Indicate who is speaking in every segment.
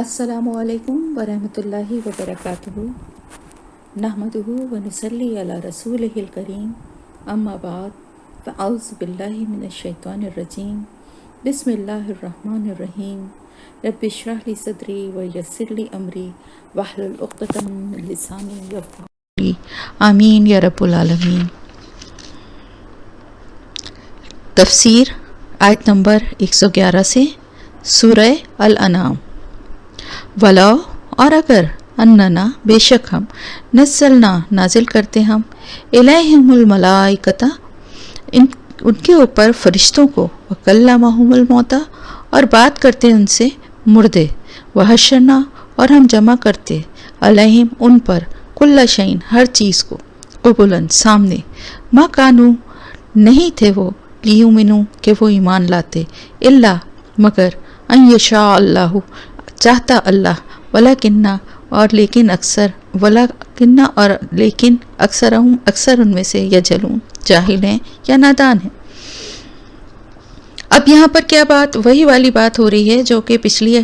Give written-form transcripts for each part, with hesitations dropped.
Speaker 1: السلام علیکم ورحمۃ اللہ وبرکاتہ نحمدہ ونصلی علی رسولہ الکریم اما بعد فاعوذ باللہ من الشیطان الرجیم بسم اللہ الرحمن الرحیم رب اشرح لی صدری ویسر لی امری واحلل عقدۃ من لسانی یفقہوا قولی آمین یا رب العالمین۔ تفسیر آیت نمبر 111 سے سورہ الانعام۔ ولو اور اگر اننا بے شک ہم نزلنا نازل کرتے ہم الیہم الملائکۃ ان کے اوپر فرشتوں کو وکلمہم الموتیٰ اور بات کرتے ان سے مردے وحشرنا اور ہم جمع کرتے علیہم ان پر کل شیء ہر چیز کو قبلاً سامنے ما کانوا نہیں تھے وہ لیؤمنوا کہ وہ ایمان لاتے الا مگر ان یشاء اللہ چاہتا اللہ ولیکن اکثر ان میں سے یجہلون جاہل ہیں یا نادان ہیں۔ اب یہاں پر کیا بات وہی والی بات ہو رہی ہے جو کہ پچھلی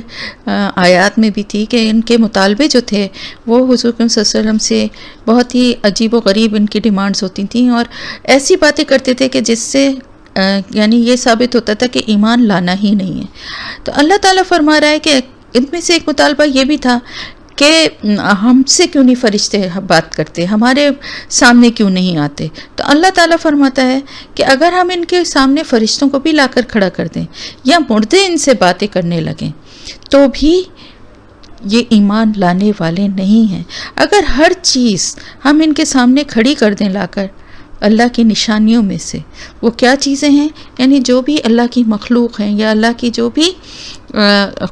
Speaker 1: آیات میں بھی تھی کہ ان کے مطالبے جو تھے وہ حضور صلی اللہ علیہ وسلم سے بہت ہی عجیب و غریب ان کی ڈیمانڈز ہوتی تھیں اور ایسی باتیں کرتے تھے کہ جس سے یعنی یہ ثابت ہوتا تھا کہ ایمان لانا ہی نہیں ہے۔ تو اللہ تعالیٰ فرما رہا ہے کہ ان میں سے ایک مطالبہ یہ بھی تھا کہ ہم سے کیوں نہیں فرشتے بات کرتے، ہمارے سامنے کیوں نہیں آتے۔ تو اللہ تعالیٰ فرماتا ہے کہ اگر ہم ان کے سامنے فرشتوں کو بھی لا کر کھڑا کر دیں یا مردے ان سے باتیں کرنے لگیں تو بھی یہ ایمان لانے والے نہیں ہیں۔ اگر ہر چیز ہم ان کے سامنے کھڑی کر دیں لا کر اللہ کی نشانیوں میں سے، وہ کیا چیزیں ہیں، یعنی جو بھی اللہ کی مخلوق ہیں یا اللہ کی جو بھی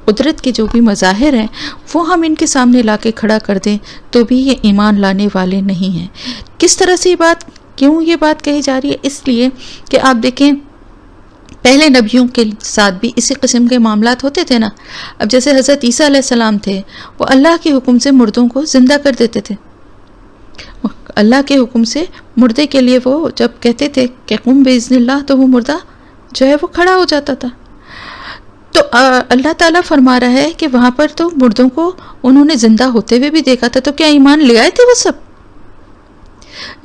Speaker 1: قدرت کے جو بھی مظاہر ہیں وہ ہم ان کے سامنے لا کے کھڑا کر دیں تو بھی یہ ایمان لانے والے نہیں ہیں۔ کس طرح سے کیوں یہ بات کہی جا رہی ہے؟ اس لیے کہ آپ دیکھیں پہلے نبیوں کے ساتھ بھی اسی قسم کے معاملات ہوتے تھے نا۔ اب جیسے حضرت عیسیٰ علیہ السلام تھے، وہ اللہ کے حکم سے مردوں کو زندہ کر دیتے تھے۔ اللہ کے حکم سے مردے کے لیے وہ جب کہتے تھے کہ قم باذن اللہ تو وہ مردہ جو ہے وہ کھڑا ہو جاتا تھا۔ تو اللہ تعالیٰ فرما رہا ہے کہ وہاں پر تو مردوں کو انہوں نے زندہ ہوتے ہوئے بھی دیکھا تھا، تو کیا ایمان لے آئے تھے وہ سب؟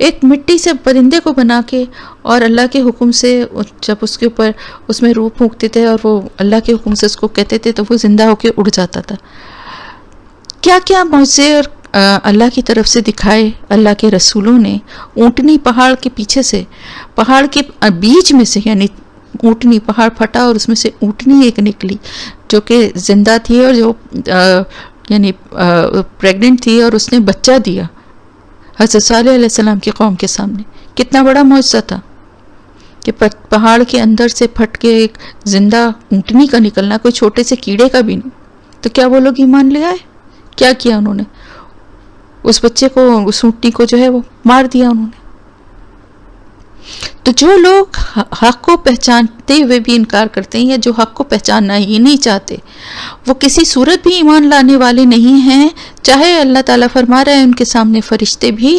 Speaker 1: ایک مٹی سے پرندے کو بنا کے اور اللہ کے حکم سے جب اس کے اوپر اس میں روح پھونکتے تھے اور وہ اللہ کے حکم سے اس کو کہتے تھے تو وہ زندہ ہو کے اڑ جاتا تھا۔ کیا کیا معجزے اور اللہ کی طرف سے دکھائے اللہ کے رسولوں نے۔ اونٹنی پہاڑ کے پیچھے سے، پہاڑ کے بیچ میں سے، یعنی اونٹنی پہاڑ پھٹا اور اس میں سے اونٹنی ایک نکلی جو کہ زندہ تھی اور جو یعنی پریگننٹ تھی اور اس نے بچہ دیا حضرت صالح علیہ السلام کی قوم کے سامنے۔ کتنا بڑا معجزہ تھا کہ پہاڑ کے اندر سے پھٹ کے ایک زندہ اونٹنی کا نکلنا، کوئی چھوٹے سے کیڑے کا بھی نہیں۔ تو کیا وہ لوگ ایمان لے آئے؟ کیا کیا انہوں نے؟ اس بچے کو، اس اونٹنی کو جو ہے وہ مار دیا انہوں نے۔ تو جو لوگ حق کو پہچانتے ہوئے بھی انکار کرتے ہیں یا جو حق کو پہچاننا ہی نہیں چاہتے وہ کسی صورت بھی ایمان لانے والے نہیں ہیں، چاہے اللہ تعالیٰ فرما رہا ہے ان کے سامنے فرشتے بھی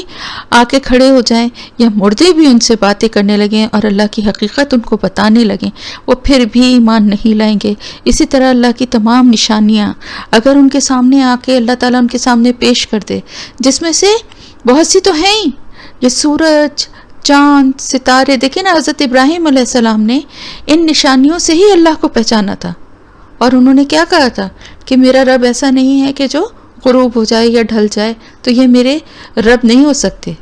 Speaker 1: آ کے کھڑے ہو جائیں یا مردے بھی ان سے باتیں کرنے لگیں اور اللہ کی حقیقت ان کو بتانے لگیں، وہ پھر بھی ایمان نہیں لائیں گے۔ اسی طرح اللہ کی تمام نشانیاں اگر ان کے سامنے آ کے اللہ تعالیٰ ان کے سامنے پیش کر دے، جس میں سے بہت سی تو ہیں ہی، یہ سورج، چاند، ستارے، دیکھیں نا حضرت ابراہیم علیہ السلام نے ان نشانیوں سے ہی اللہ کو پہچانا تھا، اور انہوں نے کیا کہا تھا کہ میرا رب ایسا نہیں ہے کہ جو غروب ہو جائے یا ڈھل جائے، تو یہ میرے رب نہیں ہو سکتے۔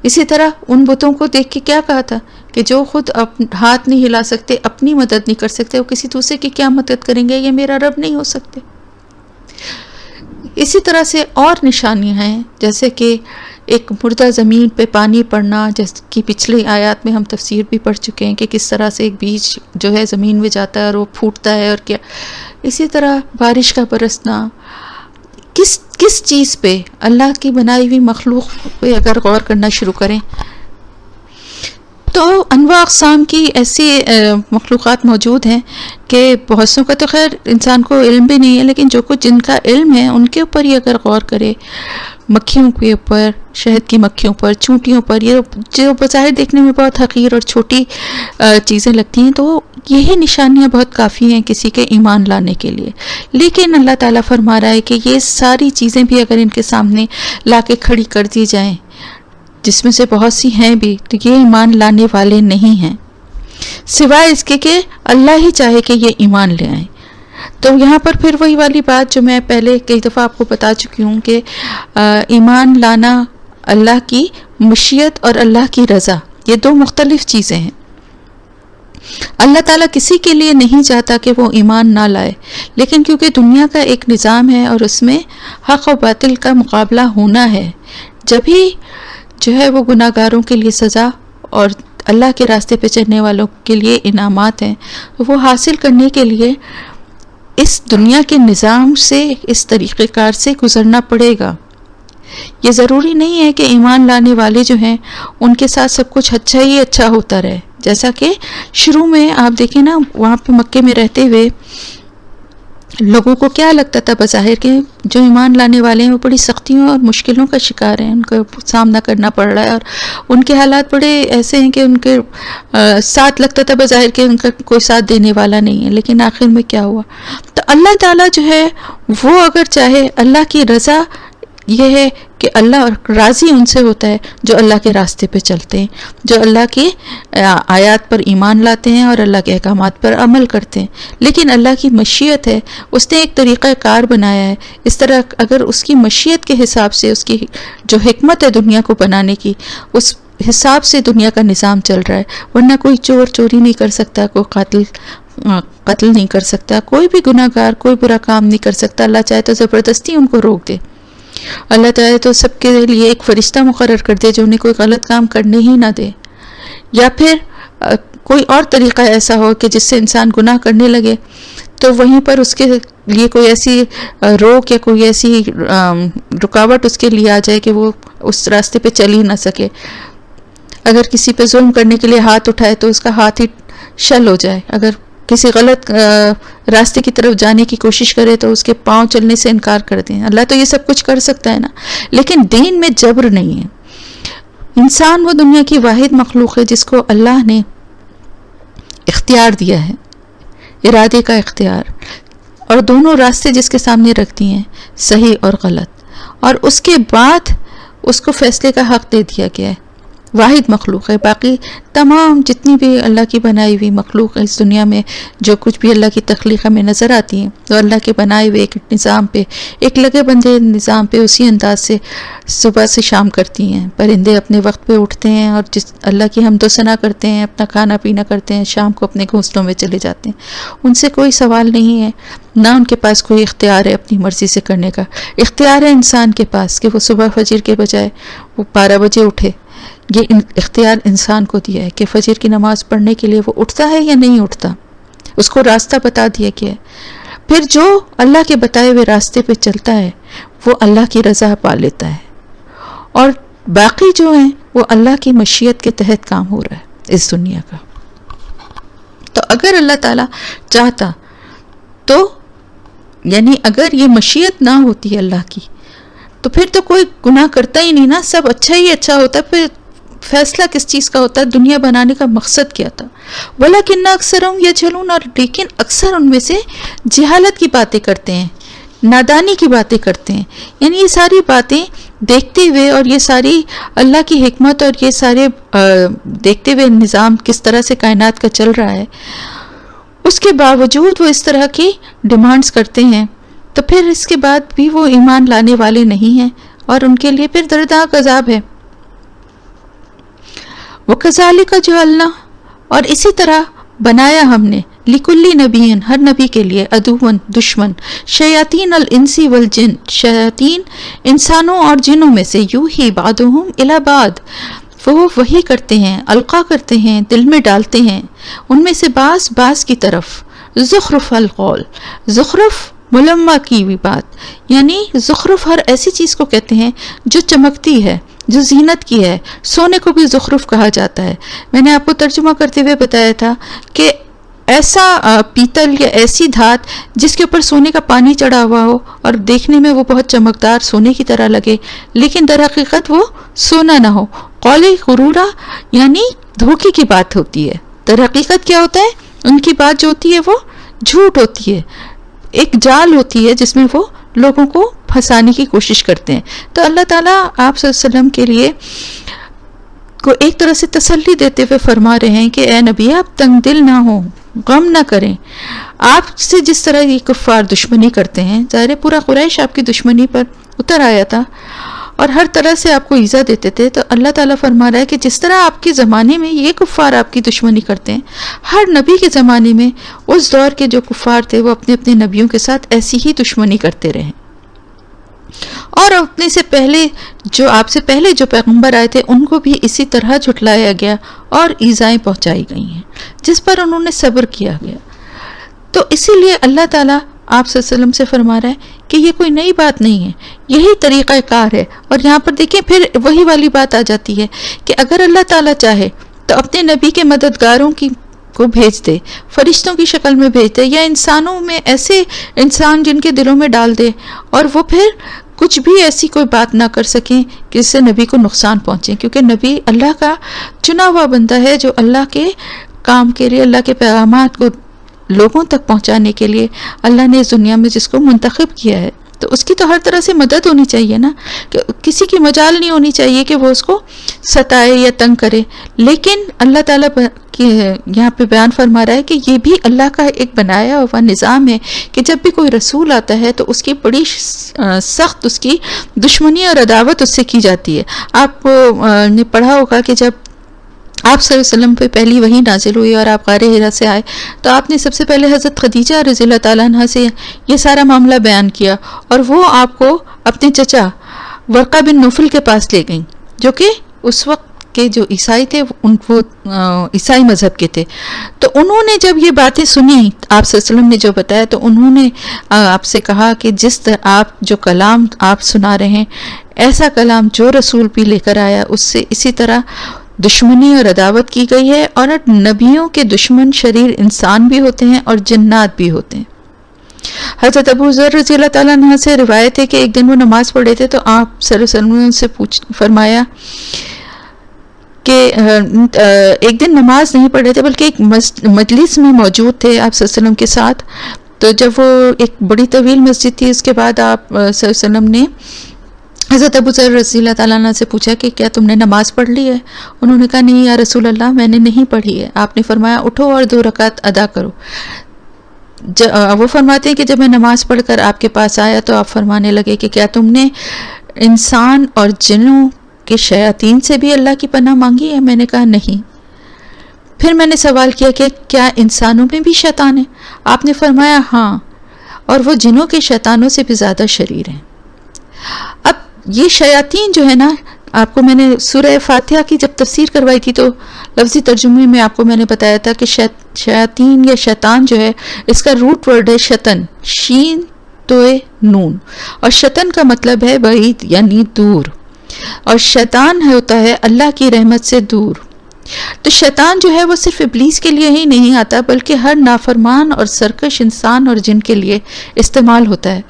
Speaker 1: اسی طرح ان بتوں کو دیکھ کے کیا کہا تھا کہ جو خود ہاتھ نہیں ہلا سکتے، اپنی مدد نہیں کر سکتے، وہ کسی دوسرے کی کیا مدد کریں گے، یہ میرا رب نہیں ہو سکتے۔ اسی طرح سے اور نشانیاں ہیں، جیسے کہ ایک مردہ زمین پہ پانی پڑنا، جس کی پچھلی آیات میں ہم تفسیر بھی پڑھ چکے ہیں کہ کس طرح سے ایک بیج جو ہے زمین میں جاتا ہے اور وہ پھوٹتا ہے، اور کیا اسی طرح بارش کا برسنا۔ کس چیز پہ؟ اللہ کی بنائی ہوئی مخلوق پہ اگر غور کرنا شروع کریں تو انواع اقسام کی ایسی مخلوقات موجود ہیں کہ بہت سوں کا تو خیر انسان کو علم بھی نہیں ہے، لیکن جو کچھ جن کا علم ہے ان کے اوپر ہی اگر غور کرے، مکھیوں کے اوپر، شہد کی مکھیوں پر، چونٹیوں پر، یہ جو بظاہر دیکھنے میں بہت حقیر اور چھوٹی چیزیں لگتی ہیں، تو یہی نشانیاں بہت کافی ہیں کسی کے ایمان لانے کے لیے. لیکن اللہ تعالیٰ فرما رہا ہے کہ یہ ساری چیزیں بھی اگر ان کے سامنے لا کے کھڑی کر دی جائیں، جس میں سے بہت سی ہیں بھی، تو یہ ایمان لانے والے نہیں ہیں، سوائے اس کے کہ اللہ ہی چاہے کہ یہ ایمان لے آئیں. تو یہاں پر پھر وہی والی بات جو میں پہلے کئی دفعہ آپ کو بتا چکی ہوں کہ ایمان لانا اللہ کی مشیت اور اللہ کی رضا، یہ دو مختلف چیزیں ہیں. اللہ تعالیٰ کسی کے لیے نہیں چاہتا کہ وہ ایمان نہ لائے، لیکن کیونکہ دنیا کا ایک نظام ہے اور اس میں حق و باطل کا مقابلہ ہونا ہے، جبھی جو ہے وہ گناہ گاروں کے لیے سزا اور اللہ کے راستے پہ چلنے والوں کے لیے انعامات ہیں. وہ حاصل کرنے کے لیے اس دنیا کے نظام سے، اس طریقہ کار سے گزرنا پڑے گا. یہ ضروری نہیں ہے کہ ایمان لانے والے جو ہیں ان کے ساتھ سب کچھ اچھا ہی اچھا ہوتا رہے. جیسا کہ شروع میں آپ دیکھیں نا، وہاں پہ مکے میں رہتے ہوئے لوگوں کو کیا لگتا تھا بظاہر کہ جو ایمان لانے والے ہیں وہ بڑی سختیوں اور مشکلوں کا شکار ہیں، ان کو سامنا کرنا پڑ رہا ہے، اور ان کے حالات بڑے ایسے ہیں کہ ان کے ساتھ لگتا تھا بظاہر کہ ان کا کوئی ساتھ دینے والا نہیں ہے. لیکن آخر میں کیا ہوا؟ تو اللہ تعالیٰ جو ہے وہ اگر چاہے، اللہ کی رضا یہ ہے کہ اللہ راضی ان سے ہوتا ہے جو اللہ کے راستے پہ چلتے ہیں، جو اللہ کی آیات پر ایمان لاتے ہیں اور اللہ کے احکامات پر عمل کرتے ہیں. لیکن اللہ کی مشیت ہے، اس نے ایک طریقہ کار بنایا ہے. اس طرح اگر اس کی مشیت کے حساب سے، اس کی جو حکمت ہے دنیا کو بنانے کی، اس حساب سے دنیا کا نظام چل رہا ہے. ورنہ کوئی چور چوری نہیں کر سکتا، کوئی قتل نہیں کر سکتا، کوئی بھی گناہ گار کوئی برا کام نہیں کر سکتا. اللہ چاہے تو زبردستی ان کو روک دے، اللہ چاہے تو سب کے لیے ایک فرشتہ مقرر کر دے جو انہیں کوئی غلط کام کرنے ہی نہ دے، یا پھر کوئی اور طریقہ ایسا ہو کہ جس سے انسان گناہ کرنے لگے تو وہیں پر اس کے لیے کوئی ایسی روک یا کوئی ایسی رکاوٹ اس کے لیے آ جائے کہ وہ اس راستے پہ چل ہی نہ سکے. اگر کسی پہ ظلم کرنے کے لیے ہاتھ اٹھائے تو اس کا ہاتھ ہی شل ہو جائے، اگر کسی غلط راستے کی طرف جانے کی کوشش کرے تو اس کے پاؤں چلنے سے انکار کر دیں. اللہ تو یہ سب کچھ کر سکتا ہے نا، لیکن دین میں جبر نہیں ہے. انسان وہ دنیا کی واحد مخلوق ہے جس کو اللہ نے اختیار دیا ہے، ارادے کا اختیار، اور دونوں راستے جس کے سامنے رکھتی ہیں، صحیح اور غلط، اور اس کے بعد اس کو فیصلے کا حق دے دیا گیا ہے. واحد مخلوق ہے. باقی تمام جتنی بھی اللہ کی بنائی ہوئی مخلوق ہے اس دنیا میں، جو کچھ بھی اللہ کی تخلیق ہمیں نظر آتی ہیں، تو اللہ کے بنائے ہوئے ایک نظام پہ، ایک لگے بندے نظام پہ اسی انداز سے صبح سے شام کرتی ہیں. پرندے اپنے وقت پہ اٹھتے ہیں اور جس اللہ کی حمد و ثنا کرتے ہیں، اپنا کھانا پینا کرتے ہیں، شام کو اپنے گھونسلوں میں چلے جاتے ہیں. ان سے کوئی سوال نہیں ہے، نہ ان کے پاس کوئی اختیار ہے اپنی مرضی سے کرنے کا. اختیار ہے انسان کے پاس کہ وہ صبح فجر کے بجائے وہ 12 بجے اٹھے. یہ اختیار انسان کو دیا ہے کہ فجر کی نماز پڑھنے کے لیے وہ اٹھتا ہے یا نہیں اٹھتا، اس کو راستہ بتا دیا گیا ہے. پھر جو اللہ کے بتائے ہوئے راستے پہ چلتا ہے وہ اللہ کی رضا پا لیتا ہے، اور باقی جو ہیں وہ اللہ کی مشیت کے تحت کام ہو رہا ہے اس دنیا کا. تو اگر اللہ تعالیٰ چاہتا تو، یعنی اگر یہ مشیت نہ ہوتی اللہ کی، تو پھر تو کوئی گناہ کرتا ہی نہیں نا، سب اچھا ہی اچھا ہوتا. پھر فیصلہ کس چیز کا ہوتا ہے؟ دنیا بنانے کا مقصد کیا تھا؟ وَلَكِنَّ أَكْثَرَهُمْ يَجْهَلُونَ، اور لیکن اکثر ان میں سے جہالت کی باتیں کرتے ہیں، نادانی کی باتیں کرتے ہیں. یعنی یہ ساری باتیں دیکھتے ہوئے اور یہ ساری اللہ کی حکمت اور یہ سارے دیکھتے ہوئے نظام کس طرح سے کائنات کا چل رہا ہے، اس کے باوجود وہ اس طرح کی ڈیمانڈز کرتے ہیں. تو پھر اس کے بعد بھی وہ ایمان لانے والے نہیں ہیں، اور ان کے لیے پھر دردناک عذاب ہے. وَكَذَلِكَ جَعَلْنَا، اور اسی طرح بنایا ہم نے، لِكُلِّ نَبِيٍّ، ہر نبی کے لیے، عَدُوًّا، دشمن، شیاطین الانس والجن، شیاطین انسانوں اور جنوں میں سے، یوحی بعضهم الی بعض، وہ وحی کرتے ہیں، القا کرتے ہیں، دل میں ڈالتے ہیں، ان میں سے بعض کی طرف. زخرف القول، زخرف ملمہ کی ہوئی بات، یعنی زخرف ہر ایسی چیز کو کہتے ہیں جو چمکتی ہے، جو زینت کی ہے. سونے کو بھی زخرف کہا جاتا ہے. میں نے آپ کو ترجمہ کرتے ہوئے بتایا تھا کہ ایسا پیتل یا ایسی دھات جس کے اوپر سونے کا پانی چڑھا ہوا ہو اور دیکھنے میں وہ بہت چمکدار سونے کی طرح لگے، لیکن در حقیقت وہ سونا نہ ہو۔ قول غرورہ یعنی دھوکے کی بات ہوتی ہے۔ در حقیقت کیا ہوتا ہے؟ ان کی بات جو ہوتی ہے وہ جھوٹ ہوتی ہے، ایک جال ہوتی ہے جس میں وہ لوگوں کو پھنسانے کی کوشش کرتے ہیں۔ تو اللہ تعالیٰ آپ صلی اللہ علیہ وسلم کے لیے کو ایک طرح سے تسلی دیتے ہوئے فرما رہے ہیں کہ اے نبی آپ تنگ دل نہ ہوں، غم نہ کریں۔ آپ سے جس طرح یہ کفار دشمنی کرتے ہیں، ظاہر پورا قریش آپ کی دشمنی پر اتر آیا تھا اور ہر طرح سے آپ کو ایذا دیتے تھے، تو اللہ تعالیٰ فرما رہا ہے کہ جس طرح آپ کے زمانے میں یہ کفار آپ کی دشمنی کرتے ہیں، ہر نبی کے زمانے میں اس دور کے جو کفار تھے وہ اپنے اپنے نبیوں کے ساتھ ایسی ہی دشمنی کرتے رہے، اور اپنے سے پہلے جو آپ سے پہلے جو پیغمبر آئے تھے ان کو بھی اسی طرح جھٹلایا گیا اور ایذائیں پہنچائی گئی ہیں جس پر انہوں نے صبر کیا گیا۔ تو اسی لیے اللہ تعالیٰ آپ صلی اللہ علیہ وسلم سے فرما رہا ہے کہ یہ کوئی نئی بات نہیں ہے، یہی طریقہ کار ہے۔ اور یہاں پر دیکھیں پھر وہی والی بات آ جاتی ہے کہ اگر اللہ تعالیٰ چاہے تو اپنے نبی کے مددگاروں کو بھیج دے، فرشتوں کی شکل میں بھیج دے، یا انسانوں میں ایسے انسان جن کے دلوں میں ڈال دے، اور وہ پھر کچھ بھی ایسی کوئی بات نہ کر سکیں کہ اس سے نبی کو نقصان پہنچے، کیونکہ نبی اللہ کا چنا ہوا بندہ ہے جو اللہ کے کام کے لیے، اللہ کے پیغامات کو لوگوں تک پہنچانے کے لیے اللہ نے اس دنیا میں جس کو منتخب کیا ہے، تو اس کی تو ہر طرح سے مدد ہونی چاہیے نا، کہ کسی کی مجال نہیں ہونی چاہیے کہ وہ اس کو ستائے یا تنگ کرے۔ لیکن اللہ تعالیٰ یہاں پہ بیان فرما رہا ہے کہ یہ بھی اللہ کا ایک بنایا ہوا نظام ہے کہ جب بھی کوئی رسول آتا ہے تو اس کی بڑی سخت اس کی دشمنی اور عداوت اس سے کی جاتی ہے۔ آپ نے پڑھا ہوگا کہ جب آپ صلی اللہ علیہ وسلم پہ پہلی وحی نازل ہوئی اور آپ غار حرا سے آئے تو آپ نے سب سے پہلے حضرت خدیجہ رضی اللہ تعالیٰ عنہ سے یہ سارا معاملہ بیان کیا، اور وہ آپ کو اپنے چچا ورقہ بن نوفل کے پاس لے گئیں، جو کہ اس وقت کے جو عیسائی تھے وہ عیسائی مذہب کے تھے۔ تو انہوں نے جب یہ باتیں سنی آپ صلی اللہ علیہ وسلم نے جو بتایا، تو انہوں نے آپ سے کہا کہ جس طرح آپ جو کلام آپ سنا رہے ہیں، ایسا کلام جو رسول بھی لے کر آیا اس سے اسی طرح دشمنی اور عداوت کی گئی ہے، اور نبیوں کے دشمن شریر انسان بھی ہوتے ہیں اور جنات بھی ہوتے ہیں۔ حضرت ابو ذر رضی اللہ تعالیٰ عنہ سے روایت ہے کہ ایک دن وہ نماز پڑھ رہے تھے تو آپ صلی اللہ علیہ وسلم سے فرمایا کہ ایک دن نماز نہیں پڑھ رہے تھے بلکہ ایک مجلس میں موجود تھے آپ صلی اللہ علیہ وسلم کے ساتھ۔ تو جب وہ ایک بڑی طویل مسجد تھی، اس کے بعد آپ صلی اللہ علیہ وسلم نے حضرت ابو ذر رضی اللہ تعالیٰ عنہ سے پوچھا کہ کیا تم نے نماز پڑھ لی ہے؟ انہوں نے کہا نہیں یا رسول اللہ، میں نے نہیں پڑھی ہے۔ آپ نے فرمایا اٹھو اور 2 رکعت ادا کرو۔ وہ فرماتے ہیں کہ جب میں نماز پڑھ کر آپ کے پاس آیا تو آپ فرمانے لگے کہ کیا تم نے انسان اور جنوں کے شیاطین سے بھی اللہ کی پناہ مانگی ہے؟ میں نے کہا نہیں۔ پھر میں نے سوال کیا کہ کیا انسانوں میں بھی شیطان ہیں؟ آپ نے فرمایا ہاں، اور وہ جنوں کے شیطانوں سے بھی زیادہ شریر ہیں۔ اب یہ شیاطین جو ہے نا، آپ کو میں نے سورہ فاتحہ کی جب تفسیر کروائی تھی تو لفظی ترجمے میں آپ کو میں نے بتایا تھا کہ شیاطین یا شیطان جو ہے اس کا روٹ ورڈ ہے شتن، شین توئے نون، اور شتن کا مطلب ہے بعید یعنی دور، اور شیطان ہوتا ہے اللہ کی رحمت سے دور۔ تو شیطان جو ہے وہ صرف ابلیس کے لیے ہی نہیں آتا بلکہ ہر نافرمان اور سرکش انسان اور جن کے لیے استعمال ہوتا ہے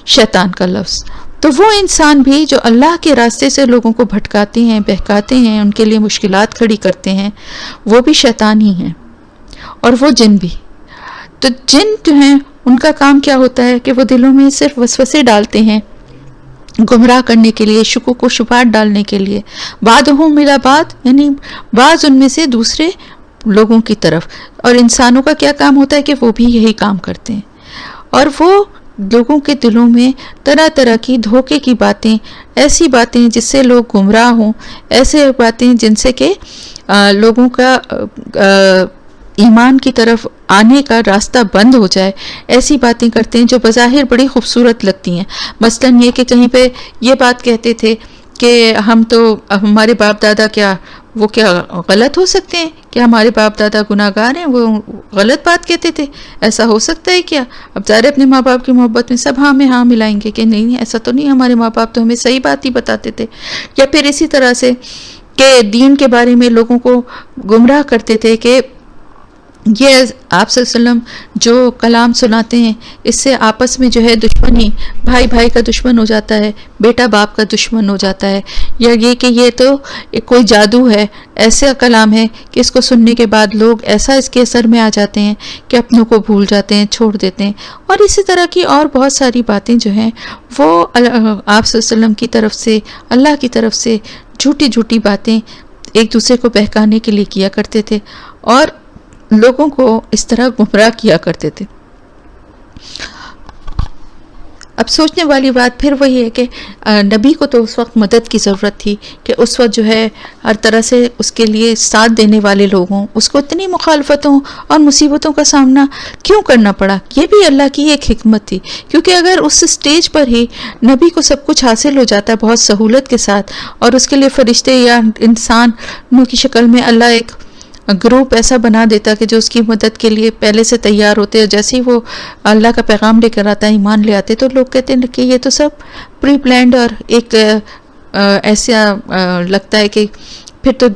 Speaker 1: شیطان کا لفظ۔ تو وہ انسان بھی جو اللہ کے راستے سے لوگوں کو بھٹکاتے ہیں، بہکاتے ہیں، ان کے لیے مشکلات کھڑی کرتے ہیں، وہ بھی شیطان ہی ہیں، اور وہ جن بھی۔ تو جن جو ہیں ان کا کام کیا ہوتا ہے کہ وہ دلوں میں صرف وسوسے ڈالتے ہیں گمراہ کرنے کے لیے، شکوک و شبہات ڈالنے کے لیے، بعضهم الی بعض یعنی بعض ان میں سے دوسرے لوگوں کی طرف، اور انسانوں کا کیا کام ہوتا ہے کہ وہ بھی یہی کام کرتے ہیں، اور وہ لوگوں کے دلوں میں طرح طرح کی دھوکے کی باتیں، ایسی باتیں جس سے لوگ گمراہ ہوں، ایسے باتیں جن سے کہ لوگوں کا ایمان کی طرف آنے کا راستہ بند ہو جائے، ایسی باتیں کرتے ہیں جو بظاہر بڑی خوبصورت لگتی ہیں۔ مثلاً یہ کہ کہیں پہ یہ بات کہتے تھے کہ ہمارے باپ دادا کیا غلط ہو سکتے ہیں؟ کیا ہمارے باپ دادا گناہ گار ہیں؟ وہ غلط بات کہتے تھے، ایسا ہو سکتا ہے کیا؟ اب ظاہر اپنے ماں باپ کی محبت میں سب ہاں میں ہاں ملائیں گے کہ نہیں ایسا تو نہیں، ہمارے ماں باپ تو ہمیں صحیح بات ہی بتاتے تھے۔ یا پھر اسی طرح سے کہ دین کے بارے میں لوگوں کو گمراہ کرتے تھے کہ یہ آپ صلی اللہ علیہ وسلم جو کلام سناتے ہیں اس سے آپس میں جو ہے دشمنی، بھائی بھائی کا دشمن ہو جاتا ہے، بیٹا باپ کا دشمن ہو جاتا ہے، یا یہ کہ یہ تو کوئی جادو ہے، ایسا کلام ہے کہ اس کو سننے کے بعد لوگ ایسا اس کے اثر میں آ جاتے ہیں کہ اپنوں کو بھول جاتے ہیں، چھوڑ دیتے ہیں، اور اسی طرح کی اور بہت ساری باتیں جو ہیں وہ آپ صلی اللہ علیہ وسلم کی طرف سے، اللہ کی طرف سے جھوٹی جھوٹی باتیں ایک دوسرے کو بہکانے کے لیے کیا کرتے تھے اور لوگوں کو اس طرح گمراہ کیا کرتے تھے۔ اب سوچنے والی بات پھر وہی ہے کہ نبی کو تو اس وقت مدد کی ضرورت تھی کہ اس وقت جو ہے ہر طرح سے اس کے لیے ساتھ دینے والے لوگ ہوں، اس کو اتنی مخالفتوں اور مصیبتوں کا سامنا کیوں کرنا پڑا؟ یہ بھی اللہ کی ایک حکمت تھی، کیونکہ اگر اس سٹیج پر ہی نبی کو سب کچھ حاصل ہو جاتا ہے بہت سہولت کے ساتھ، اور اس کے لیے فرشتے یا انسانوں کی شکل میں اللہ ایک گروپ ایسا بنا دیتا کہ جو اس کی مدد کے لیے پہلے سے تیار ہوتے ہیں، جیسے ہی وہ اللہ کا پیغام لے کر آتا ہے، ایمان لے آتے، تو لوگ کہتے ہیں کہ یہ تو سب پری پلانڈ اور ایک ایسا لگتا ہے کہ پھر تو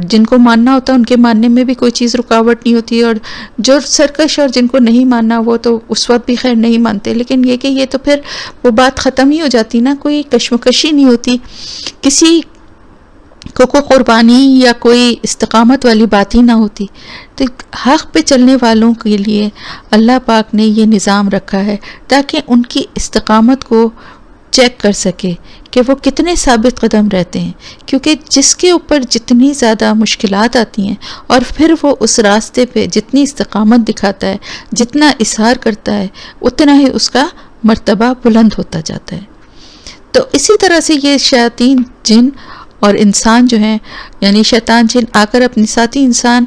Speaker 1: جن کو ماننا ہوتا ہے ان کے ماننے میں بھی کوئی چیز رکاوٹ نہیں ہوتی، اور جو سرکش اور جن کو نہیں ماننا وہ تو اس وقت بھی خیر نہیں مانتے، لیکن یہ کہ یہ تو پھر وہ بات ختم ہی ہو جاتی نا، کوئی کشمکشی نہیں ہوتی، کسی کو قربانی یا کوئی استقامت والی بات ہی نہ ہوتی۔ تو حق پہ چلنے والوں کے لیے اللہ پاک نے یہ نظام رکھا ہے تاکہ ان کی استقامت کو چیک کر سکے کہ وہ کتنے ثابت قدم رہتے ہیں، کیونکہ جس کے اوپر جتنی زیادہ مشکلات آتی ہیں اور پھر وہ اس راستے پہ جتنی استقامت دکھاتا ہے، جتنا اصرار کرتا ہے، اتنا ہی اس کا مرتبہ بلند ہوتا جاتا ہے۔ تو اسی طرح سے یہ شیاطین جن اور انسان جو ہیں، یعنی شیطان جن آ کر اپنے ساتھی انسان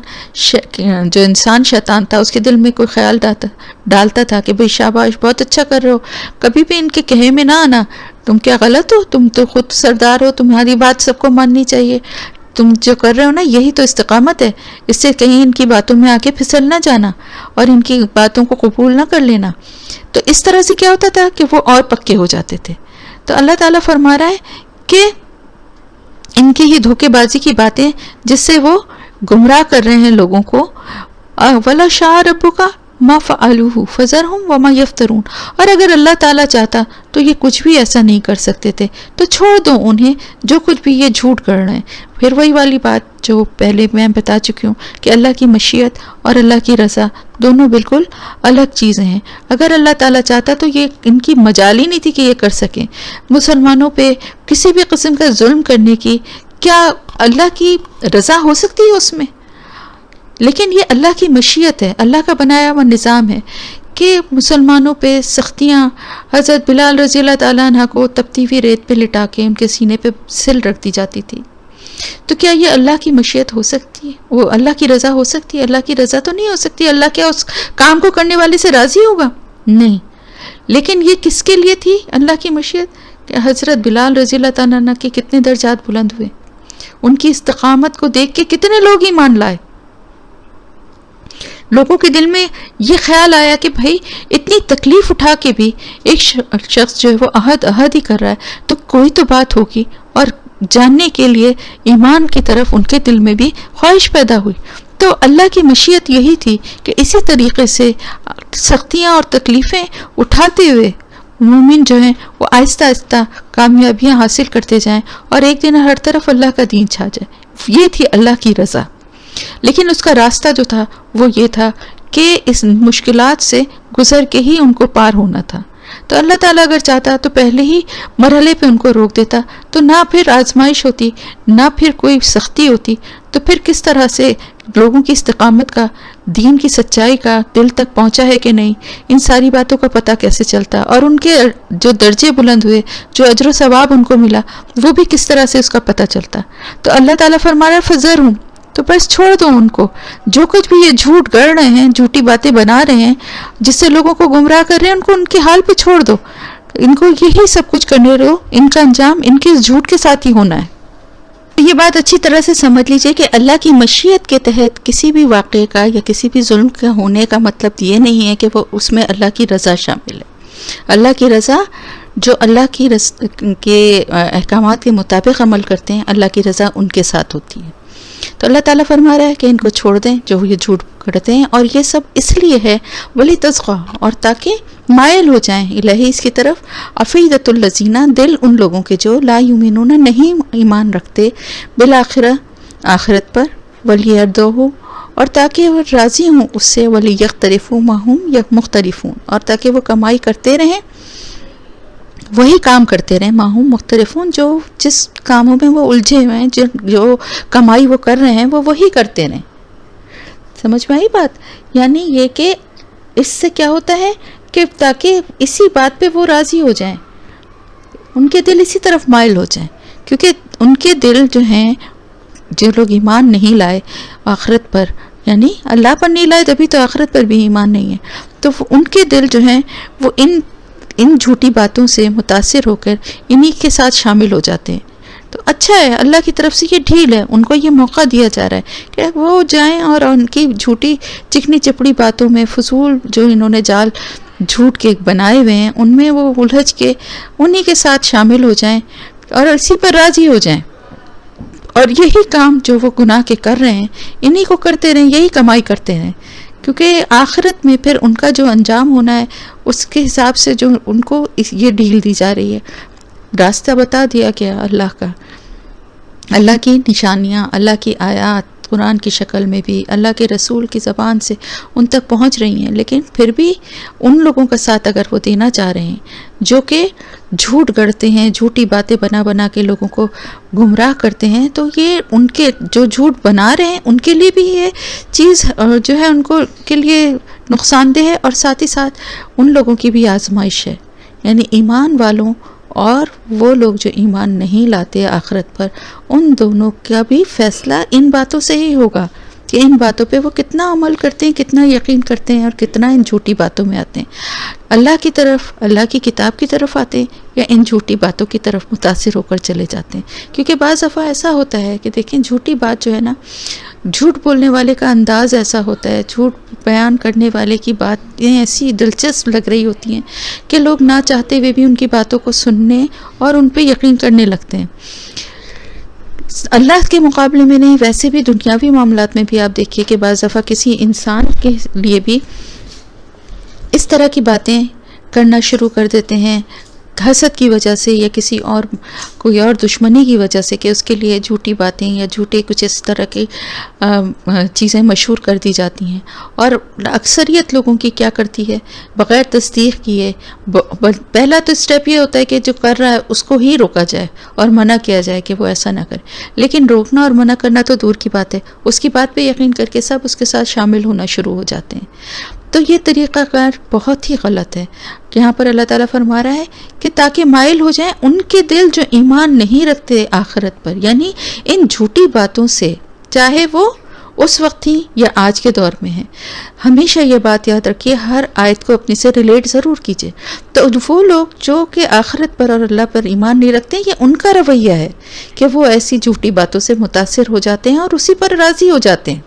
Speaker 1: جو انسان شیطان تھا اس کے دل میں کوئی خیال ڈالتا تھا کہ بھئی شاباش بہت اچھا کر رہے ہو، کبھی بھی ان کے کہے میں نہ آنا، تم کیا غلط ہو، تم تو خود سردار ہو، تمہاری بات سب کو ماننی چاہیے، تم جو کر رہے ہو نا یہی تو استقامت ہے، اس سے کہیں ان کی باتوں میں آ کے پھسل نہ جانا اور ان کی باتوں کو قبول نہ کر لینا۔ تو اس طرح سے کیا ہوتا تھا کہ وہ اور پکے ہو جاتے تھے۔ تو اللہ تعالیٰ فرما رہا ہے کہ ان کی یہ دھوکے بازی کی باتیں جس سے وہ گمراہ کر رہے ہیں لوگوں کو، وَلَا شَاءَ رَبُّكَ مَا فَعَلُوهُ فَذَرْهُمْ وَمَا يَفْتَرُونَ، اور اگر اللہ تعالیٰ چاہتا تو یہ کچھ بھی ایسا نہیں کر سکتے تھے، تو چھوڑ دو انہیں جو کچھ بھی یہ جھوٹ کر رہے ہیں۔ پھر وہی والی بات جو پہلے میں بتا چکی ہوں کہ اللہ کی مشیت اور اللہ کی رضا دونوں بالکل الگ چیزیں ہیں۔ اگر اللہ تعالیٰ چاہتا تو یہ ان کی مجال ہی نہیں تھی کہ یہ کر سکیں۔ مسلمانوں پہ کسی بھی قسم کا ظلم کرنے کی کیا اللہ کی رضا ہو سکتی ہے اس میں؟ لیکن یہ اللہ کی مشیت ہے، اللہ کا بنایا ہوا نظام ہے کہ مسلمانوں پہ سختیاں، حضرت بلال رضی اللہ تعالیٰ عنہ کو تپتی ہوئی ریت پہ لٹا کے ان کے سینے پہ سل رکھ دی جاتی تھی۔ تو کیا یہ اللہ کی مشیت ہو سکتی ہے؟ وہ اللہ کی رضا ہو سکتی ہے؟ اللہ کی رضا تو نہیں ہو سکتی۔ اللہ کیا اس کام کو کرنے والے سے راضی ہوگا؟ نہیں۔ لیکن یہ کس کے لیے تھی اللہ کی مشیت؟ کہ حضرت بلال رضی اللہ تعالیٰ عنہ کے کتنے درجات بلند ہوئے، ان کی استقامت کو دیکھ کے کتنے لوگ ایمان لائے۔ لوگوں کے دل میں یہ خیال آیا کہ بھائی اتنی تکلیف اٹھا کے بھی ایک شخص جو ہے وہ عہد ہی کر رہا ہے تو کوئی تو بات ہوگی، اور جاننے کے لیے ایمان کی طرف ان کے دل میں بھی خواہش پیدا ہوئی۔ تو اللہ کی مشیت یہی تھی کہ اسی طریقے سے سختیاں اور تکلیفیں اٹھاتے ہوئے مومن جو ہیں وہ آہستہ آہستہ کامیابیاں حاصل کرتے جائیں اور ایک دن ہر طرف اللہ کا دین چھا جائے۔ یہ تھی اللہ کی رضا۔ لیکن اس کا راستہ جو تھا وہ یہ تھا کہ اس مشکلات سے گزر کے ہی ان کو پار ہونا تھا۔ تو اللہ تعالیٰ اگر چاہتا تو پہلے ہی مرحلے پہ ان کو روک دیتا، تو نہ پھر آزمائش ہوتی، نہ پھر کوئی سختی ہوتی، تو پھر کس طرح سے لوگوں کی استقامت کا، دین کی سچائی کا دل تک پہنچا ہے کہ نہیں، ان ساری باتوں کا پتہ کیسے چلتا، اور ان کے جو درجے بلند ہوئے، جو اجر و ثواب ان کو ملا، وہ بھی کس طرح سے اس کا پتہ چلتا۔ تو اللہ تعالیٰ فرما رہا ہے فَذَرْهُمْ، تو بس چھوڑ دو ان کو، جو کچھ بھی یہ جھوٹ گڑھ رہے ہیں، جھوٹی باتیں بنا رہے ہیں جس سے لوگوں کو گمراہ کر رہے ہیں، ان کو ان کے حال پہ چھوڑ دو، ان کو یہی سب کچھ کرنے رہو، ان کا انجام ان کے اس جھوٹ کے ساتھ ہی ہونا ہے۔ یہ بات اچھی طرح سے سمجھ لیجئے کہ اللہ کی مشیت کے تحت کسی بھی واقعے کا یا کسی بھی ظلم کا ہونے کا مطلب یہ نہیں ہے کہ وہ اس میں اللہ کی رضا شامل ہے۔ اللہ کی رضا، جو اللہ کے احکامات کے مطابق عمل کرتے ہیں، اللہ کی رضا ان کے ساتھ ہوتی ہے۔ تو اللہ تعالیٰ فرما رہا ہے کہ ان کو چھوڑ دیں جو یہ جھوٹ پکڑتے ہیں، اور یہ سب اس لیے ہے ولی تزغا، اور تاکہ مائل ہو جائیں الہی اس کی طرف، افیدۃ الذین، دل ان لوگوں کے جو لا یؤمنون نہیں ایمان رکھتے، بالآخرہ آخرت پر، ولیرضوہ، اور تاکہ وہ راضی ہوں اس سے، ولیقترفوا ما ھم مختلفون، اور تاکہ وہ کمائی کرتے رہیں، وہی کام کرتے رہیں، ما ھم مختلفون، جو جس کاموں میں وہ الجھے ہوئے ہیں، جو کمائی وہ کر رہے ہیں وہ وہی کرتے رہیں۔ سمجھ میں آئی بات؟ یعنی یہ کہ اس سے کیا ہوتا ہے کہ تاکہ اسی بات پہ وہ راضی ہو جائیں، ان کے دل اسی طرف مائل ہو جائیں، کیونکہ ان کے دل جو ہیں، جو لوگ ایمان نہیں لائے آخرت پر، یعنی اللہ پر نہیں لائے تبھی تو آخرت پر بھی ایمان نہیں ہے، تو ان کے دل جو ہیں وہ ان جھوٹی باتوں سے متاثر ہو کر انہی کے ساتھ شامل ہو جاتے ہیں۔ تو اچھا ہے، اللہ کی طرف سے یہ ڈھیل ہے، ان کو یہ موقع دیا جا رہا ہے کہ وہ جائیں اور ان کی جھوٹی چکنی چپڑی باتوں میں، فضول جو انہوں نے جال جھوٹ کے بنائے ہوئے ہیں ان میں وہ الجھ کے انہی کے ساتھ شامل ہو جائیں اور اسی پر راضی ہو جائیں، اور یہی کام جو وہ گناہ کے کر رہے ہیں انہی کو کرتے رہیں، یہی کمائی کرتے رہیں، کیونکہ آخرت میں پھر ان کا جو انجام ہونا ہے اس کے حساب سے جو ان کو یہ ڈھیل دی جا رہی ہے، راستہ بتا دیا گیا اللہ کا، اللہ کی نشانیاں، اللہ کی آیات قرآن کی شکل میں بھی اللہ کے رسول کی زبان سے ان تک پہنچ رہی ہیں، لیکن پھر بھی ان لوگوں کا ساتھ اگر وہ دینا چاہ رہے ہیں جو کہ جھوٹ گڑھتے ہیں، جھوٹی باتیں بنا بنا کے لوگوں کو گمراہ کرتے ہیں، تو یہ ان کے جو جھوٹ بنا رہے ہیں ان کے لیے بھی یہ چیز جو ہے ان کو کے لیے نقصان دہ ہے، اور ساتھ ہی ساتھ ان لوگوں کی بھی آزمائش ہے، یعنی ایمان والوں اور وہ لوگ جو ایمان نہیں لاتے آخرت پر، ان دونوں کا بھی فیصلہ ان باتوں سے ہی ہوگا کہ ان باتوں پہ وہ کتنا عمل کرتے ہیں، کتنا یقین کرتے ہیں، اور کتنا ان جھوٹی باتوں میں آتے ہیں، اللہ کی طرف، اللہ کی کتاب کی طرف آتے ہیں، یا ان جھوٹی باتوں کی طرف متاثر ہو کر چلے جاتے ہیں۔ کیونکہ بعض دفعہ ایسا ہوتا ہے کہ دیکھیں جھوٹی بات جو ہے نا، جھوٹ بولنے والے کا انداز ایسا ہوتا ہے، جھوٹ بیان کرنے والے کی باتیں ایسی دلچسپ لگ رہی ہوتی ہیں کہ لوگ نہ چاہتے ہوئے بھی ان کی باتوں کو سننے اور ان پہ یقین کرنے لگتے ہیں۔ اللہ کے مقابلے میں نہیں، ویسے بھی دنیاوی معاملات میں بھی آپ دیکھیے کہ بعض دفعہ کسی انسان کے لیے بھی اس طرح کی باتیں کرنا شروع کر دیتے ہیں حسد کی وجہ سے، یا کسی اور کوئی اور دشمنی کی وجہ سے، کہ اس کے لیے جھوٹی باتیں یا جھوٹے کچھ اس طرح کی چیزیں مشہور کر دی جاتی ہیں، اور اکثریت لوگوں کی کیا کرتی ہے بغیر تصدیق کیے، پہلا تو اسٹیپ یہ ہوتا ہے کہ جو کر رہا ہے اس کو ہی روکا جائے اور منع کیا جائے کہ وہ ایسا نہ کرے، لیکن روکنا اور منع کرنا تو دور کی بات ہے، اس کی بات پہ یقین کر کے سب اس کے ساتھ شامل ہونا شروع ہو جاتے ہیں۔ تو یہ طریقہ کار بہت ہی غلط ہے۔ یہاں پر اللہ تعالیٰ فرما رہا ہے کہ تاکہ مائل ہو جائیں ان کے دل جو ایمان نہیں رکھتے آخرت پر، یعنی ان جھوٹی باتوں سے، چاہے وہ اس وقت ہی یا آج کے دور میں ہیں۔ ہمیشہ یہ بات یاد رکھیے، ہر آیت کو اپنے سے ریلیٹ ضرور کیجئے۔ تو وہ لوگ جو کہ آخرت پر اور اللہ پر ایمان نہیں رکھتے، یہ ان کا رویہ ہے کہ وہ ایسی جھوٹی باتوں سے متاثر ہو جاتے ہیں اور اسی پر راضی ہو جاتے ہیں،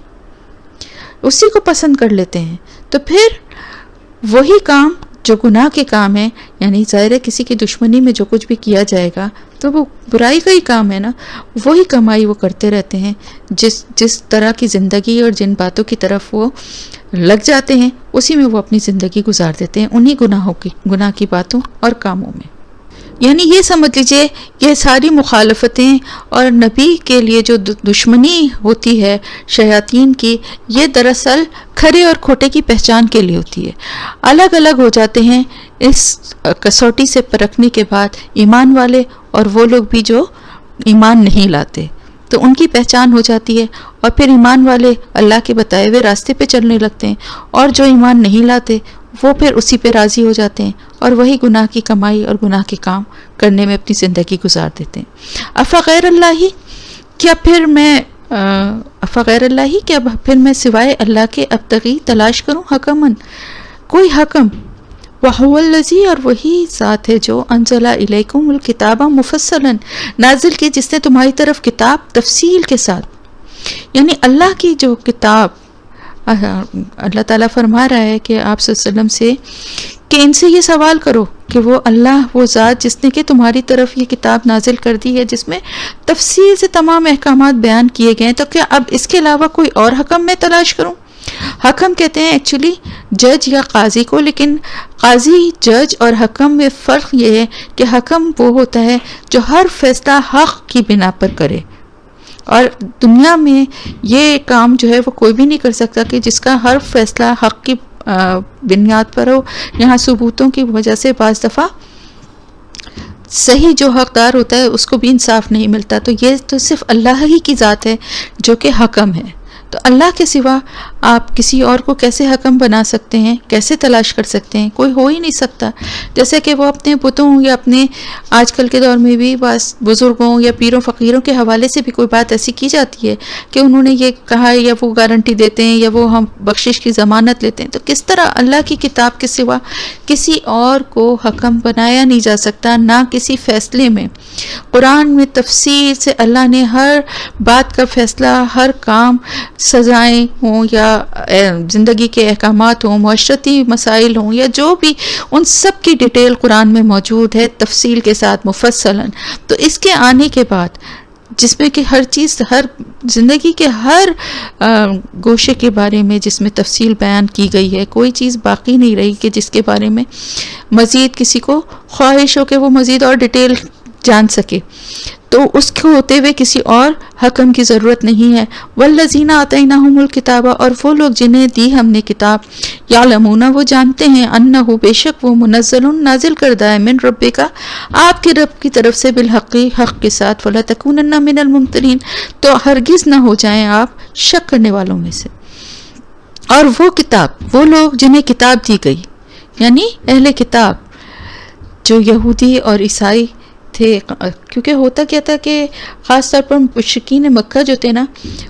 Speaker 1: اسی کو پسند کر لیتے ہیں۔ تو پھر وہی کام جو گناہ کے کام ہیں، یعنی ظاہر ہے کسی کی دشمنی میں جو کچھ بھی کیا جائے گا تو وہ برائی کا ہی کام ہے نا، وہی کمائی وہ کرتے رہتے ہیں، جس طرح کی زندگی اور جن باتوں کی طرف وہ لگ جاتے ہیں اسی میں وہ اپنی زندگی گزار دیتے ہیں، انہی گناہ کی باتوں اور کاموں میں۔ یعنی یہ سمجھ لیجئے یہ ساری مخالفتیں اور نبی کے لیے جو دشمنی ہوتی ہے شیاطین کی، یہ دراصل کھرے اور کھوٹے کی پہچان کے لیے ہوتی ہے۔ الگ الگ ہو جاتے ہیں اس کسوٹی سے پرکھنے کے بعد ایمان والے اور وہ لوگ بھی جو ایمان نہیں لاتے، تو ان کی پہچان ہو جاتی ہے، اور پھر ایمان والے اللہ کے بتائے ہوئے راستے پہ چلنے لگتے ہیں، اور جو ایمان نہیں لاتے وہ پھر اسی پہ راضی ہو جاتے ہیں اور وہی گناہ کی کمائی اور گناہ کے کام کرنے میں اپنی زندگی گزار دیتے ہیں۔ افغیر اللہ کیا پھر میں سوائے اللہ کے ابتغی تلاش کروں حکمن، کوئی حکم، وَهُوَ الَّذِي، اور وہی ذات ہے جو انزل الیکم الکتاب مفصلا، نازل کی جس نے تمہاری طرف کتاب تفصیل کے ساتھ، یعنی اللہ کی جو کتاب، اللہ تعالیٰ فرما رہا ہے کہ آپ صلی اللہ علیہ وسلم سے کہ ان سے یہ سوال کرو کہ وہ اللہ، وہ ذات جس نے کہ تمہاری طرف یہ کتاب نازل کر دی ہے جس میں تفصیل سے تمام احکامات بیان کیے گئے ہیں، تو کیا اب اس کے علاوہ کوئی اور حکم میں تلاش کروں؟ حکم کہتے ہیں ایکچولی جج یا قاضی کو، لیکن قاضی، جج اور حکم میں فرق یہ ہے کہ حکم وہ ہوتا ہے جو ہر فیصلہ حق کی بنا پر کرے، اور دنیا میں یہ کام جو ہے وہ کوئی بھی نہیں کر سکتا کہ جس کا ہر فیصلہ حق کی بنیاد پر ہو۔ یہاں ثبوتوں کی وجہ سے بعض دفعہ صحیح جو حقدار ہوتا ہے اس کو بھی انصاف نہیں ملتا، تو یہ تو صرف اللہ ہی کی ذات ہے جو کہ حکم ہے۔ تو اللہ کے سوا آپ کسی اور کو کیسے حکم بنا سکتے ہیں، کیسے تلاش کر سکتے ہیں؟ کوئی ہو ہی نہیں سکتا۔ جیسے کہ وہ اپنے بتوں یا اپنے آج کل کے دور میں بھی بعض بزرگوں یا پیروں فقیروں کے حوالے سے بھی کوئی بات ایسی کی جاتی ہے کہ انہوں نے یہ کہا ہے یا وہ گارنٹی دیتے ہیں یا وہ ہم بخشش کی ضمانت لیتے ہیں، تو کس طرح اللہ کی کتاب کے سوا کسی اور کو حکم بنایا نہیں جا سکتا، نہ کسی فیصلے میں۔ قرآن میں تفصیل سے اللہ نے ہر بات کا فیصلہ، ہر کام، سزائیں ہوں یا زندگی کے احکامات ہوں، معاشرتی مسائل ہوں یا جو بھی، ان سب کی ڈیٹیل قرآن میں موجود ہے تفصیل کے ساتھ مفصلاً۔ تو اس کے آنے کے بعد جس میں کہ ہر چیز، ہر زندگی کے ہر گوشے کے بارے میں جس میں تفصیل بیان کی گئی ہے، کوئی چیز باقی نہیں رہی کہ جس کے بارے میں مزید کسی کو خواہش ہو کہ وہ مزید اور ڈیٹیل جان سکے، تو اس کو ہوتے ہوئے کسی اور حکم کی ضرورت نہیں ہے۔ والذین آتیناہم الکتاب، اور وہ لوگ جنہیں دی ہم نے کتاب، یعلمون، وہ جانتے ہیں، انہ، بے شک وہ منزل، نازل کردہ ہے، من ربک، آپ کے رب کی طرف سے، بالحق، حق کے ساتھ، فلا تکونن من الممترین، تو ہرگز نہ ہو جائیں آپ شک کرنے والوں میں سے۔ اور وہ کتاب، وہ لوگ جنہیں کتاب دی گئی، یعنی اہل کتاب جو یہودی اور عیسائی تھے، کیونکہ ہوتا کیا تھا کہ خاص طور پر مشرکین مکہ جو تھے نا،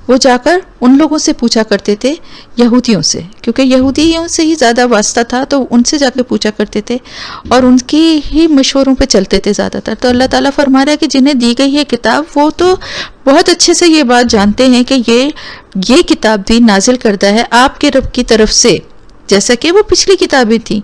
Speaker 1: وہ جا کر ان لوگوں سے پوچھا کرتے تھے، یہودیوں سے، کیونکہ یہودیوں سے ہی زیادہ واسطہ تھا، تو ان سے جا کے پوچھا کرتے تھے اور ان کی ہی مشوروں پہ چلتے تھے زیادہ تر۔ تو اللہ تعالیٰ فرما رہا ہے کہ جنہیں دی گئی ہے کتاب، وہ تو بہت اچھے سے یہ بات جانتے ہیں کہ یہ کتاب بھی نازل کردہ ہے آپ کے رب کی طرف سے، جیسا کہ وہ پچھلی کتابیں تھیں،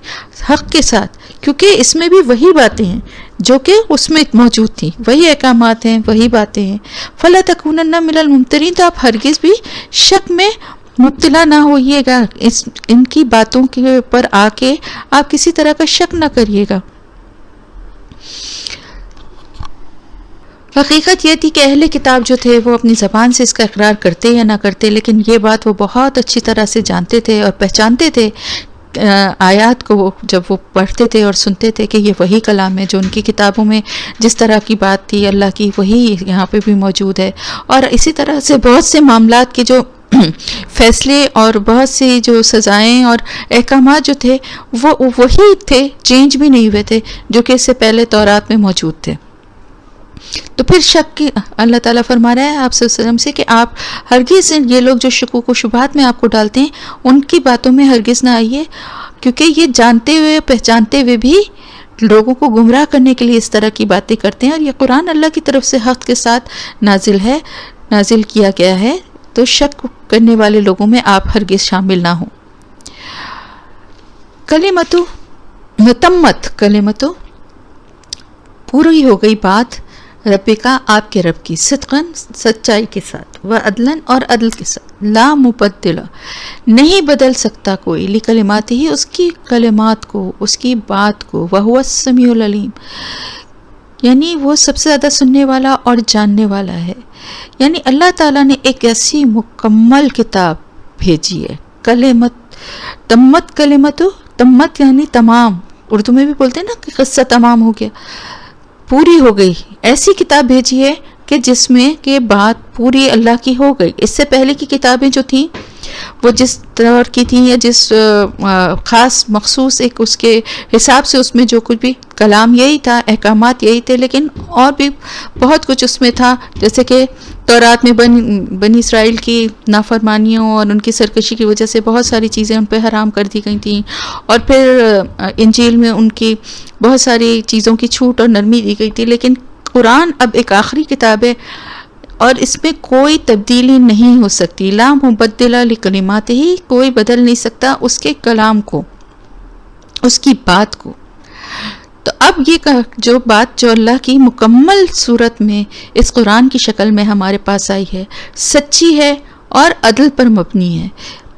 Speaker 1: حق کے ساتھ، کیونکہ اس میں بھی وہی باتیں ہیں جو کہ اس میں موجود تھیں، وہی احکامات ہیں، وہی باتیں ہیں۔ فَلَا تَكُونَنَّ مِنَ الْمُمْتَرِينَ، تو آپ ہرگز بھی شک میں مبتلا نہ ہوئیے گا، ان کی باتوں کے پر آ کے آپ کسی طرح کا شک نہ کریے گا۔ حقیقت یہ تھی کہ اہل کتاب جو تھے وہ اپنی زبان سے اس کا اقرار کرتے یا نہ کرتے، لیکن یہ بات وہ بہت اچھی طرح سے جانتے تھے اور پہچانتے تھے آیات کو، جب وہ پڑھتے تھے اور سنتے تھے کہ یہ وہی کلام ہے جو ان کی کتابوں میں جس طرح کی بات تھی اللہ کی، وہی یہاں پہ بھی موجود ہے۔ اور اسی طرح سے بہت سے معاملات کے جو فیصلے اور بہت سی جو سزائیں اور احکامات جو تھے وہ وہی تھے، چینج بھی نہیں ہوئے تھے، جو کہ اس سے پہلے تورات میں موجود تھے۔ تو پھر شک کی اللہ تعالیٰ فرما رہا ہے آپ صلی اللہ علیہ وسلم سے کہ آپ ہرگز یہ لوگ جو شکوک و شبہات میں آپ کو ڈالتے ہیں ان کی باتوں میں ہرگز نہ آئیے، کیونکہ یہ جانتے ہوئے پہچانتے ہوئے بھی لوگوں کو گمراہ کرنے کے لیے اس طرح کی باتیں کرتے ہیں، اور یہ قرآن اللہ کی طرف سے حق کے ساتھ نازل کیا گیا ہے، تو شک کرنے والے لوگوں میں آپ ہرگز شامل نہ ہوں۔ کلمتو متمت، کلمتو پوری ہو گئی بات، رب کا آپ کے رب کی، صدقاً سچائی کے ساتھ، و عدلاً اور عدل کے ساتھ، لا مبدل نہیں بدل سکتا کوئی، لکلمات ہی اس کی کلمات کو، اس کی بات کو، وہو السمیع العلیم یعنی وہ سب سے زیادہ سننے والا اور جاننے والا ہے۔ یعنی اللہ تعالیٰ نے ایک ایسی مکمل کتاب بھیجی ہے، کلمت تمت، کلمتو تمت یعنی تمام، اردو میں بھی بولتے ہیں نا کہ قصہ تمام ہو گیا، پوری ہو گئی، ایسی کتاب بھیجی ہے کہ جس میں کہ بات پوری اللہ کی ہو گئی۔ اس سے پہلے کی کتابیں جو تھیں وہ جس طرح کی تھیں یا جس خاص مخصوص ایک اس کے حساب سے اس میں جو کچھ بھی کلام یہی تھا، احکامات یہی تھے، لیکن اور بھی بہت کچھ اس میں تھا، جیسے کہ تورات میں بنی اسرائیل کی نافرمانیوں اور ان کی سرکشی کی وجہ سے بہت ساری چیزیں ان پہ حرام کر دی گئی تھیں، اور پھر انجیل میں ان کی بہت ساری چیزوں کی چھوٹ اور نرمی دی گئی تھی، لیکن قرآن اب ایک آخری کتاب ہے اور اس میں کوئی تبدیلی نہیں ہو سکتی، لا مبدل لکلمات ہی، کوئی بدل نہیں سکتا اس کے کلام کو، اس کی بات کو۔ تو اب یہ جو بات جو اللہ کی مکمل صورت میں اس قرآن کی شکل میں ہمارے پاس آئی ہے، سچی ہے اور عدل پر مبنی ہے،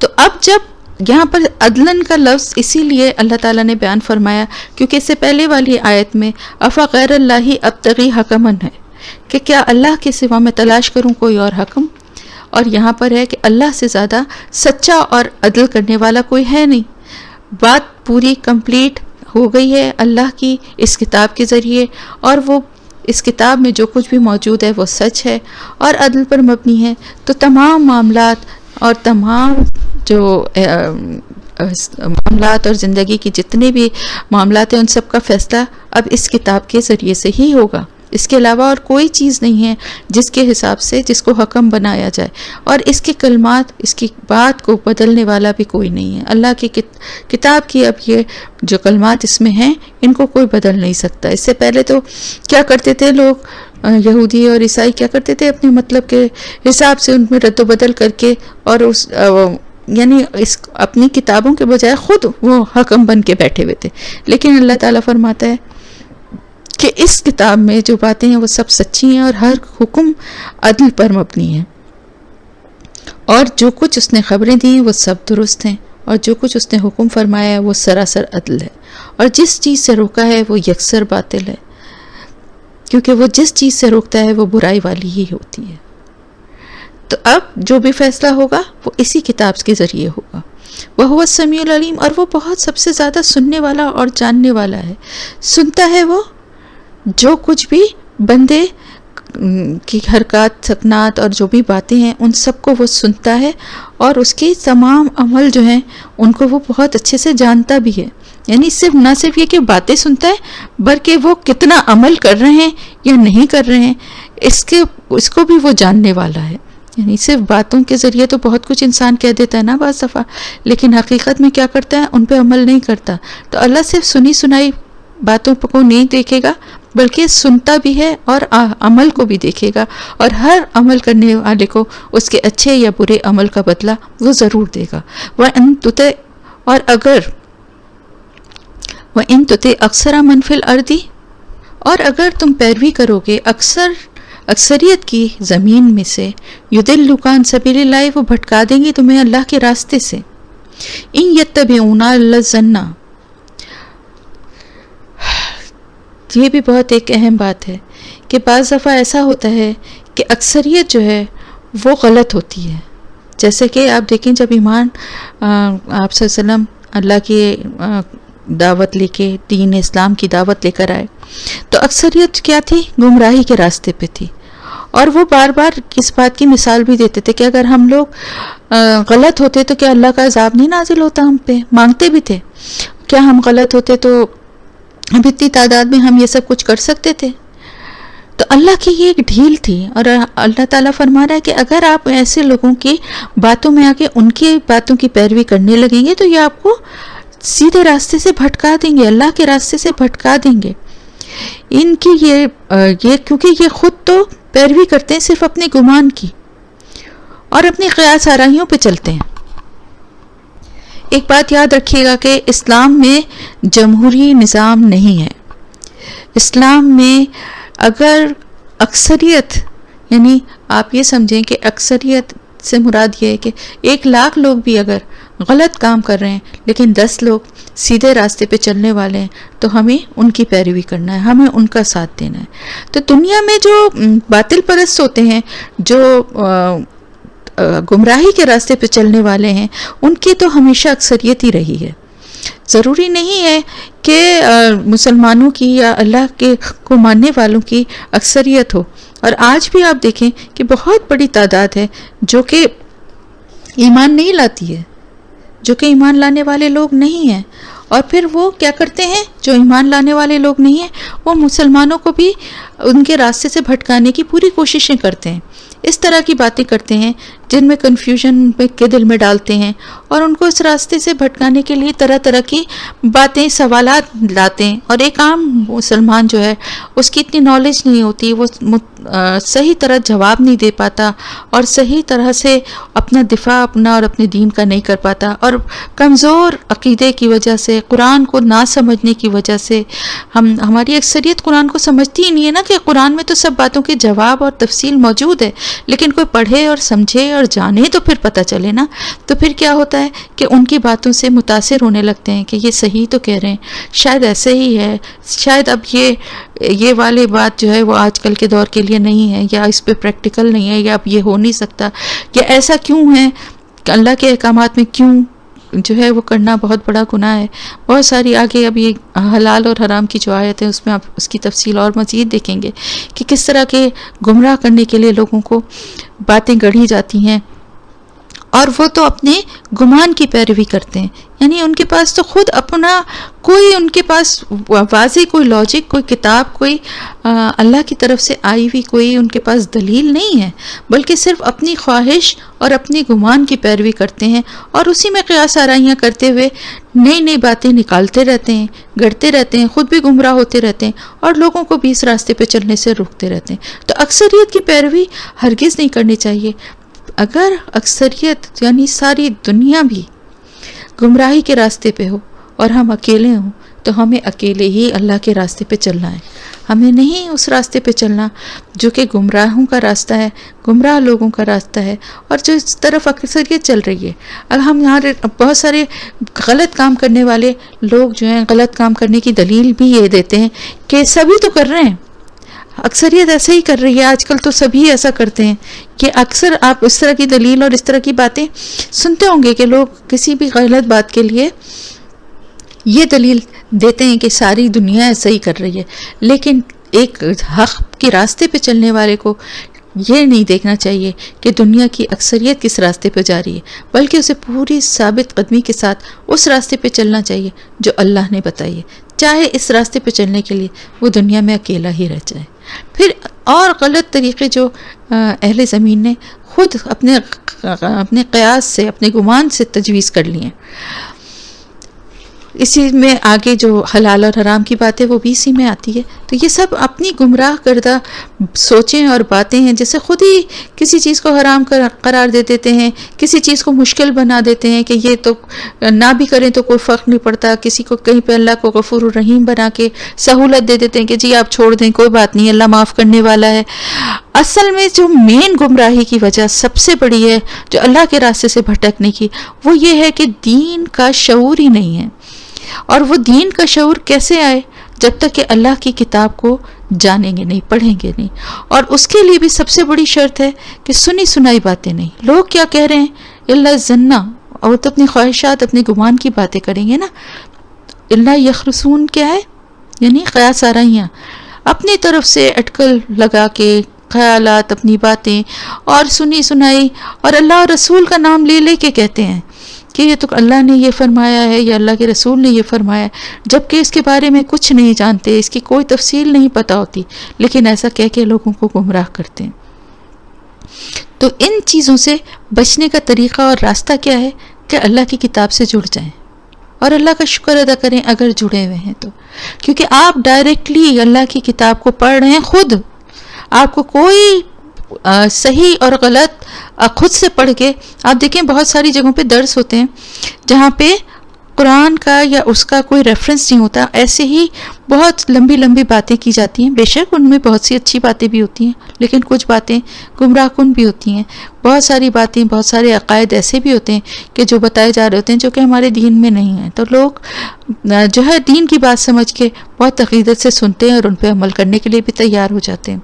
Speaker 1: تو اب جب یہاں پر عدلن کا لفظ اسی لیے اللہ تعالیٰ نے بیان فرمایا کیونکہ اس سے پہلے والی آیت میں افا غیر اللہ ابتغی حکمن ہے کہ کیا اللہ کے سوا میں تلاش کروں کوئی اور حکم، اور یہاں پر ہے کہ اللہ سے زیادہ سچا اور عدل کرنے والا کوئی ہے نہیں. بات پوری کمپلیٹ ہو گئی ہے اللہ کی اس کتاب کے ذریعے، اور وہ اس کتاب میں جو کچھ بھی موجود ہے وہ سچ ہے اور عدل پر مبنی ہے. تو تمام معاملات اور تمام جو معاملات اور زندگی کی جتنے بھی معاملات ہیں ان سب کا فیصلہ اب اس کتاب کے ذریعے سے ہی ہوگا. اس کے علاوہ اور کوئی چیز نہیں ہے جس کے حساب سے جس کو حکم بنایا جائے، اور اس کے کلمات، اس کی بات کو بدلنے والا بھی کوئی نہیں ہے. اللہ کی کتاب کی اب یہ جو کلمات اس میں ہیں ان کو کوئی بدل نہیں سکتا. اس سے پہلے تو کیا کرتے تھے لوگ، یہودی اور عیسائی کیا کرتے تھے، اپنے مطلب کے حساب سے ان میں رد و بدل کر کے، اور اس یعنی اس اپنی کتابوں کے بجائے خود وہ حکم بن کے بیٹھے ہوئے تھے. لیکن اللہ تعالیٰ فرماتا ہے کہ اس کتاب میں جو باتیں ہیں وہ سب سچی ہیں اور ہر حکم عدل پر مبنی ہے، اور جو کچھ اس نے خبریں دی وہ سب درست ہیں، اور جو کچھ اس نے حکم فرمایا ہے وہ سراسر عدل ہے، اور جس چیز سے روکا ہے وہ یکسر باطل ہے، کیونکہ وہ جس چیز سے روکتا ہے وہ برائی والی ہی ہوتی ہے. تو اب جو بھی فیصلہ ہوگا وہ اسی کتاب کے ذریعے ہوگا. وَهُوَ السَّمِيعُ الْعَلِيمُ، اور وہ بہت سب سے زیادہ سننے والا اور جاننے والا ہے. سنتا ہے وہ جو کچھ بھی بندے کی حرکات سکنات اور جو بھی باتیں ہیں ان سب کو وہ سنتا ہے، اور اس کے تمام عمل جو ہیں ان کو وہ بہت اچھے سے جانتا بھی ہے. یعنی صرف نہ صرف یہ کہ باتیں سنتا ہے بلکہ وہ کتنا عمل کر رہے ہیں یا نہیں کر رہے ہیں اس کو بھی وہ جاننے والا ہے. یعنی صرف باتوں کے ذریعے تو بہت کچھ انسان کہہ دیتا ہے نا بعض دفعہ، لیکن حقیقت میں کیا کرتا ہے، ان پہ عمل نہیں کرتا. تو اللہ صرف سنی سنائی باتوں کو نہیں دیکھے گا بلکہ سنتا بھی ہے اور عمل کو بھی دیکھے گا، اور ہر عمل کرنے والے کو اس کے اچھے یا برے عمل کا بدلہ وہ ضرور دے گا. وَإِن تُطِعْ، اور اگر وَإِن تُطِعْ أَكْثَرَ مَنْ فِي الْأَرْضِ، اور اگر تم پیروی کرو گے اکثریت کی زمین میں سے، يُضِلُّكَ عَن سَبِيلِ اللَّهِ، وہ بھٹکا دیں گے تمہیں اللہ کے راستے سے. إِن يَتَّبِعُونَ إِلَّا الظَّنَّ، یہ بھی بہت ایک اہم بات ہے کہ بعض دفعہ ایسا ہوتا ہے کہ اکثریت جو ہے وہ غلط ہوتی ہے. جیسے کہ آپ دیکھیں جب ایمان آپ صلی اللہ علیہ وسلم اللہ کی دعوت لے کے دین اسلام کی دعوت لے کر آئے تو اکثریت کیا تھی، گمراہی کے راستے پہ تھی، اور وہ بار بار اس بات کی مثال بھی دیتے تھے کہ اگر ہم لوگ غلط ہوتے تو کیا اللہ کا عذاب نہیں نازل ہوتا ہم پہ. مانگتے بھی تھے کیا ہم غلط ہوتے تو اب اتنی تعداد میں ہم یہ سب کچھ کر سکتے تھے. تو اللہ کی یہ ایک ڈھیل تھی، اور اللہ تعالیٰ فرما رہا ہے کہ اگر آپ ایسے لوگوں کی باتوں میں آ کے ان کی باتوں کی پیروی کرنے لگیں گے تو یہ آپ کو سیدھے راستے سے بھٹکا دیں گے، اللہ کے راستے سے بھٹکا دیں گے. ان کی یہ کیونکہ یہ خود تو پیروی کرتے ہیں صرف اپنے گمان کی اور اپنی قیاس آرائیوں پہ چلتے ہیں. ایک بات یاد رکھیے گا کہ اسلام میں جمہوری نظام نہیں ہے. اسلام میں اگر اکثریت، یعنی آپ یہ سمجھیں کہ اکثریت سے مراد یہ ہے کہ 1,00,000 لوگ بھی اگر غلط کام کر رہے ہیں لیکن 10 لوگ سیدھے راستے پہ چلنے والے ہیں تو ہمیں ان کی پیروی کرنا ہے، ہمیں ان کا ساتھ دینا ہے. تو دنیا میں جو باطل پرست ہوتے ہیں، جو گمراہی کے راستے پہ چلنے والے ہیں، ان کی تو ہمیشہ اکثریت ہی رہی ہے. ضروری نہیں ہے کہ مسلمانوں کی یا اللہ کے کو ماننے والوں کی اکثریت ہو. اور آج بھی آپ دیکھیں کہ بہت بڑی تعداد ہے جو کہ ایمان نہیں لاتی ہے، جو کہ ایمان لانے والے لوگ نہیں ہیں، اور پھر وہ کیا کرتے ہیں، جو ایمان لانے والے لوگ نہیں ہیں وہ مسلمانوں کو بھی ان کے راستے سے بھٹکانے کی پوری کوششیں کرتے ہیں. اس طرح کی باتیں کرتے ہیں جن میں کنفیوژن کے دل میں ڈالتے ہیں، اور ان کو اس راستے سے بھٹکانے کے لیے طرح طرح کی باتیں، سوالات لاتے ہیں. اور ایک عام مسلمان جو ہے اس کی اتنی نالج نہیں ہوتی، وہ صحیح طرح جواب نہیں دے پاتا اور صحیح طرح سے اپنا دفاع اپنا اور اپنے دین کا نہیں کر پاتا، اور کمزور عقیدے کی وجہ سے، قرآن کو نہ سمجھنے کی وجہ سے ہماری اکثریت قرآن کو سمجھتی ہی نہیں ہے نا، کہ قرآن میں تو سب باتوں کے جواب اور تفصیل موجود ہے، لیکن کوئی پڑھے اور سمجھے اور جانے تو پھر پتہ چلے نا. تو پھر کیا ہوتا ہے کہ ان کی باتوں سے متاثر ہونے لگتے ہیں کہ یہ صحیح تو کہہ رہے ہیں, شاید ایسے ہی ہے, شاید اب یہ والی بات جو ہے وہ آج کل کے دور کے لیے نہیں ہے, یا اس پہ پریکٹیکل نہیں ہے, یا اب یہ ہو نہیں سکتا, یا ایسا کیوں ہے کہ اللہ کے احکامات میں کیوں جو ہے وہ کرنا بہت بڑا گناہ ہے. بہت ساری آگے اب یہ حلال اور حرام کی جو آیت ہے اس میں آپ اس کی تفصیل اور مزید دیکھیں گے کہ کس طرح کے گمراہ کرنے کے لیے لوگوں کو باتیں گڑھی جاتی ہیں, اور وہ تو اپنے گمان کی پیروی کرتے ہیں. یعنی ان کے پاس تو خود اپنا کوئی, ان کے پاس واضح کوئی لاجک, کوئی کتاب, کوئی اللہ کی طرف سے آئی ہوئی کوئی ان کے پاس دلیل نہیں ہے, بلکہ صرف اپنی خواہش اور اپنی گمان کی پیروی کرتے ہیں, اور اسی میں قیاس آرائیاں کرتے ہوئے نئی نئی باتیں نکالتے رہتے ہیں, گڑھتے رہتے ہیں, خود بھی گمراہ ہوتے رہتے ہیں, اور لوگوں کو بھی اس راستے پہ چلنے سے روکتے رہتے ہیں. تو اکثریت کی پیروی ہرگز نہیں کرنی چاہیے. اگر اکثریت یعنی ساری دنیا بھی گمراہی کے راستے پہ ہو اور ہم اکیلے ہوں, تو ہمیں اکیلے ہی اللہ کے راستے پہ چلنا ہے. ہمیں نہیں اس راستے پہ چلنا جو کہ گمراہوں کا راستہ ہے, گمراہ لوگوں کا راستہ ہے, اور جو اس طرف اکثریت چل رہی ہے. اب ہم یہاں بہت سارے غلط کام کرنے والے لوگ جو ہیں غلط کام کرنے کی دلیل بھی یہ دیتے ہیں کہ سبھی تو کر رہے ہیں, اکثریت ایسے ہی کر رہی ہے, آج کل تو سبھی ایسا کرتے ہیں. کہ اکثر آپ اس طرح کی دلیل اور اس طرح کی باتیں سنتے ہوں گے کہ لوگ کسی بھی غلط بات کے لیے یہ دلیل دیتے ہیں کہ ساری دنیا ایسا ہی کر رہی ہے. لیکن ایک حق کے راستے پہ چلنے والے کو یہ نہیں دیکھنا چاہیے کہ دنیا کی اکثریت کس راستے پہ جا رہی ہے, بلکہ اسے پوری ثابت قدمی کے ساتھ اس راستے پہ چلنا چاہیے جو اللہ نے بتائی ہے, چاہے اس راستے پہ چلنے کے لیے وہ دنیا میں اکیلا ہی رہ جائے. پھر اور غلط طریقے جو اہل زمین نے خود اپنے قیاس سے, اپنے گمان سے تجویز کر لی ہیں, اسی میں آگے جو حلال اور حرام کی باتیں وہ بھی اسی میں آتی ہے. تو یہ سب اپنی گمراہ کردہ سوچیں اور باتیں ہیں, جیسے خود ہی کسی چیز کو حرام قرار دے دیتے ہیں, کسی چیز کو مشکل بنا دیتے ہیں کہ یہ تو نہ بھی کریں تو کوئی فرق نہیں پڑتا, کسی کو کہیں پہ اللہ کو غفور الرحیم بنا کے سہولت دے دیتے ہیں کہ جی آپ چھوڑ دیں, کوئی بات نہیں, اللہ معاف کرنے والا ہے. اصل میں جو مین گمراہی کی وجہ سب سے بڑی ہے جو اللہ کے راستے سے بھٹکنے کی, وہ یہ ہے کہ دین کا شعور ہی نہیں ہے. اور وہ دین کا شعور کیسے آئے جب تک کہ اللہ کی کتاب کو جانیں گے نہیں, پڑھیں گے نہیں. اور اس کے لیے بھی سب سے بڑی شرط ہے کہ سنی سنائی باتیں نہیں. لوگ کیا کہہ رہے ہیں, اللہ زنا, اور تو اپنی خواہشات اپنے گمان کی باتیں کریں گے نا. اللہ یخرسون کیا ہے, یعنی قیاس آرائیاں, اپنی طرف سے اٹکل لگا کے خیالات, اپنی باتیں اور سنی سنائی, اور اللہ اور رسول کا نام لے لے کے کہتے ہیں کہ یہ تو اللہ نے یہ فرمایا ہے یا اللہ کے رسول نے یہ فرمایا ہے, جبکہ اس کے بارے میں کچھ نہیں جانتے, اس کی کوئی تفصیل نہیں پتہ ہوتی, لیکن ایسا کہہ کے لوگوں کو گمراہ کرتے ہیں. تو ان چیزوں سے بچنے کا طریقہ اور راستہ کیا ہے کہ اللہ کی کتاب سے جڑ جائیں اور اللہ کا شکر ادا کریں اگر جڑے ہوئے ہیں تو, کیونکہ آپ ڈائریکٹلی اللہ کی کتاب کو پڑھ رہے ہیں خود, آپ کو کوئی صحیح اور غلط خود سے پڑھ کے, آپ دیکھیں بہت ساری جگہوں پہ درس ہوتے ہیں جہاں پہ قرآن کا یا اس کا کوئی ریفرنس نہیں ہوتا, ایسے ہی بہت لمبی لمبی باتیں کی جاتی ہیں. بے شک ان میں بہت سی اچھی باتیں بھی ہوتی ہیں, لیکن کچھ باتیں گمراہ کن بھی ہوتی ہیں. بہت ساری باتیں, بہت سارے عقائد ایسے بھی ہوتے ہیں کہ جو بتائے جا رہے ہوتے ہیں جو کہ ہمارے دین میں نہیں ہیں. تو لوگ جو ہے دین کی بات سمجھ کے بہت عقیدت سے سنتے ہیں اور ان پہ عمل کرنے کے لیے بھی تیار ہو جاتے ہیں.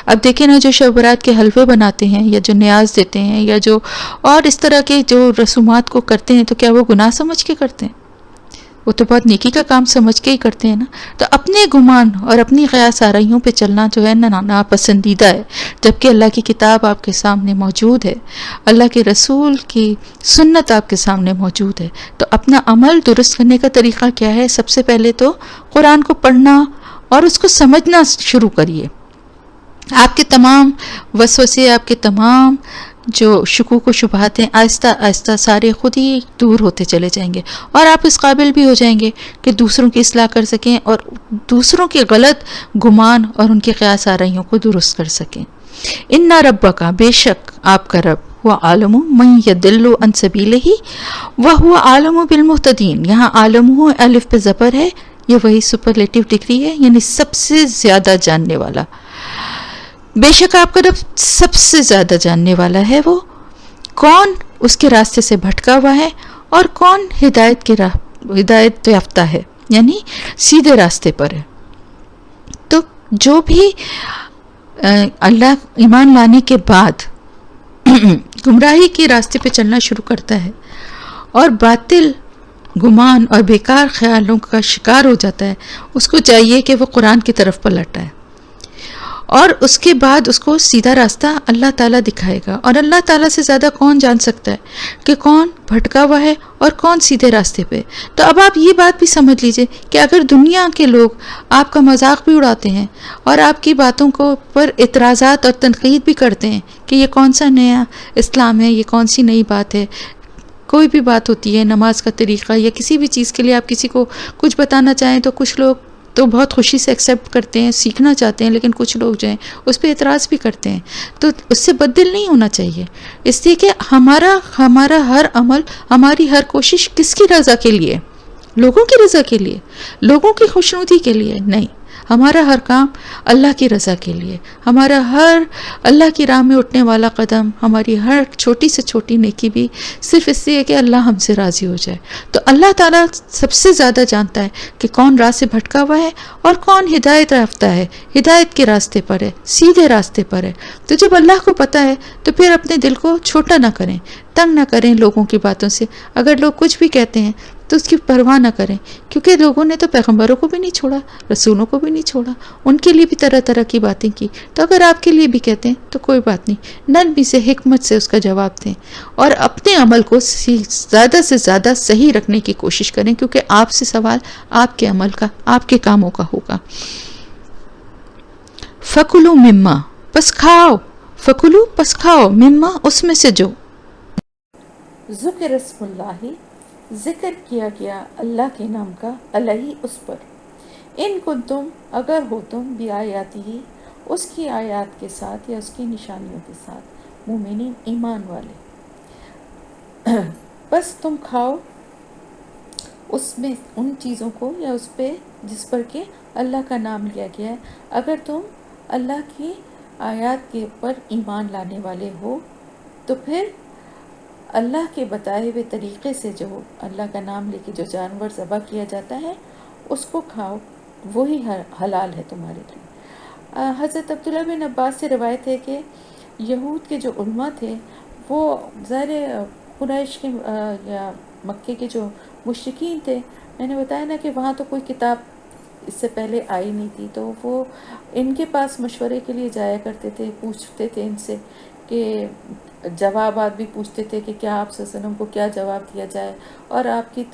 Speaker 1: اب دیکھیں نا, جو شبرات کے حلوے بناتے ہیں یا جو نیاز دیتے ہیں یا جو اور اس طرح کے جو رسومات کو کرتے ہیں, تو کیا وہ گناہ سمجھ کے کرتے ہیں؟ وہ تو بہت نیکی کا کام سمجھ کے ہی کرتے ہیں نا. تو اپنے گمان اور اپنی قیاس آرائیوں پہ چلنا جو ہے نا ناپسندیدہ ہے, جبکہ اللہ کی کتاب آپ کے سامنے موجود ہے, اللہ کے رسول کی سنت آپ کے سامنے موجود ہے. تو اپنا عمل درست کرنے کا طریقہ کیا ہے؟ سب سے پہلے تو قرآن کو پڑھنا اور اس کو سمجھنا شروع کریے. آپ کے تمام وسوسے, آپ کے تمام جو شکوک و شبہات ہیں, آہستہ آہستہ سارے خود ہی دور ہوتے چلے جائیں گے, اور آپ اس قابل بھی ہو جائیں گے کہ دوسروں کی اصلاح کر سکیں اور دوسروں کے غلط گمان اور ان کے قیاس آرائیوں کو درست کر سکیں. اِنَّ رَبَّكَ, بے شک آپ کا رب, هُوَ عَالِمُ مَن يَضِلُّ عَن سَبِيلِهِ وَهُوَ عَالِمُ بِالْمُهْتَدِينَ. یہاں عالم الف پہ زبر ہے, یہ وہی سپرلیٹو ڈگری ہے, یعنی سب سے زیادہ جاننے والا. بے شک آپ کا رب سب سے زیادہ جاننے والا ہے، وہ کون اس کے راستے سے بھٹکا ہوا ہے اور کون ہدایت یافتہ ہے، یعنی سیدھے راستے پر ہے۔ تو جو بھی اللہ ایمان لانے کے بعد گمراہی کے راستے پہ چلنا شروع کرتا ہے اور باطل گمان اور بیکار خیالوں کا شکار ہو جاتا ہے، اس کو چاہیے کہ وہ قرآن کی طرف پلٹ آئے، اور اس کے بعد اس کو سیدھا راستہ اللہ تعالیٰ دکھائے گا۔ اور اللہ تعالیٰ سے زیادہ کون جان سکتا ہے کہ کون بھٹکا ہوا ہے اور کون سیدھے راستے پہ۔ تو اب آپ یہ بات بھی سمجھ لیجئے کہ اگر دنیا کے لوگ آپ کا مذاق بھی اڑاتے ہیں اور آپ کی باتوں کو پر اعتراضات اور تنقید بھی کرتے ہیں کہ یہ کون سا نیا اسلام ہے، یہ کون سی نئی بات ہے، کوئی بھی بات ہوتی ہے نماز کا طریقہ یا کسی بھی چیز کے لیے آپ کسی کو کچھ بتانا چاہیں تو کچھ لوگ تو بہت خوشی سے ایکسیپٹ کرتے ہیں، سیکھنا چاہتے ہیں، لیکن کچھ لوگ جو ہیں اس پہ اعتراض بھی کرتے ہیں۔ تو اس سے بددل نہیں ہونا چاہیے، اس لیے کہ ہمارا ہر عمل، ہماری ہر کوشش کس کی رضا کے لیے؟ لوگوں کی رضا کے لیے، لوگوں کی خوشنودی کے لیے نہیں۔ ہمارا ہر کام اللہ کی رضا کے لیے، ہمارا ہر اللہ کی راہ میں اٹھنے والا قدم، ہماری ہر چھوٹی سے چھوٹی نیکی بھی صرف اس لیے کہ اللہ ہم سے راضی ہو جائے۔ تو اللہ تعالیٰ سب سے زیادہ جانتا ہے کہ کون راہ سے بھٹکا ہوا ہے اور کون ہدایت یافتہ ہے، ہدایت کے راستے پر ہے، سیدھے راستے پر ہے۔ تو جب اللہ کو پتہ ہے تو پھر اپنے دل کو چھوٹا نہ کریں، تنگ نہ کریں لوگوں کی باتوں سے۔ اگر لوگ کچھ بھی کہتے ہیں تو اس کی پرواہ نہ کریں، کیونکہ لوگوں نے تو پیغمبروں کو بھی نہیں چھوڑا، رسولوں کو بھی نہیں چھوڑا، ان کے لیے بھی طرح طرح کی باتیں کی۔ تو اگر آپ کے لیے بھی کہتے ہیں تو کوئی بات نہیں، نرمی سے، حکمت سے اس کا جواب دیں، اور اپنے عمل کو زیادہ سے زیادہ صحیح رکھنے کی کوشش کریں، کیونکہ آپ سے سوال آپ کے عمل کا، آپ کے کاموں کا ہوگا۔ فَكُلُوا مِمَّا، پس کھاؤ، فَكُلُوا، پس کھاؤ، مما، اس میں سے جو
Speaker 2: ذکر اسم اللہ، ذکر کیا گیا اللہ کے نام کا، علیہ، اس پر، ان کنتم، اگر ہو تم، بیایاتی ہی، اس کی آیات کے ساتھ یا اس کی نشانیوں کے ساتھ، مومنین، ایمان والے، بس تم کھاؤ اس میں ان چیزوں کو یا اس پہ جس پر کہ اللہ کا نام لیا گیا ہے۔ اگر تم اللہ کی آیات کے اوپر ایمان لانے والے ہو تو پھر اللہ کے بتائے ہوئے طریقے سے جو اللہ کا نام لے کے جو جانور ذبح کیا جاتا ہے اس کو کھاؤ، وہی حلال ہے تمہارے لیے۔ حضرت عبداللہ بن عباس سے روایت ہے کہ یہود کے جو علماء تھے وہ ظاہر قریش کے یا مکے کے جو مشرکین تھے، میں نے بتایا نا کہ وہاں تو کوئی کتاب اس سے پہلے آئی نہیں تھی، تو وہ ان کے پاس مشورے کے لیے جایا کرتے تھے، پوچھتے تھے ان سے کہ جوابات بھی پوچھتے تھے کہ کیا آپ صلی اللہ علیہ وسلم کو کیا جواب دیا جائے، اور آپ کی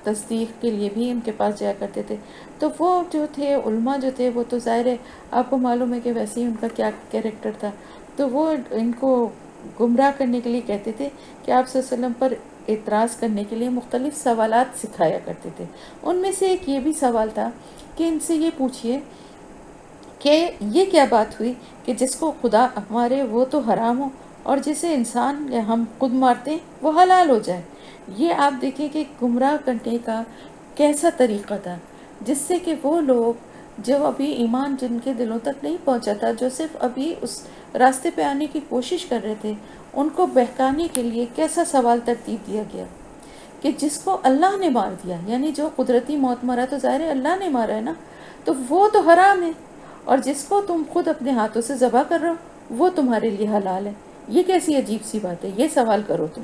Speaker 2: تصدیق کے لیے بھی ان کے پاس جایا کرتے تھے۔ تو وہ جو تھے علماء جو تھے وہ تو ظاہر ہے آپ کو معلوم ہے کہ ویسے ہی ان کا کیا کیریکٹر تھا، تو وہ ان کو گمراہ کرنے کے لیے کہتے تھے کہ آپ صلی اللہ علیہ وسلم پر اعتراض کرنے کے لیے مختلف سوالات سکھایا کرتے تھے۔ ان میں سے ایک یہ بھی سوال تھا کہ ان سے یہ پوچھئے کہ یہ کیا بات ہوئی کہ جس کو خدا ہمارے وہ تو حرام ہو اور جسے انسان یا ہم خود مارتے ہیں وہ حلال ہو جائے۔ یہ آپ دیکھیں کہ گمراہ کرنے کا کیسا طریقہ تھا، جس سے کہ وہ لوگ جو ابھی ایمان جن کے دلوں تک نہیں پہنچا تھا، جو صرف ابھی اس راستے پہ آنے کی کوشش کر رہے تھے، ان کو بہکانے کے لیے کیسا سوال ترتیب دیا گیا کہ جس کو اللہ نے مار دیا، یعنی جو قدرتی موت مرا تو ظاہر ہے اللہ نے مارا ہے نا، تو وہ تو حرام ہے، اور جس کو تم خود اپنے ہاتھوں سے ذبح کر رہے ہو وہ تمہارے لیے حلال ہے۔ یہ کیسی عجیب سی بات ہے، یہ سوال کرو تم۔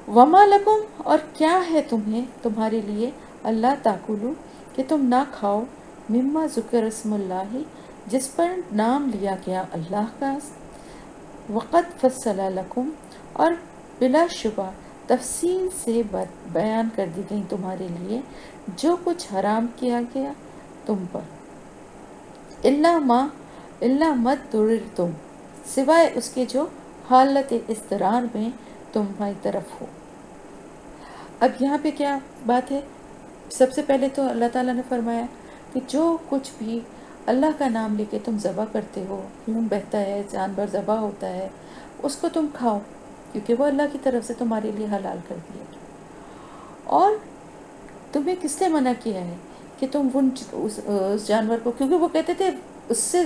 Speaker 2: وما لکم، اور کیا ہے تمہیں، تمہارے لیے، اللہ تاکلو، کہ تم نہ کھاؤ، مما ذکر اسم اللہ، جس پر نام لیا گیا اللہ کا، وقد فصل لکم، اور بلا شبہ تفصیل سے بیان کر دی گئی تمہارے لیے جو کچھ حرام کیا گیا تم پر، الا مت ضررتم، سوائے اس کے جو حالت اضطرار میں تمہاری طرف ہو۔ اب یہاں پہ کیا بات ہے؟ سب سے پہلے تو اللہ تعالیٰ نے فرمایا کہ جو کچھ بھی اللہ کا نام لے کے تم ذبح کرتے ہو، خون بہتا ہے، جانور ذبح ہوتا ہے، اس کو تم کھاؤ، کیونکہ وہ اللہ کی طرف سے تمہارے لیے حلال کر دیا گیا۔ اور تمہیں کس نے منع کیا ہے کہ تم اس جانور کو، کیونکہ وہ کہتے تھے اس سے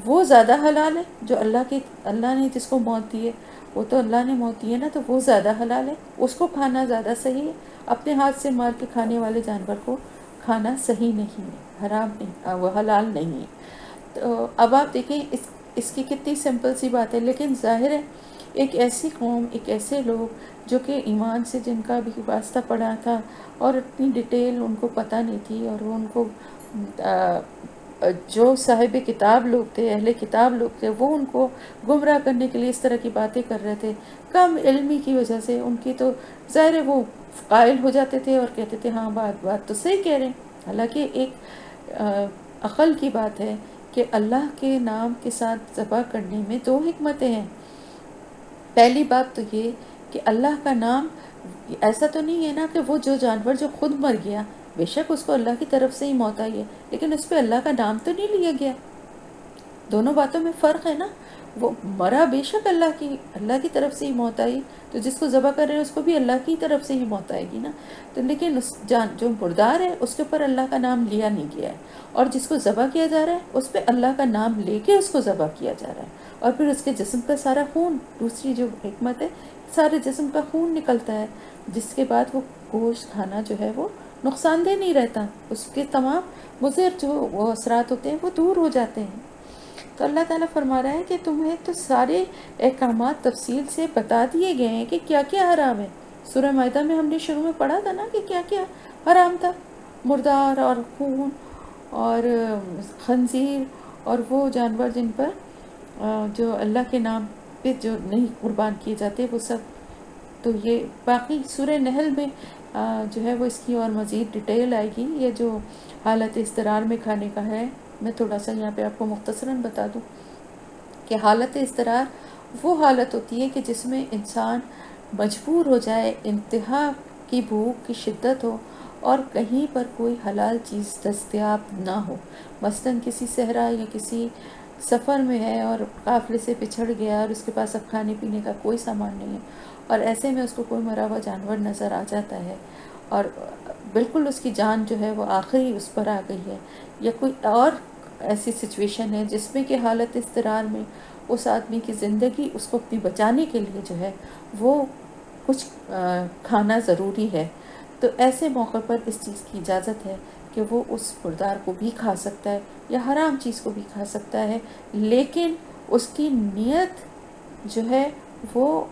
Speaker 2: وہ زیادہ حلال ہے جو اللہ نے جس کو موت دی ہے، وہ تو اللہ نے موت دی ہے نا، تو وہ زیادہ حلال ہے، اس کو کھانا زیادہ صحیح ہے۔ اپنے ہاتھ سے مار کے کھانے والے جانور کو کھانا صحیح نہیں ہے، حرام نہیں، وہ حلال نہیں ہے۔ تو اب آپ دیکھیں اس کی کتنی سمپل سی بات ہے، لیکن ظاہر ہے ایک ایسی قوم، ایک ایسے لوگ جو کہ ایمان سے جن کا بھی واسطہ پڑا تھا اور اتنی ڈیٹیل ان کو پتہ نہیں تھی، اور وہ ان کو جو صاحب کتاب لوگ تھے، اہل کتاب لوگ تھے، وہ ان کو گمراہ کرنے کے لیے اس طرح کی باتیں کر رہے تھے، کم علمی کی وجہ سے ان کی تو ظاہر ہے وہ قائل ہو جاتے تھے اور کہتے تھے ہاں بات تو صحیح کہہ رہے ہیں۔ حالانکہ ایک عقل کی بات ہے کہ اللہ کے نام کے ساتھ ذبح کرنے میں دو حکمتیں ہیں۔ پہلی بات تو یہ کہ اللہ کا نام ایسا تو نہیں ہے نا کہ وہ جو جانور جو خود مر گیا، بے شک اس کو اللہ کی طرف سے ہی موت آئی ہے، لیکن اس پہ اللہ کا نام تو نہیں لیا گیا۔ دونوں باتوں میں فرق ہے نا، وہ مرا بے شک اللہ کی طرف سے ہی موت آئی، تو جس کو ذبح کر رہے ہیں اس کو بھی اللہ کی طرف سے ہی موت آئے گی نا، تو لیکن جو مردار ہے اس کے اوپر اللہ کا نام لیا نہیں گیا ہے، اور جس کو ذبح کیا جا رہا ہے اس پہ اللہ کا نام لے کے اس کو ذبح کیا جا رہا ہے، اور پھر اس کے جسم کا سارا خون، دوسری جو حکمت ہے، سارے جسم کا خون نکلتا ہے، جس کے بعد وہ گوشت کھانا جو ہے وہ نقصان دہ نہیں رہتا، اس کے تمام مضر جو وہ اثرات ہوتے ہیں وہ دور ہو جاتے ہیں۔ تو اللہ تعالیٰ فرما رہا ہے کہ تمہیں تو سارے احکامات تفصیل سے بتا دیے گئے ہیں کہ کیا کیا حرام ہے۔ سورہ مائدہ میں ہم نے شروع میں پڑھا تھا نا کہ کیا کیا حرام تھا، مردار اور خون اور خنزیر اور وہ جانور جن پر جو اللہ کے نام پہ جو نہیں قربان کیے جاتے وہ سب۔ تو یہ باقی سورہ نحل میں جو ہے وہ اس کی اور مزید ڈیٹیل آئے گی۔ یہ جو حالت اضطرار میں کھانے کا ہے، میں تھوڑا سا یہاں پہ آپ کو مختصراً بتا دوں کہ حالت اضطرار وہ حالت ہوتی ہے کہ جس میں انسان مجبور ہو جائے، انتہا کی بھوک کی شدت ہو اور کہیں پر کوئی حلال چیز دستیاب نہ ہو، مثلاً کسی صحرا یا کسی سفر میں ہے اور قافلے سے پچھڑ گیا اور اس کے پاس اب کھانے پینے کا کوئی سامان نہیں ہے، اور ایسے میں اس کو کوئی مرا ہوا جانور نظر آ جاتا ہے اور بالکل اس کی جان جو ہے وہ آخری اس پر آ گئی ہے، یا کوئی اور ایسی سچویشن ہے جس میں کہ حالت اضطرار میں اس آدمی کی زندگی اس کو اپنی بچانے کے لیے جو ہے وہ کچھ کھانا ضروری ہے، تو ایسے موقع پر اس چیز کی اجازت ہے کہ وہ اس مردار کو بھی کھا سکتا ہے یا حرام چیز کو بھی کھا سکتا ہے، لیکن اس کی نیت جو ہے وہ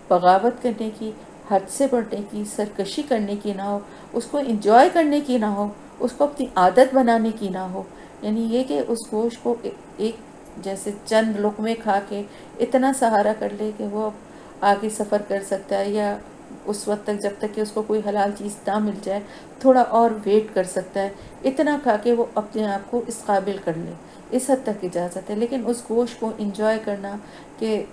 Speaker 2: بغاوت کرنے کی، حد سے بڑھنے کی، سرکشی کرنے کی نہ ہو، اس کو انجوائے کرنے کی نہ ہو، اس کو اپنی عادت بنانے کی نہ ہو، یعنی یہ کہ اس گوشت کو ایک جیسے چند لقمے کھا کے اتنا سہارا کر لے کہ وہ آگے سفر کر سکتا ہے، یا اس وقت تک جب تک کہ اس کو کوئی حلال چیز نہ مل جائے تھوڑا اور ویٹ کر سکتا ہے، اتنا کھا کے وہ اپنے آپ کو اس قابل کر لے، اس حد تک اجازت ہے۔ لیکن اس گوشت کو انجوائے کرنا کہ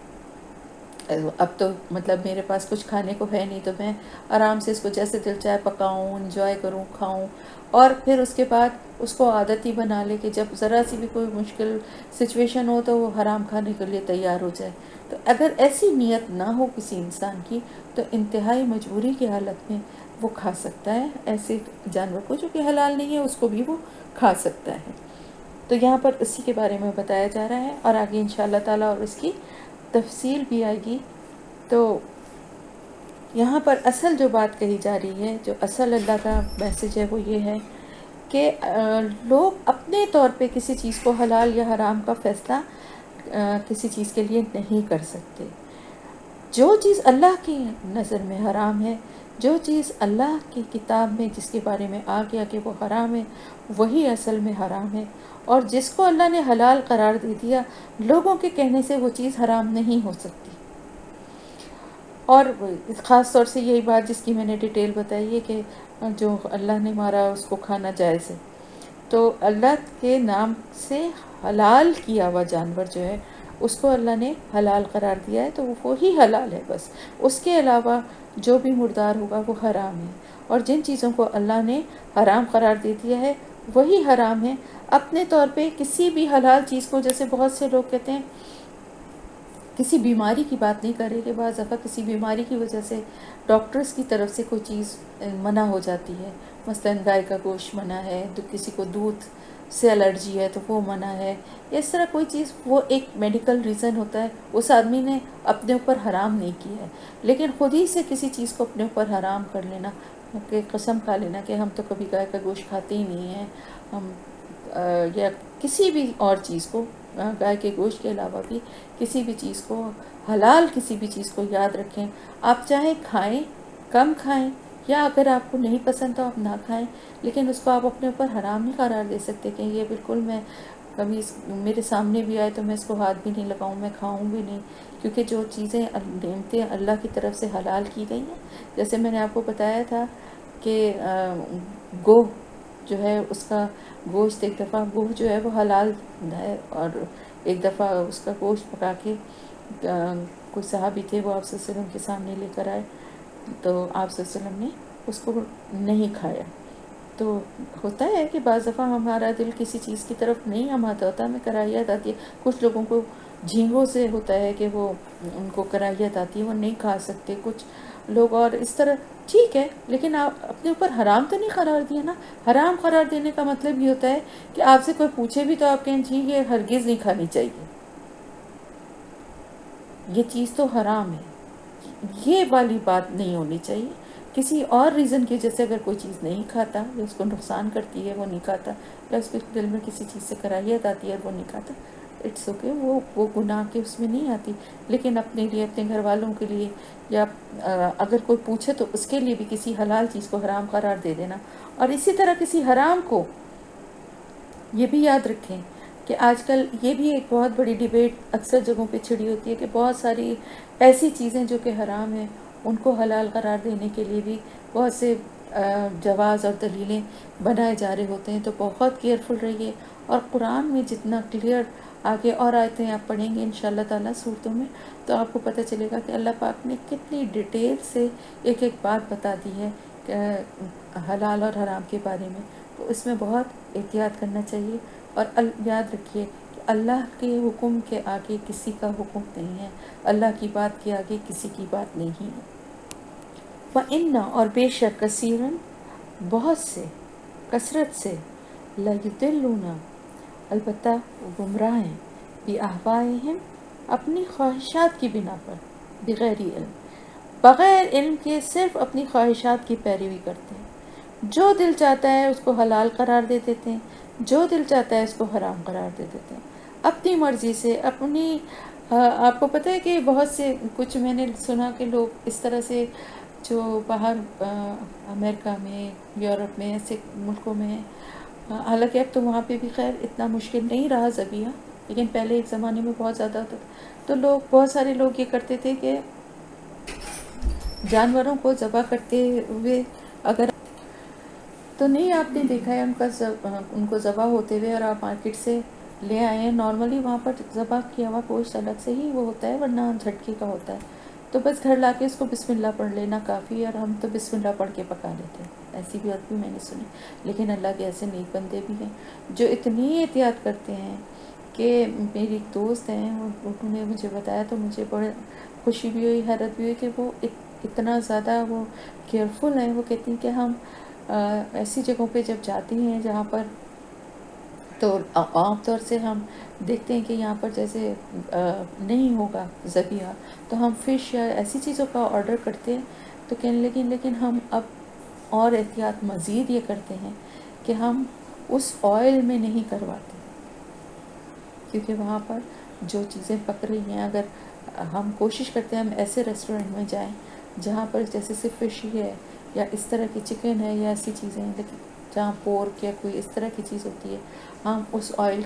Speaker 2: اب تو مطلب میرے پاس کچھ کھانے کو ہے نہیں تو میں آرام سے اس کو جیسے دل چاہے پکاؤں، انجوائے کروں، کھاؤں، اور پھر اس کے بعد اس کو عادت ہی بنا لے کہ جب ذرا سی بھی کوئی مشکل سچویشن ہو تو وہ حرام کھانے کے لیے تیار ہو جائے، تو اگر ایسی نیت نہ ہو کسی انسان کی تو انتہائی مجبوری کی حالت میں وہ کھا سکتا ہے ایسے جانور کو جو کہ حلال نہیں ہے، اس کو بھی وہ کھا سکتا ہے۔ تو یہاں پر اسی کے بارے میں بتایا جا رہا ہے، اور آگے انشاءاللہ تعالیٰ اور اس کی تفصیل بھی آئے گی۔ تو یہاں پر اصل جو بات کہی جا رہی ہے، جو اصل اللہ کا میسج ہے وہ یہ ہے کہ لوگ اپنے طور پہ کسی چیز کو حلال یا حرام کا فیصلہ کسی چیز کے لیے نہیں کر سکتے۔ جو چیز اللہ کی نظر میں حرام ہے، جو چیز اللہ کی کتاب میں جس کے بارے میں آ گیا کہ وہ حرام ہے، وہی اصل میں حرام ہے، اور جس کو اللہ نے حلال قرار دے دیا، لوگوں کے کہنے سے وہ چیز حرام نہیں ہو سکتی۔ اور خاص طور سے یہی بات جس کی میں نے ڈیٹیل بتائی ہے کہ جو اللہ نے مارا اس کو کھانا جائز ہے، تو اللہ کے نام سے حلال کیا ہوا جانور جو ہے اس کو اللہ نے حلال قرار دیا ہے، تو وہی حلال ہے، بس اس کے علاوہ جو بھی مردار ہوگا وہ حرام ہے، اور جن چیزوں کو اللہ نے حرام قرار دے دیا ہے وہی حرام ہے۔ اپنے طور پہ کسی بھی حلال چیز کو، جیسے بہت سے لوگ کہتے ہیں کسی بیماری کی بات نہیں کر رہے کہ بعض دفعہ کسی بیماری کی وجہ سے ڈاکٹرز کی طرف سے کوئی چیز منع ہو جاتی ہے، مثلاً گائے کا گوشت منع ہے، کسی کو دودھ سے الرجی ہے تو وہ منع ہے، اس طرح کوئی چیز، وہ ایک میڈیکل ریزن ہوتا ہے، اس آدمی نے اپنے اوپر حرام نہیں کیا ہے، لیکن خود ہی سے کسی چیز کو اپنے اوپر حرام کر لینا، کہ قسم کھا لینا کہ ہم تو کبھی گائے کا گوشت کھاتے ہی نہیں ہیں، ہم یا کسی بھی اور چیز کو، گائے کے گوشت کے علاوہ بھی کسی بھی چیز کو، حلال کسی بھی چیز کو یاد رکھیں، آپ چاہیں کھائیں، کم کھائیں، یا اگر آپ کو نہیں پسند تو آپ نہ کھائیں، لیکن اس کو آپ اپنے اوپر حرام نہیں قرار دے سکتے کہ یہ بالکل، میں کبھی میرے سامنے بھی آئے تو میں اس کو ہاتھ بھی نہیں لگاؤں، میں کھاؤں بھی نہیں، کیونکہ جو چیزیں نعمتیں اللہ کی طرف سے حلال کی گئی ہیں، جیسے میں نے آپ کو بتایا تھا کہ گوہ جو ہے اس کا گوشت، ایک دفعہ گوہ جو ہے وہ حلال ہے، اور ایک دفعہ اس کا گوشت پکا کے کوئی صحابی تھے، وہ آپ صلی اللہ علیہ وسلم کے سامنے لے کر آئے، تو آپ صلی اللہ علیہ وسلم نے اس کو نہیں کھایا۔ تو ہوتا ہے کہ بعض دفعہ ہمارا دل کسی چیز کی طرف نہیں آماتا ہوتا، ہمیں کراہیت آتی ہے، کچھ لوگوں کو جھینگوں سے ہوتا ہے کہ وہ ان کو کراہیت آتی ہے، وہ نہیں کھا سکتے کچھ لوگ، اور اس طرح ٹھیک ہے، لیکن آپ اپنے اوپر حرام تو نہیں قرار دیا نا۔ حرام قرار دینے کا مطلب یہ ہوتا ہے کہ آپ سے کوئی پوچھے بھی تو آپ کہیں جی یہ ہرگز نہیں کھانی چاہیے، یہ چیز تو حرام ہے، یہ والی بات نہیں ہونی چاہیے۔ کسی اور ریزن کی وجہ سے اگر کوئی چیز نہیں کھاتا، یا اس کو نقصان کرتی ہے وہ نہیں کھاتا، یا اس کے دل میں کسی چیز سے کراہیت آتی ہے وہ نہیں کھاتا، اٹس اوکے، وہ گناہ کے اس میں نہیں آتی، لیکن اپنے لیے، اپنے گھر والوں کے لیے، یا اگر کوئی پوچھے تو اس کے لیے بھی کسی حلال چیز کو حرام قرار دے دینا۔ اور اسی طرح کسی حرام کو یہ بھی یاد رکھیں کہ آج کل یہ بھی ایک بہت بڑی ڈیبیٹ اکثر جگہوں پہ چھڑی ہوتی ہے کہ بہت ساری ایسی چیزیں جو کہ حرام ہیں ان کو حلال قرار دینے کے لیے بھی بہت سے جواز اور دلیلیں بنائے جا رہے ہوتے ہیں، تو بہت کیئرفل رہیے، اور قرآن میں جتنا کلیئر آگے اور آیتیں آپ پڑھیں گے انشاءاللہ تعالیٰ صورتوں میں، تو آپ کو پتہ چلے گا کہ اللہ پاک نے کتنی ڈیٹیل سے ایک ایک بات بتا دی ہے کہ حلال اور حرام کے بارے میں، تو اس میں بہت احتیاط کرنا چاہیے، اور یاد رکھیے کہ اللہ کے حکم کے آگے کسی کا حکم نہیں ہے، اللہ کی بات کے آگے کسی کی بات نہیں ہے۔ وَإِنَّ، اور بے شک، کثیرن، بہت سے، کثرت سے، لَيُضِلُّونَ، البتہ وہ گمراہ ہیں، بِأَہْوَائِهِمْ، اپنی خواہشات کی بنا پر، بغیر علم، بغیر علم کے صرف اپنی خواہشات کی پیروی کرتے ہیں، جو دل چاہتا ہے اس کو حلال قرار دے دیتے ہیں، جو دل چاہتا ہے اس کو حرام قرار دے دیتے ہیں، اپنی مرضی سے، اپنی آپ کو پتہ ہے کہ بہت سے، کچھ میں نے سنا کہ لوگ اس طرح سے جو باہر امریکہ میں، یورپ میں، ایسے ملکوں میں ہیں، حالانکہ اب تو وہاں پہ بھی خیر اتنا مشکل نہیں رہا ذبیحہ، لیکن پہلے ایک زمانے میں بہت زیادہ ہوتا تھا، تو لوگ، بہت سارے لوگ یہ کرتے تھے کہ جانوروں کو ذبح کرتے ہوئے، اگر تو نہیں آپ نے دیکھا ہے ان کو ذبح ہوتے ہوئے، اور آپ مارکیٹ سے لے آئے ہیں، نارملی وہاں پر ذبح کیا ہوا گوشت الگ سے ہی وہ ہوتا ہے، ورنہ جھٹکے کا ہوتا ہے، تو بس گھر لا کے اس کو بسم اللہ پڑھ لینا کافی ہے، اور ہم تو بسم اللہ پڑھ کے پکا لیتے ہیں، ایسی بھی بات بھی میں نے سنی، لیکن اللہ کے ایسے نیک بندے بھی ہیں جو اتنی احتیاط کرتے ہیں کہ میری ایک دوست ہیں، انہوں نے مجھے بتایا تو مجھے بڑے خوشی بھی ہوئی، حیرت بھی ہوئی کہ وہ اتنا زیادہ وہ کیئرفل ہیں، وہ کہتی ہیں کہ ہم ایسی جگہوں پہ جب جاتی ہیں جہاں پر، تو عام طور سے ہم دیکھتے ہیں کہ یہاں پر جیسے نہیں ہوگا ذبیحہ، تو ہم فش یا ایسی چیزوں کا آرڈر کرتے ہیں، تو کہنے لیکن ہم اب اور احتیاط مزید یہ کرتے ہیں کہ ہم اس آئل میں نہیں کرواتے، کیونکہ وہاں پر جو چیزیں پک رہی ہیں، اگر ہم کوشش کرتے ہیں ہم ایسے ریسٹورنٹ میں جائیں جہاں پر جیسے صرف فش ہی ہے، یا اس طرح کی چکن ہے، یا ایسی چیزیں ہیں، لیکن جہاں پورک یا کوئی اس طرح کی چیز ہوتی ہے، ہم اس آئل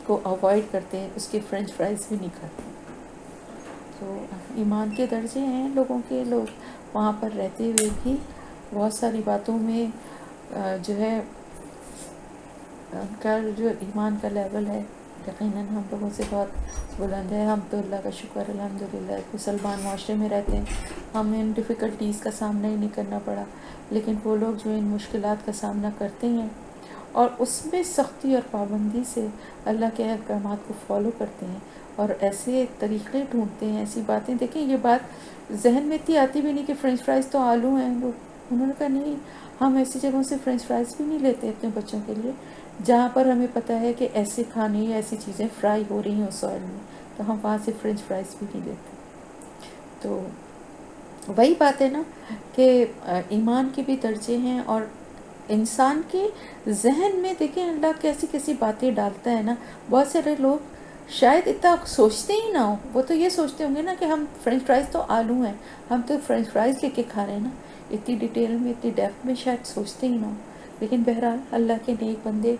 Speaker 2: کو اوائڈ کرتے ہیں، اس کے فرینچ فرائز بھی نہیں کھاتے۔ تو ایمان کے درجے ہیں لوگوں کے، لوگ وہاں پر رہتے ہوئے بھی بہت ساری باتوں میں جو ہے ان کا جو ایمان کا لیول ہے یقیناً ہم لوگوں سے بہت بلند ہے۔ ہم تو اللہ کا شکر الحمدللہ مسلمان معاشرے میں رہتے ہیں، ہمیں ان ڈیفیکلٹیز کا سامنا ہی نہیں کرنا پڑا، لیکن وہ لوگ جو ان مشکلات کا سامنا کرتے ہیں اور اس میں سختی اور پابندی سے اللہ کے احکامات کو فالو کرتے ہیں، اور ایسے طریقے ڈھونڈتے ہیں، ایسی باتیں. دیکھیں یہ بات ذہن میں اتنی آتی بھی نہیں کہ فرینچ فرائز تو آلو ہیں. انہوں نے کہا نہیں، ہم ایسی جگہوں سے فرینچ فرائز بھی نہیں لیتے اپنے بچوں کے لیے جہاں پر ہمیں پتہ ہے کہ ایسے کھانے یا ایسی چیزیں فرائی ہو رہی ہیں اس آئل میں، تو ہم وہاں سے فرینچ فرائز بھی نہیں لیتے. تو وہی بات ہے نا کہ ایمان کے بھی درجے ہیں، اور انسان کے ذہن میں دیکھیں اللہ کیسی کیسی باتیں ڈالتا ہے نا. بہت سارے لوگ شاید اتنا سوچتے ہی نہ ہو، وہ تو یہ سوچتے ہوں گے نا کہ ہم فرینچ فرائز تو آلو ہیں، ہم تو فرینچ فرائز لے کے کھا رہے ہیں نا. اتنی ڈیٹیل میں، اتنی ڈیپتھ میں شاید سوچتے ہی نہ ہو. لیکن بہرحال اللہ کے نیک بندے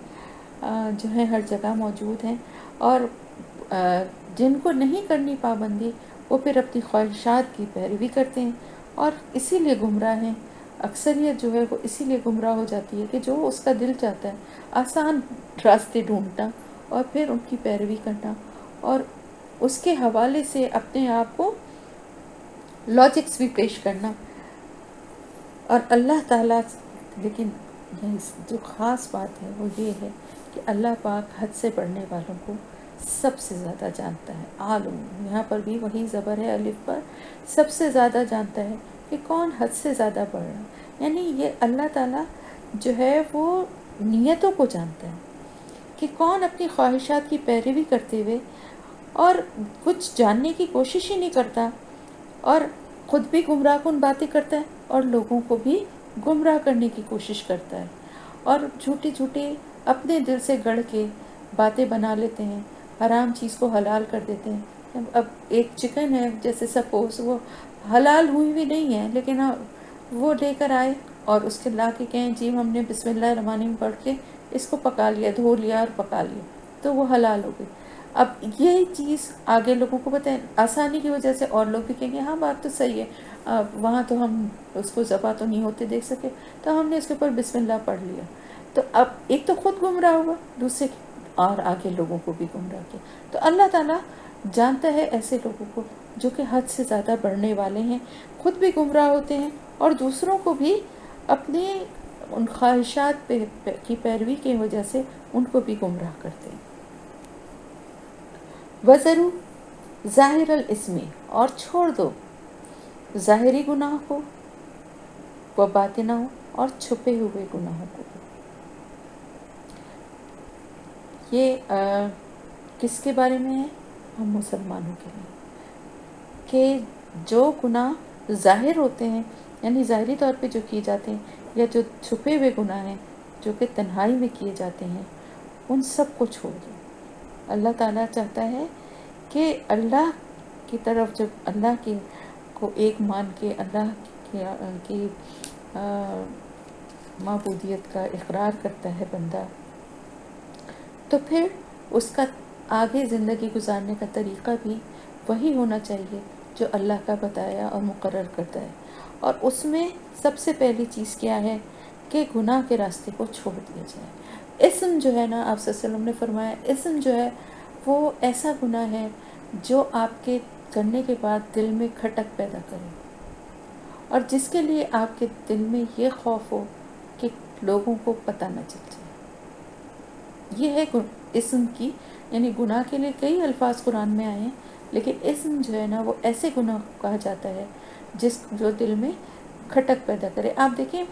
Speaker 2: جو ہیں ہر جگہ موجود ہیں، اور جن کو نہیں کرنی پابندی وہ پھر اپنی خواہشات کی پیروی کرتے ہیں، اور اسی لیے گمراہ ہیں. اکثریت جو ہے وہ اسی لیے گمراہ ہو جاتی ہے کہ جو اس کا دل چاہتا ہے، آسان راستے ڈھونڈنا اور پھر ان کی پیروی کرنا، اور اس کے حوالے سے اپنے آپ کو لاجکس بھی پیش کرنا. اور اللہ تعالیٰ، لیکن جو خاص بات ہے وہ یہ ہے کہ اللہ پاک حد سے بڑھنے والوں کو سب سے زیادہ جانتا ہے. عالم، یہاں پر بھی وہی زبر ہے الف پر، سب سے زیادہ جانتا ہے کہ کون حد سے زیادہ بڑھ رہا ہے. یعنی یہ اللہ تعالیٰ جو ہے وہ نیتوں کو جانتا ہے کہ کون اپنی خواہشات کی پیروی کرتے ہوئے اور کچھ جاننے کی کوشش ہی نہیں کرتا، اور خود بھی گمراہ کن باتیں کرتا ہے اور لوگوں کو بھی گمراہ کرنے کی کوشش کرتا ہے، اور جھوٹی جھوٹی اپنے دل سے گڑھ کے باتیں بنا لیتے ہیں، حرام چیز کو حلال کر دیتے ہیں. اب ایک چکن ہے جیسے سپوز، وہ حلال ہوئی بھی نہیں ہے، لیکن وہ لے کر آئے اور اس کے لا کے کہیں جی ہم نے بسم اللہ الرحمن الرحیم پڑھ کے اس کو پکا لیا، دھو لیا اور پکا لیا، تو وہ حلال ہو گئی. اب یہ چیز آگے لوگوں کو پتہ ہے، آسانی کی وجہ سے اور لوگ بھی کہیں گے ہاں بات تو صحیح ہے، وہاں تو ہم اس کو ذبح تو نہیں ہوتے دیکھ سکے، تو ہم نے اس کے اوپر بسم اللہ پڑھ لیا. تو اب ایک تو خود گمراہ ہوا، دوسرے اور آگے لوگوں کو بھی گمراہ کیا. تو اللہ تعالیٰ جانتا ہے ایسے لوگوں کو جو کہ حد سے زیادہ بڑھنے والے ہیں، خود بھی گمراہ ہوتے ہیں اور دوسروں کو بھی اپنے ان خواہشات کی پیروی کی وجہ سے ان کو بھی گمراہ کرتے ہیں. وَذَرُوا ظاہر الاسم، اور چھوڑ دو ظاہری گناہ کو، و باطنہ، اور چھپے ہوئے گناہوں کو. یہ کس کے بارے میں ہے؟ ہم مسلمانوں کے لیے، کہ جو گناہ ظاہر ہوتے ہیں، یعنی ظاہری طور پہ جو کیے جاتے ہیں، یا جو چھپے ہوئے گناہ ہیں جو کہ تنہائی میں کیے جاتے ہیں، ان سب کو چھوڑ دو. اللہ تعالیٰ چاہتا ہے کہ اللہ کی طرف جب اللہ کو ایک مان کے اللہ کی معبودیت کا اقرار کرتا ہے بندہ، تو پھر اس کا آگے زندگی گزارنے کا طریقہ بھی وہی ہونا چاہیے جو اللہ کا بتایا اور مقرر کرتا ہے. اور اس میں سب سے پہلی چیز کیا ہے کہ گناہ کے راستے کو چھوڑ دیا جائے. اسم جو ہے نا، آپ صلی اللہ علیہ وسلم نے فرمایا اسم جو ہے وہ ایسا گناہ ہے جو آپ کے کرنے کے بعد دل میں کھٹک پیدا کرے، اور جس کے لیے آپ کے دل میں یہ خوف ہو کہ لوگوں کو پتہ نہ چل جائے. یہ ہے اسم کی، یعنی گناہ کے لیے کئی الفاظ قرآن میں آئے ہیں، لیکن اسم جو ہے نا وہ ایسے گناہ کو کہا جاتا ہے جو دل میں کھٹک پیدا کرے. آپ دیکھیں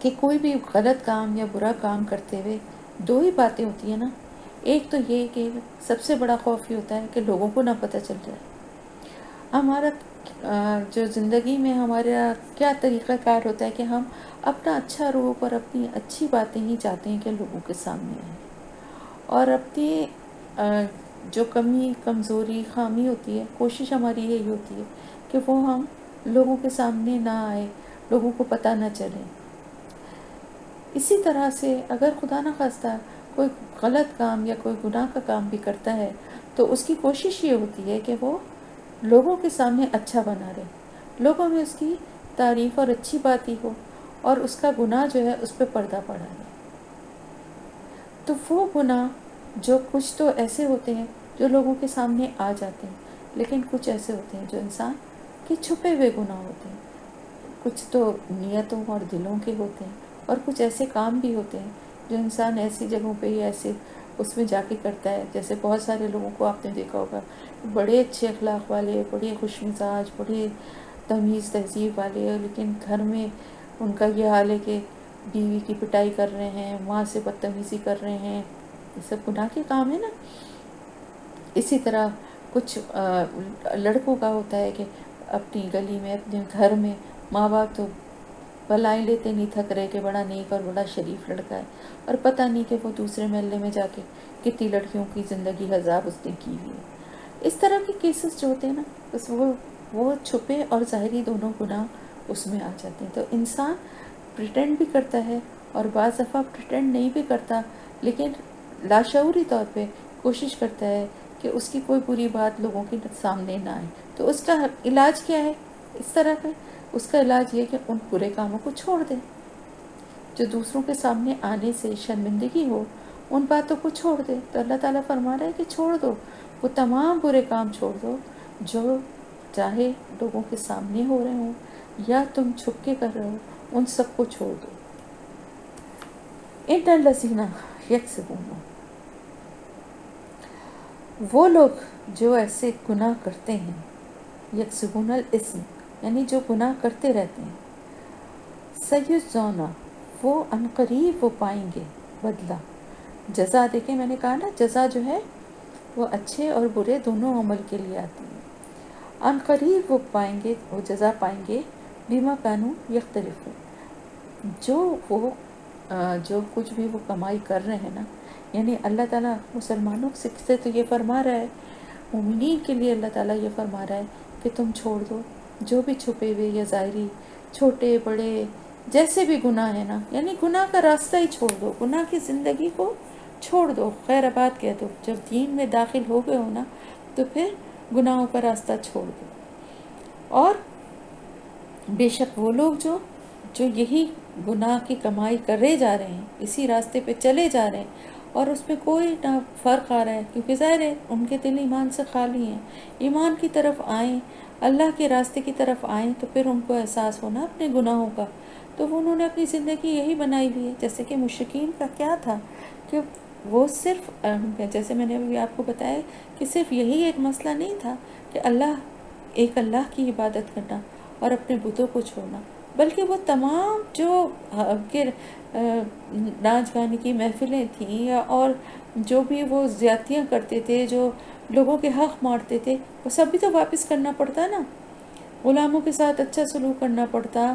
Speaker 2: کہ کوئی بھی غلط کام یا برا کام کرتے ہوئے دو ہی باتیں ہوتی ہیں نا. ایک تو یہ کہ سب سے بڑا خوف یہ ہوتا ہے کہ لوگوں کو نہ پتہ چل جائے. ہمارا جو زندگی میں ہمارا کیا طریقہ کار ہوتا ہے کہ ہم اپنا اچھا روپ اور اپنی اچھی باتیں ہی چاہتے ہیں کہ لوگوں کے سامنے آئیں، اور اپنی جو کمی، کمزوری، خامی ہوتی ہے، کوشش ہماری یہی ہوتی ہے کہ وہ ہم لوگوں کے سامنے نہ آئے، لوگوں کو پتہ نہ چلے. اسی طرح سے اگر خدا نہ خواستہ کوئی غلط کام یا کوئی گناہ کا کام بھی کرتا ہے تو اس کی کوشش یہ ہوتی ہے کہ وہ لوگوں کے سامنے اچھا بنا رہے، لوگوں میں اس کی تعریف اور اچھی بات ہی ہو، اور اس کا گناہ جو ہے اس پہ پردہ پڑا رہے. تو وہ گناہ جو کچھ تو ایسے ہوتے ہیں جو لوگوں کے سامنے آ جاتے ہیں، لیکن کچھ ایسے ہوتے ہیں جو انسان کے چھپے ہوئے گناہ ہوتے ہیں. کچھ تو نیتوں اور دلوں کے ہوتے ہیں، اور کچھ ایسے کام بھی ہوتے ہیں جو انسان ایسی جگہوں پہ یا ایسے اس میں جا کے کرتا ہے. جیسے بہت سارے لوگوں کو آپ نے دیکھا ہوگا بڑے اچھے اخلاق والے، بڑے خوش مزاج، بڑے تمیز تہذیب والے، لیکن گھر میں ان کا یہ حال ہے کہ بیوی کی پٹائی کر رہے ہیں، ماں سے بدتمیزی کر رہے ہیں. یہ سب گناہ کے کام ہے نا. اسی طرح کچھ لڑکوں کا ہوتا ہے کہ اپنی گلی میں، اپنے گھر میں ماں باپ تو بلائیں لیتے نہیں تھک رہے کہ بڑا نیک اور بڑا شریف لڑکا ہے، اور پتہ نہیں کہ وہ دوسرے محلے میں جا کے کتنی لڑکیوں کی زندگی عذاب اس نے کی ہوئی ہے. اس طرح کے کیسز جو ہوتے ہیں نا، بس وہ چھپے اور ظاہری دونوں گناہ اس میں آ جاتے ہیں. تو انسان پریٹینڈ بھی کرتا ہے اور بعض دفعہ پریٹینڈ نہیں بھی کرتا، لیکن لاشعوری طور پہ کوشش کرتا ہے کہ اس کی کوئی بری بات لوگوں کے سامنے نہ آئے. تو اس کا علاج کیا ہے اس طرح کا؟ اس کا علاج یہ کہ ان برے کاموں کو چھوڑ دیں. جو دوسروں کے سامنے آنے سے شرمندگی ہو ان باتوں کو چھوڑ دے. تو اللہ تعالیٰ فرما رہا ہے کہ چھوڑ دو، وہ تمام برے کام چھوڑ دو جو چاہے لوگوں کے سامنے ہو رہے ہوں یا تم چھپ کے کر رہے ہو، ان سب کو چھوڑ دو. ان الذین یکسبون، وہ لوگ جو ایسے گناہ کرتے ہیں، یکسبون الاسم یعنی جو گناہ کرتے رہتے ہیں، سیجزون وہ عنقریب وہ پائیں گے بدلہ. جزا دیکھیں، میں نے کہا نا جزا جو ہے وہ اچھے اور برے دونوں عمل کے لیے آتی ہے. عنقریب وہ پائیں گے، وہ جزا پائیں گے بما کانوا یختلفون، جو کچھ بھی وہ کمائی کر رہے ہیں نا. یعنی اللہ تعالیٰ مسلمانوں سے تو یہ فرما رہا ہے، مومنین کے لیے اللہ تعالیٰ یہ فرما رہا ہے کہ تم چھوڑ دو جو بھی چھپے ہوئے یا ظاہری، چھوٹے بڑے جیسے بھی گناہ ہے نا. یعنی گناہ کا راستہ ہی چھوڑ دو، گناہ کی زندگی کو چھوڑ دو، خیر آباد کہہ دو. جب دین میں داخل ہو گئے ہو نا تو پھر گناہوں کا راستہ چھوڑ دو. اور بے شک وہ لوگ جو یہی گناہ کی کمائی کرے جا رہے ہیں، اسی راستے پہ چلے جا رہے ہیں اور اس میں کوئی نہ فرق آ رہا ہے، کیونکہ ظاہر ہے ان کے دل ایمان سے خالی ہیں. ایمان کی طرف آئیں، اللہ کے راستے کی طرف آئیں تو پھر ان کو احساس ہونا اپنے گناہوں کا. تو انہوں نے اپنی زندگی یہی بنائی ہوئی ہے. جیسے کہ مشرکین کا کیا تھا کہ وہ صرف جیسے میں نے ابھی آپ کو بتایا کہ صرف یہی ایک مسئلہ نہیں تھا کہ ایک اللہ کی عبادت کرنا اور اپنے بتوں کو چھوڑنا، بلکہ وہ تمام جو ناچ گانے کی محفلیں تھیں اور جو بھی وہ زیادتیاں کرتے تھے، جو لوگوں کے حق مارتے تھے، وہ سب بھی تو واپس کرنا پڑتا نا. غلاموں کے ساتھ اچھا سلوک کرنا پڑتا.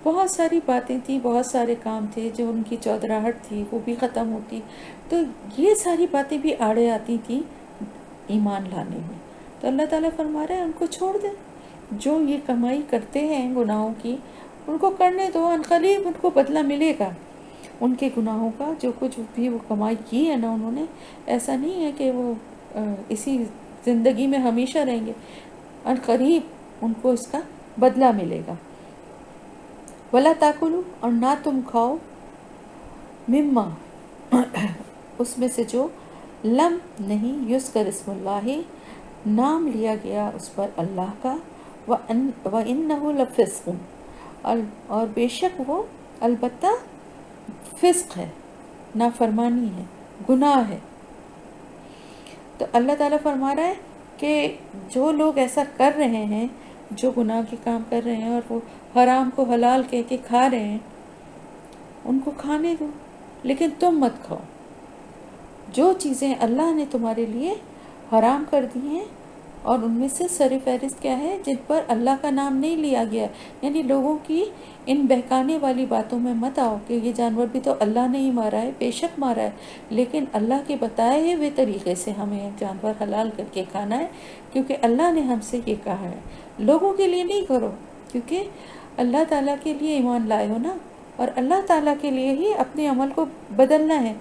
Speaker 2: بہت ساری باتیں تھیں، بہت سارے کام تھے جو ان کی چودراہٹ تھی وہ بھی ختم ہوتی. تو یہ ساری باتیں بھی آڑے آتی تھیں ایمان لانے میں. تو اللہ تعالیٰ فرما رہے ہیں ان کو چھوڑ دیں، جو یہ کمائی کرتے ہیں گناہوں کی ان کو کرنے دو، عنقریب ان کو بدلہ ملے گا ان کے گناہوں کا. جو کچھ بھی وہ کمائی کی ہے نا انہوں نے، ایسا نہیں ہے کہ وہ اسی زندگی میں ہمیشہ رہیں گے. عنقریب ان کو اس کا بدلہ ملے گا. وَلَا تَأْكُلُوا اور نہ تم کھاؤ، مما اس میں سے جو لم نہیں یذکر اسم اللہ نام لیا گیا اس پر اللہ کا، وَإِنَّهُ لَفِسْقٌ اور بے شک وہ البتہ فسق ہے، نافرمانی ہے، گناہ ہے. تو اللہ تعالیٰ فرما رہا ہے کہ جو لوگ ایسا کر رہے ہیں، جو گناہ کے کام کر رہے ہیں اور وہ حرام کو حلال کہہ کے کھا رہے ہیں، ان کو کھانے دو، لیکن تم مت کھاؤ. جو چیزیں اللہ نے تمہارے لیے حرام کر دی ہیں اور ان میں سے سر فہرست کیا ہے، جن پر اللہ کا نام نہیں لیا گیا. یعنی لوگوں کی ان بہکانے والی باتوں میں مت آؤ کہ یہ جانور بھی تو اللہ نے ہی مارا ہے. بے شک مارا ہے، لیکن اللہ کے بتائے ہوئے طریقے سے ہمیں جانور حلال کر کے کھانا ہے، کیونکہ اللہ نے ہم سے یہ کہا ہے. لوگوں کے لیے نہیں کرو، کیونکہ اللہ تعالیٰ کے لیے ایمان لائے ہو نا، اور اللہ تعالیٰ کے لیے ہی اپنے عمل کو بدلنا ہے.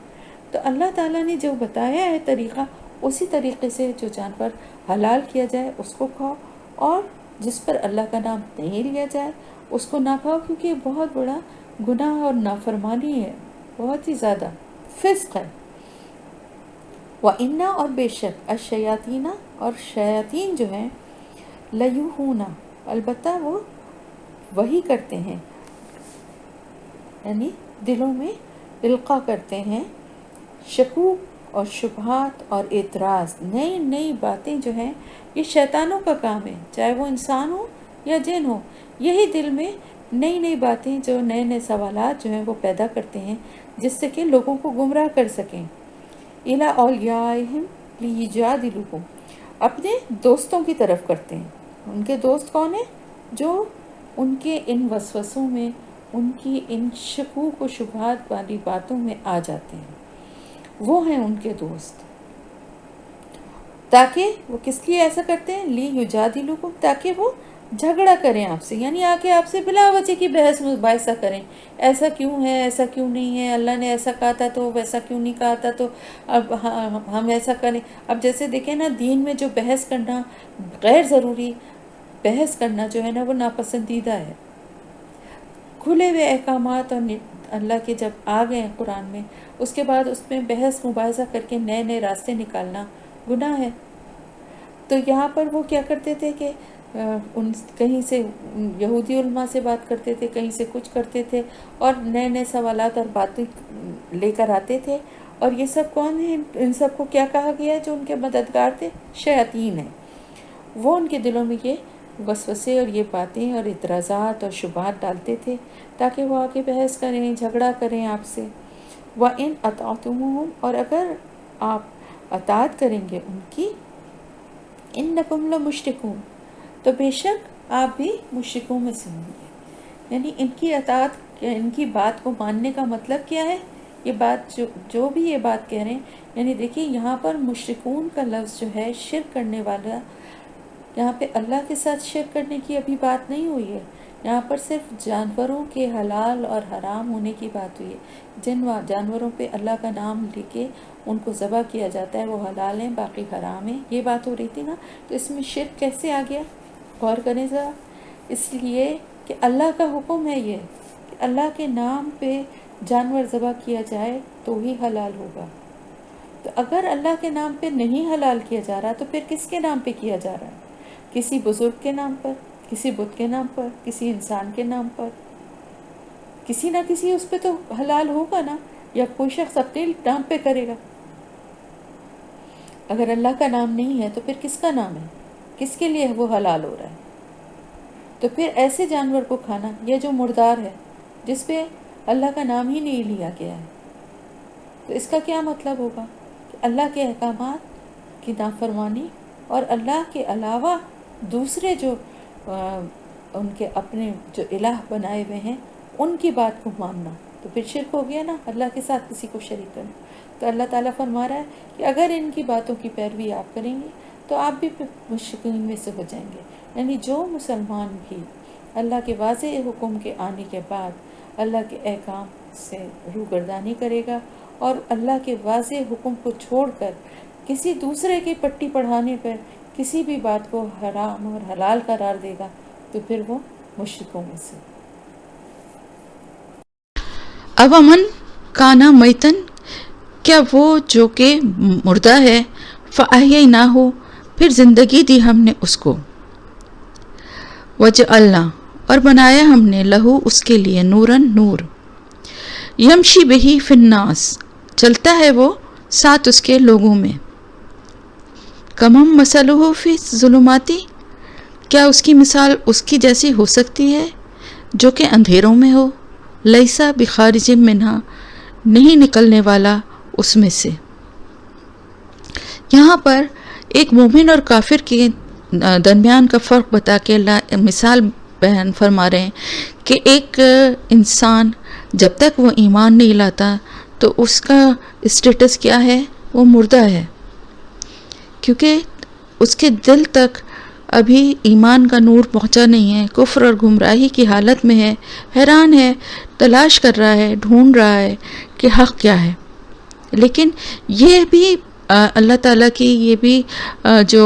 Speaker 2: تو اللہ تعالیٰ نے جو بتایا ہے طریقہ، اسی طریقے سے جو جانور حلال کیا جائے اس کو کھاؤ، اور جس پر اللہ کا نام نہیں لیا جائے اس کو نہ کھاؤ، کیونکہ یہ بہت بڑا گناہ اور نافرمانی ہے، بہت ہی زیادہ فسق ہے. وَإِنَّا اور بے شک الشیاطین اور شیاطین جو ہیں، لیوحون البتہ وہ وحی کرتے ہیں، یعنی دلوں میں القاء کرتے ہیں، شکوک اور شبہات اور اعتراض، نئی نئی باتیں جو ہیں یہ شیطانوں کا کام ہے، چاہے وہ انسان ہو یا جن ہو. یہی دل میں نئی نئی باتیں جو نئے نئے سوالات جو ہیں وہ پیدا کرتے ہیں جس سے کہ لوگوں کو گمراہ کر سکیں. اِلیٰ اولیائہم لیجادلوکم، اپنے دوستوں کی طرف کرتے ہیں. ان کے دوست کون ہیں؟ جو ان کے ان وسوسوں میں، ان کی ان شکوک و شبہات والی باتوں میں آ جاتے ہیں، وہ ہیں ان کے دوست. تاکہ وہ کس لیے ایسا کرتے ہیں؟ لیجادلوکم، تاکہ وہ جھگڑا کریں آپ سے، یعنی آ کے آپ سے بلا وجہ کی بحث مباحثہ کریں. ایسا کیوں ہے، ایسا کیوں نہیں ہے، اللہ نے ایسا کہا تھا تو ویسا کیوں نہیں کہا تھا، تو اب ہم ایسا کریں. اب جیسے دیکھیں نا، دین میں جو بحث کرنا غیر ضروری بحث کرنا جو ہے نا وہ ناپسندیدہ ہے. کھلے ہوئے احکامات اور اللہ کے جب آ گئے ہیں قرآن میں، اس کے بعد اس میں بحث مباحثہ کر کے نئے نئے راستے نکالنا گناہ ہے. تو یہاں پر وہ کیا کرتے تھے کہ کہیں سے یہودی علماء سے بات کرتے تھے، کہیں سے کچھ کرتے تھے، اور نئے نئے سوالات اور باتیں لے کر آتے تھے. اور یہ سب کون ہیں؟ ان سب کو کیا کہا گیا ہے؟ جو ان کے مددگار تھے، شیاطین ہیں. وہ ان کے دلوں میں یہ وسوسے اور یہ باتیں اور اعتراضات اور شبہات ڈالتے تھے تاکہ وہ آ کے بحث کریں، جھگڑا کریں آپ سے. وَإِنْ أَطَعْتُمُوهُمْ، اور اگر آپ اطاعت کریں گے ان کی، إِنَّكُمْ لَمُشْرِكُونَ، تو بے شک آپ بھی مشرکوں میں سے ہوں گے. یعنی ان کی اطاعت، ان کی بات کو ماننے کا مطلب کیا ہے؟ یہ بات جو بھی یہ بات کہہ رہے ہیں، یعنی دیکھیں یہاں پر مشرکون کا لفظ جو ہے شرک کرنے والا، یہاں پہ اللہ کے ساتھ شرک کرنے کی ابھی بات نہیں ہوئی ہے. یہاں پر صرف جانوروں کے حلال اور حرام ہونے کی بات ہوئی ہے. جن جانوروں پہ اللہ کا نام لے کے ان کو ذبح کیا جاتا ہے وہ حلال ہیں، باقی حرام ہیں، یہ بات ہو رہی تھی نا. تو اس میں شرک کیسے آ گیا؟ غور کریں ذرا. اس لیے کہ اللہ کا حکم ہے یہ کہ اللہ کے نام پہ جانور ذبح کیا جائے تو ہی حلال ہوگا. تو اگر اللہ کے نام پہ نہیں حلال کیا جا رہا تو پھر کس کے نام پہ کیا جا رہا ہے؟ کسی بزرگ کے نام پر، کسی بت کے نام پر، کسی انسان کے نام پر. کسی نہ کسی اس پہ تو حلال ہوگا نا، یا کوئی شخص اپنے نام پہ کرے گا. اگر اللہ کا نام نہیں ہے تو پھر کس کا نام ہے؟ کس کے لیے وہ حلال ہو رہا ہے؟ تو پھر ایسے جانور کو کھانا، یہ جو مردار ہے جس پہ اللہ کا نام ہی نہیں لیا گیا ہے، تو اس کا کیا مطلب ہوگا؟ کہ اللہ کے احکامات کی نافرمانی اور اللہ کے علاوہ دوسرے جو ان کے اپنے جو الہ بنائے ہوئے ہیں ان کی بات کو ماننا، تو پھر شرک ہو گیا نا، اللہ کے ساتھ کسی کو شریک کرنا. تو اللہ تعالیٰ فرما رہا ہے کہ اگر ان کی باتوں کی پیروی آپ کریں گے تو آپ بھی مشرکین میں سے ہو جائیں گے. یعنی جو مسلمان بھی اللہ کے واضح حکم کے آنے کے بعد اللہ کے احکام سے روگردانی کرے گا اور اللہ کے واضح حکم کو چھوڑ کر کسی دوسرے کی پٹی پڑھانے پر کسی بھی بات کو حرام اور حلال قرار دے گا تو پھر وہ مشرکوں میں سے.
Speaker 1: اب امن کانا میتن، کیا وہ جو کہ مردہ ہے، فاحییناہ ہو، پھر زندگی دی ہم نے اس کو، وجعلنا، اور بنایا ہم نے لہو اس کے لیے نورن نور، یمشی بہی فی الناس، چلتا ہے وہ ساتھ اس کے لوگوں میں، کمم مثلہ فی ظلماتی، کیا اس کی مثال اس کی جیسی ہو سکتی ہے جو کہ اندھیروں میں ہو، لیسا بخارج منہا، نہیں نکلنے والا اس میں سے. یہاں پر ایک مومن اور کافر کے درمیان کا فرق بتا کے اللہ مثال بیان فرما رہے ہیں کہ ایک انسان جب تک وہ ایمان نہیں لاتا تو اس کا اسٹیٹس کیا ہے؟ وہ مردہ ہے، کیونکہ اس کے دل تک ابھی ایمان کا نور پہنچا نہیں ہے، کفر اور گمراہی کی حالت میں ہے، حیران ہے، تلاش کر رہا ہے، ڈھونڈ رہا ہے کہ حق کیا ہے. لیکن یہ بھی اللہ تعالیٰ کی یہ بھی جو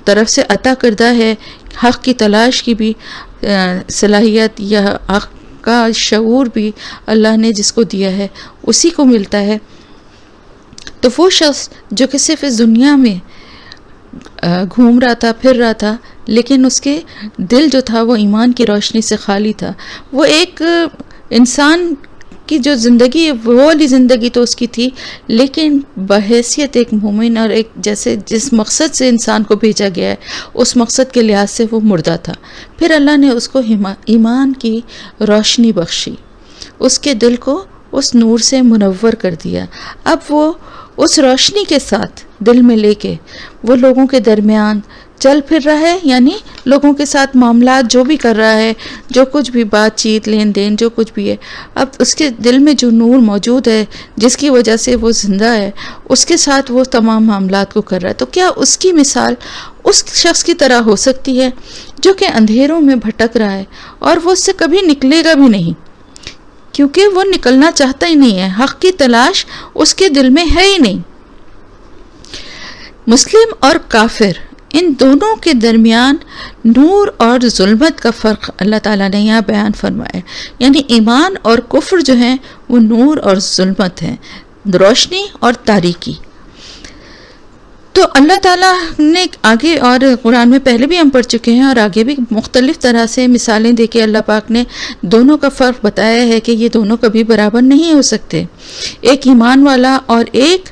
Speaker 1: طرف سے عطا کردہ ہے، حق کی تلاش کی بھی صلاحیت یا حق کا شعور بھی اللہ نے جس کو دیا ہے اسی کو ملتا ہے. تو وہ شخص جو کہ صرف اس دنیا میں گھوم رہا تھا، پھر رہا تھا، لیکن اس کے دل جو تھا وہ ایمان کی روشنی سے خالی تھا، وہ ایک انسان کی جو زندگی وہ والی زندگی تو اس کی تھی، لیکن بحیثیت ایک مومن اور ایک جیسے جس مقصد سے انسان کو بھیجا گیا ہے اس مقصد کے لحاظ سے وہ مردہ تھا. پھر اللہ نے اس کو ایمان کی روشنی بخشی، اس کے دل کو اس نور سے منور کر دیا. اب وہ اس روشنی کے ساتھ دل میں لے کے وہ لوگوں کے درمیان چل پھر رہا ہے، یعنی لوگوں کے ساتھ معاملات جو بھی کر رہا ہے، جو کچھ بھی بات چیت لین دین جو کچھ بھی ہے، اب اس کے دل میں جو نور موجود ہے جس کی وجہ سے وہ زندہ ہے، اس کے ساتھ وہ تمام معاملات کو کر رہا ہے. تو کیا اس کی مثال اس شخص کی طرح ہو سکتی ہے جو کہ اندھیروں میں بھٹک رہا ہے اور وہ اس سے کبھی نکلے گا بھی نہیں، کیونکہ وہ نکلنا چاہتا ہی نہیں ہے، حق کی تلاش اس کے دل میں ہے ہی نہیں. مسلم اور کافر ان دونوں کے درمیان نور اور ظلمت کا فرق اللہ تعالیٰ نے یہاں بیان فرمایا، یعنی ایمان اور کفر جو ہیں وہ نور اور ظلمت ہیں، روشنی اور تاریکی. تو اللہ تعالیٰ نے آگے اور قرآن میں پہلے بھی ہم پڑھ چکے ہیں اور آگے بھی مختلف طرح سے مثالیں دے کے اللہ پاک نے دونوں کا فرق بتایا ہے کہ یہ دونوں کبھی برابر نہیں ہو سکتے. ایک ایمان والا اور ایک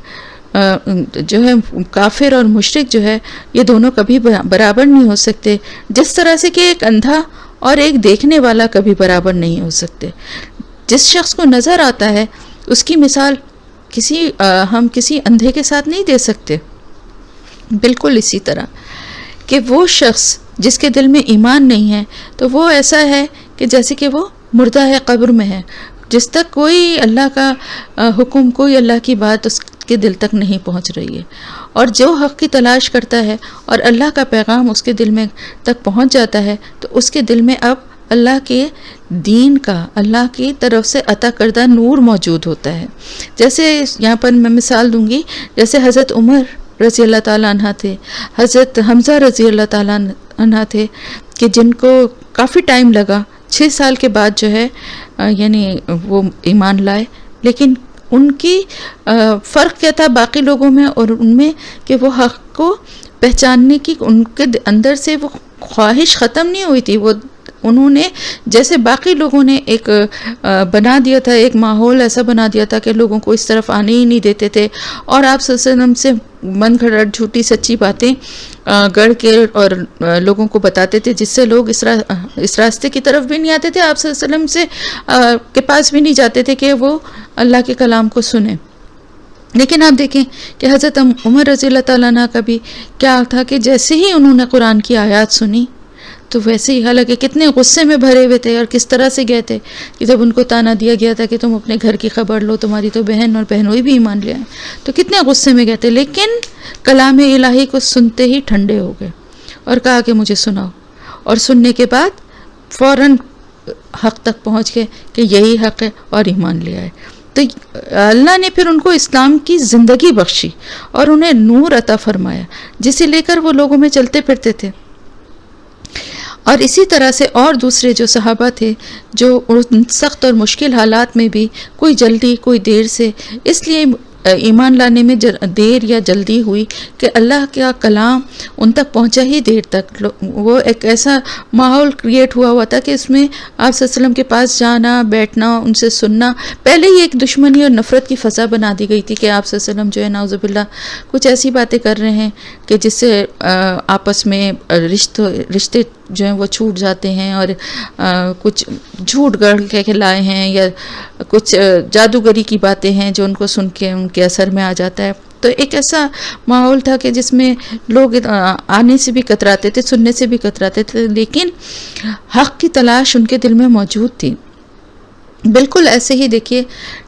Speaker 1: جو ہے کافر اور مشرک جو ہے، یہ دونوں کبھی برابر نہیں ہو سکتے، جس طرح سے کہ ایک اندھا اور ایک دیکھنے والا کبھی برابر نہیں ہو سکتے. جس شخص کو نظر آتا ہے اس کی مثال ہم کسی اندھے کے ساتھ نہیں دے سکتے. بالکل اسی طرح کہ وہ شخص جس کے دل میں ایمان نہیں ہے تو وہ ایسا ہے کہ جیسے کہ وہ مردہ ہے، قبر میں ہے، جس تک کوئی اللہ کا حکم، کوئی اللہ کی بات اس کے دل تک نہیں پہنچ رہی ہے. اور جو حق کی تلاش کرتا ہے اور اللہ کا پیغام اس کے دل میں تک پہنچ جاتا ہے تو اس کے دل میں اب اللہ کے دین کا، اللہ کی طرف سے عطا کردہ نور موجود ہوتا ہے. جیسے یہاں پر میں مثال دوں گی، جیسے حضرت عمر رضی اللہ تعالیٰ عنہ تھے، حضرت حمزہ رضی اللہ تعالیٰ عنہ تھے، کہ جن کو کافی ٹائم لگا، 6 سال کے بعد جو ہے یعنی وہ ایمان لائے. لیکن ان کی فرق کیا تھا باقی لوگوں میں اور ان میں کہ وہ حق کو پہچاننے کی ان کے اندر سے وہ خواہش ختم نہیں ہوئی تھی. وہ انہوں نے جیسے باقی لوگوں نے ایک بنا دیا تھا، ایک ماحول ایسا بنا دیا تھا کہ لوگوں کو اس طرف آنے ہی نہیں دیتے تھے، اور آپ صلی اللہ علیہ وسلم سے من گھڑت جھوٹی سچی باتیں گڑھ کے اور لوگوں کو بتاتے تھے، جس سے لوگ اس راستے کی طرف بھی نہیں آتے تھے، آپ صلی اللہ علیہ وسلم سے کے پاس بھی نہیں جاتے تھے کہ وہ اللہ کے کلام کو سنیں. لیکن آپ دیکھیں کہ حضرت عمر رضی اللہ تعالیٰ عنہ کا بھی کیا تھا کہ جیسے ہی انہوں نے قرآن کی آیات سنی تو ویسے ہی، حالانکہ کتنے غصے میں بھرے ہوئے تھے اور کس طرح سے گئے تھے کہ جب ان کو تانا دیا گیا تھا کہ تم اپنے گھر کی خبر لو، تمہاری تو بہن اور بہنوئی بھی ایمان لے آئیں، تو کتنے غصے میں گئے تھے. لیکن کلام الہی کو سنتے ہی ٹھنڈے ہو گئے اور کہا کہ مجھے سناؤ، اور سننے کے بعد فوراً حق تک پہنچ گئے کہ یہی حق ہے اور ایمان لے آئے. تو اللہ نے پھر ان کو اسلام کی زندگی بخشی اور انہیں نور عطا فرمایا جسے لے کر وہ لوگوں میں چلتے پھرتے تھے. اور اسی طرح سے اور دوسرے جو صحابہ تھے جو ان سخت اور مشکل حالات میں بھی کوئی جلدی کوئی دیر سے اس لیے ایمان لانے میں دیر یا جلدی ہوئی کہ اللہ کا کلام ان تک پہنچا ہی دیر تک. وہ ایک ایسا ماحول کریٹ ہوا تھا کہ اس میں آپ صلی اللہ علیہ وسلم کے پاس جانا، بیٹھنا، ان سے سننا، پہلے ہی ایک دشمنی اور نفرت کی فضا بنا دی گئی تھی کہ آپ صلی اللہ علیہ وسلم جو ہے نعوذ باللہ کچھ ایسی باتیں کر رہے ہیں کہ جس سے آپس میں رشتے جو ہیں وہ چھوٹ جاتے ہیں، اور کچھ جھوٹ گڑھ کے لائے ہیں یا کچھ جادوگری کی باتیں ہیں جو ان کو سن کے ان کے اثر میں آ جاتا ہے. تو ایک ایسا ماحول تھا کہ جس میں لوگ آنے سے بھی کتراتے تھے، سننے سے بھی کتراتے تھے، لیکن حق کی تلاش ان کے دل میں موجود تھی. بالکل ایسے ہی دیکھیے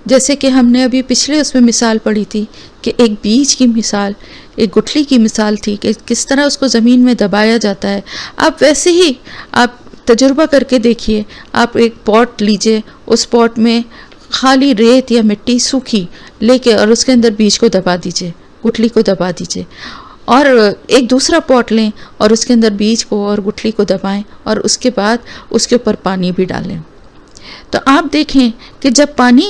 Speaker 1: جیسے کہ ہم نے ابھی پچھلے اس میں مثال پڑھی تھی کہ ایک بیج کی مثال، ایک گٹھلی کی مثال تھی کہ کس طرح اس کو زمین میں دبایا جاتا ہے. آپ ویسے ہی آپ تجربہ کر کے دیکھیے، آپ ایک پاٹ لیجئے، اس پاٹ میں خالی ریت یا مٹی سوکھی لے کے اور اس کے اندر بیج کو دبا دیجئے، گٹھلی کو دبا دیجئے، اور ایک دوسرا پاٹ لیں اور اس کے اندر بیج کو اور گٹھلی کو دبائیں اور اس کے بعد اس کے اوپر پانی بھی ڈالیں. تو آپ دیکھیں کہ جب پانی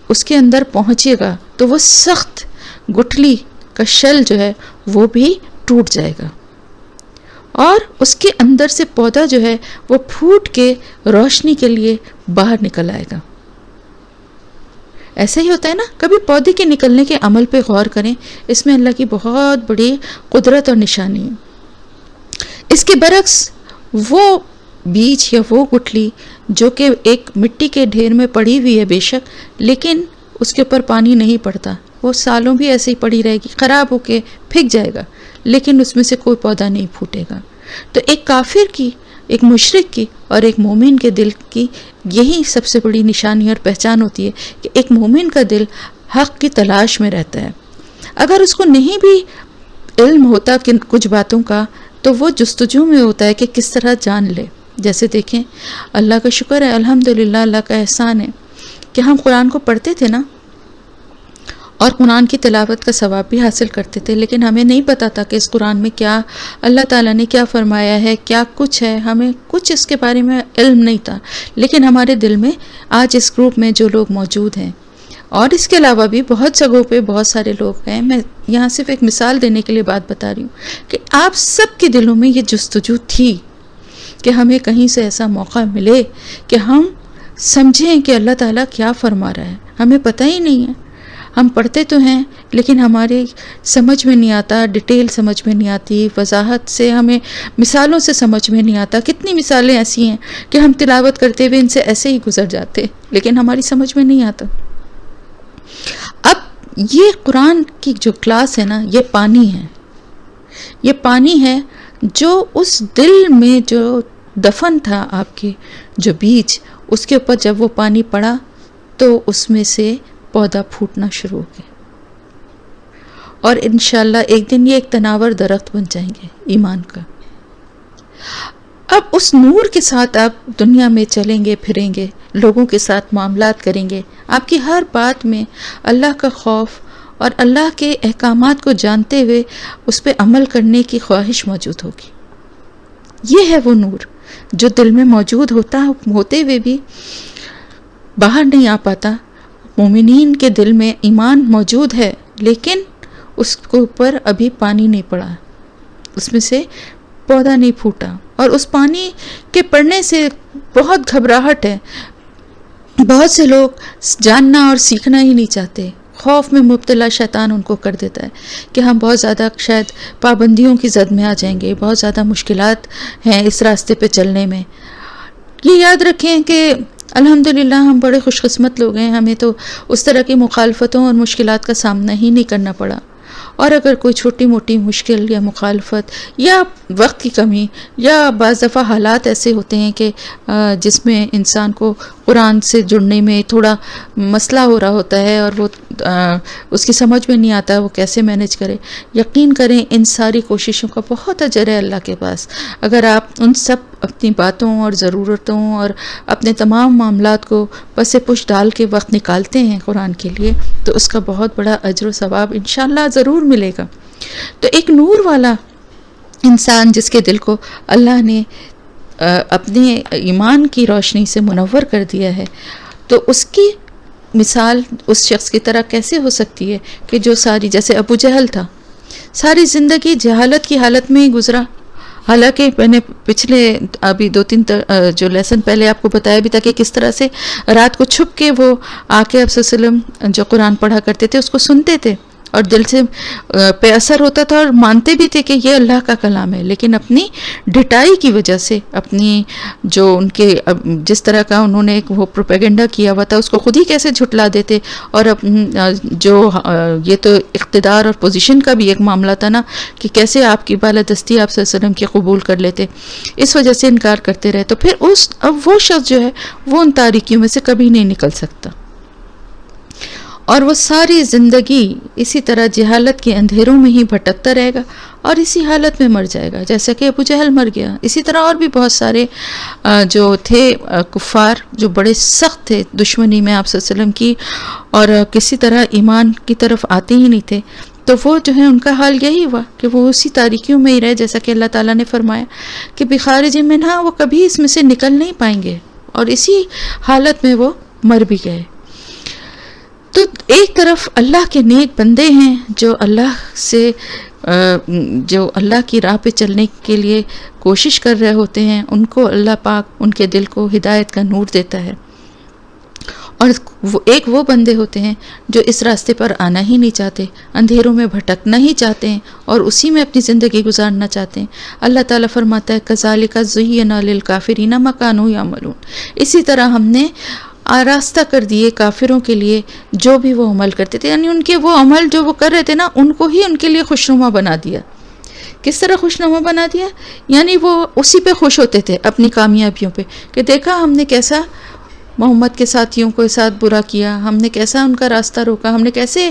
Speaker 1: اس کے اندر پہنچے گا تو وہ سخت گٹھلی کا شل جو ہے وہ بھی ٹوٹ جائے گا اور اس کے اندر سے پودا جو ہے وہ پھوٹ کے روشنی کے لیے باہر نکل آئے گا. ایسا ہی ہوتا ہے نا، کبھی پودے کے نکلنے کے عمل پہ غور کریں، اس میں اللہ کی بہت بڑی قدرت اور نشانی ہے۔ اس کے برعکس وہ بیج یا وہ گٹھلی جو کہ ایک مٹی کے ڈھیر میں پڑی ہوئی ہے بے شک، لیکن اس کے اوپر پانی نہیں پڑتا، وہ سالوں بھی ایسے ہی پڑی رہے گی، خراب ہو کے پھک جائے گا، لیکن اس میں سے کوئی پودا نہیں پھوٹے گا۔ تو ایک کافر کی، ایک مشرک کی اور ایک مومن کے دل کی یہی سب سے بڑی نشانی اور پہچان ہوتی ہے کہ ایک مومن کا دل حق کی تلاش میں رہتا ہے۔ اگر اس کو نہیں بھی علم ہوتا کہ کچھ باتوں کا، تو وہ جستجو میں ہوتا ہے کہ کس طرح جان لے۔ جیسے دیکھیں، اللہ کا شکر ہے، الحمدللہ اللہ کا احسان ہے کہ ہم قرآن کو پڑھتے تھے نا، اور قرآن کی تلاوت کا ثواب بھی حاصل کرتے تھے، لیکن ہمیں نہیں پتا تھا کہ اس قرآن میں کیا اللہ تعالیٰ نے کیا فرمایا ہے، کیا کچھ ہے، ہمیں کچھ اس کے بارے میں علم نہیں تھا۔ لیکن ہمارے دل میں آج اس گروپ میں جو لوگ موجود ہیں، اور اس کے علاوہ بھی بہت جگہوں پہ بہت سارے لوگ ہیں، میں یہاں صرف ایک مثال دینے کے لیے بات بتا رہی ہوں کہ آپ سب کے دلوں میں یہ جستجو تھی کہ ہمیں کہیں سے ایسا موقع ملے کہ ہم سمجھیں کہ اللہ تعالیٰ کیا فرما رہا ہے۔ ہمیں پتہ ہی نہیں ہے، ہم پڑھتے تو ہیں لیکن ہمارے سمجھ میں نہیں آتا، ڈیٹیل سمجھ میں نہیں آتی، وضاحت سے، ہمیں مثالوں سے سمجھ میں نہیں آتا۔ کتنی مثالیں ایسی ہیں کہ ہم تلاوت کرتے ہوئے ان سے ایسے ہی گزر جاتے، لیکن ہماری سمجھ میں نہیں آتا۔ اب یہ قرآن کی جو کلاس ہے نا، یہ پانی ہے، یہ پانی ہے جو اس دل میں جو دفن تھا آپ کے جو بیج، اس کے اوپر جب وہ پانی پڑا تو اس میں سے پودا پھوٹنا شروع ہو گیا، اور انشاءاللہ ایک دن یہ ایک تناور درخت بن جائیں گے ایمان کا۔ اب اس نور کے ساتھ آپ دنیا میں چلیں گے، پھریں گے، لوگوں کے ساتھ معاملات کریں گے، آپ کی ہر بات میں اللہ کا خوف اور اللہ کے احکامات کو جانتے ہوئے اس پہ عمل کرنے کی خواہش موجود ہوگی۔ یہ ہے وہ نور جو دل میں موجود ہوتے ہوئے بھی باہر نہیں آ پاتا۔ مومنین کے دل میں ایمان موجود ہے، لیکن اس کے اوپر ابھی پانی نہیں پڑا، اس میں سے پودا نہیں پھوٹا، اور اس پانی کے پڑنے سے بہت گھبراہٹ ہے۔ بہت سے لوگ جاننا اور سیکھنا ہی نہیں چاہتے، خوف میں مبتلا شیطان ان کو کر دیتا ہے کہ ہم بہت زیادہ شاید پابندیوں کی زد میں آ جائیں گے، بہت زیادہ مشکلات ہیں اس راستے پہ چلنے میں۔ یہ یاد رکھیں کہ الحمدللہ ہم بڑے خوش قسمت لوگ ہیں، ہمیں تو اس طرح کی مخالفتوں اور مشکلات کا سامنا ہی نہیں کرنا پڑا، اور اگر کوئی چھوٹی موٹی مشکل یا مخالفت یا وقت کی کمی یا بعض دفعہ حالات ایسے ہوتے ہیں کہ جس میں انسان کو قرآن سے جڑنے میں تھوڑا مسئلہ ہو رہا ہوتا ہے اور وہ اس کی سمجھ میں نہیں آتا وہ کیسے مینج کرے، یقین کریں ان ساری کوششوں کا بہت اجر ہے اللہ کے پاس۔ اگر آپ ان سب اپنی باتوں اور ضرورتوں اور اپنے تمام معاملات کو پس پش ڈال کے وقت نکالتے ہیں قرآن کے لیے، تو اس کا بہت بڑا اجر و ثواب انشاءاللہ ضرور ملے گا۔ تو ایک نور والا انسان جس کے دل کو اللہ نے اپنے ایمان کی روشنی سے منور کر دیا ہے، تو اس کی مثال اس شخص کی طرح کیسے ہو سکتی ہے کہ جو ساری، جیسے ابو جہل تھا، ساری زندگی جہالت کی حالت میں ہی گزرا۔ حالانکہ میں نے پچھلے ابھی 2-3 جو لیسن پہلے آپ کو بتایا بھی تھا کہ کس طرح سے رات کو چھپ کے وہ آ کے آپ صلی اللہ علیہ وسلم جو قرآن پڑھا کرتے تھے اس کو سنتے تھے اور دل سے پہ اثر ہوتا تھا اور مانتے بھی تھے کہ یہ اللہ کا کلام ہے، لیکن اپنی ڈٹائی کی وجہ سے، اپنی جو ان کے جس طرح کا انہوں نے وہ پروپیگنڈا کیا ہوا تھا اس کو خود ہی کیسے جھٹلا دیتے، اور جو یہ تو اقتدار اور پوزیشن کا بھی ایک معاملہ تھا نا کہ کیسے آپ کی بالادستی آپ صلی اللہ علیہ وسلم کی قبول کر لیتے، اس وجہ سے انکار کرتے رہے۔ تو پھر اب وہ شخص جو ہے وہ ان تاریکیوں میں سے کبھی نہیں نکل سکتا، اور وہ ساری زندگی اسی طرح جہالت کے اندھیروں میں ہی بھٹکتا رہے گا اور اسی حالت میں مر جائے گا جیسا کہ ابو جہل مر گیا۔ اسی طرح اور بھی بہت سارے جو تھے کفار جو بڑے سخت تھے دشمنی میں آپ صلی اللہ علیہ وسلم کی، اور کسی طرح ایمان کی طرف آتے ہی نہیں تھے، تو وہ جو ہے ان کا حال یہی ہوا کہ وہ اسی تاریکیوں میں ہی رہے، جیسا کہ اللہ تعالیٰ نے فرمایا کہ بخارج منہا، وہ کبھی اس میں سے نکل نہیں پائیں گے، اور اسی حالت میں وہ مر بھی گئے۔ تو ایک طرف اللہ کے نیک بندے ہیں جو اللہ کی راہ پہ چلنے کے لیے کوشش کر رہے ہوتے ہیں، ان کو اللہ پاک ان کے دل کو ہدایت کا نور دیتا ہے، اور ایک وہ بندے ہوتے ہیں جو اس راستے پر آنا ہی نہیں چاہتے، اندھیروں میں بھٹکنا ہی چاہتے ہیں اور اسی میں اپنی زندگی گزارنا چاہتے ہیں۔ اللہ تعالیٰ فرماتا ہے کذالک زینا للکافرین ما کانوا یعملون، اسی طرح ہم نے آراستہ کر دیے کافروں کے لیے جو بھی وہ عمل کرتے تھے، یعنی ان کے وہ عمل جو وہ کر رہے تھے نا ان کو ہی ان کے لیے خوشنما بنا دیا۔ کس طرح خوشنما بنا دیا؟ یعنی وہ اسی پہ خوش ہوتے تھے، اپنی کامیابیوں پہ، کہ دیکھا ہم نے کیسا محمد کے ساتھیوں کو ساتھ برا کیا، ہم نے کیسا ان کا راستہ روکا، ہم نے کیسے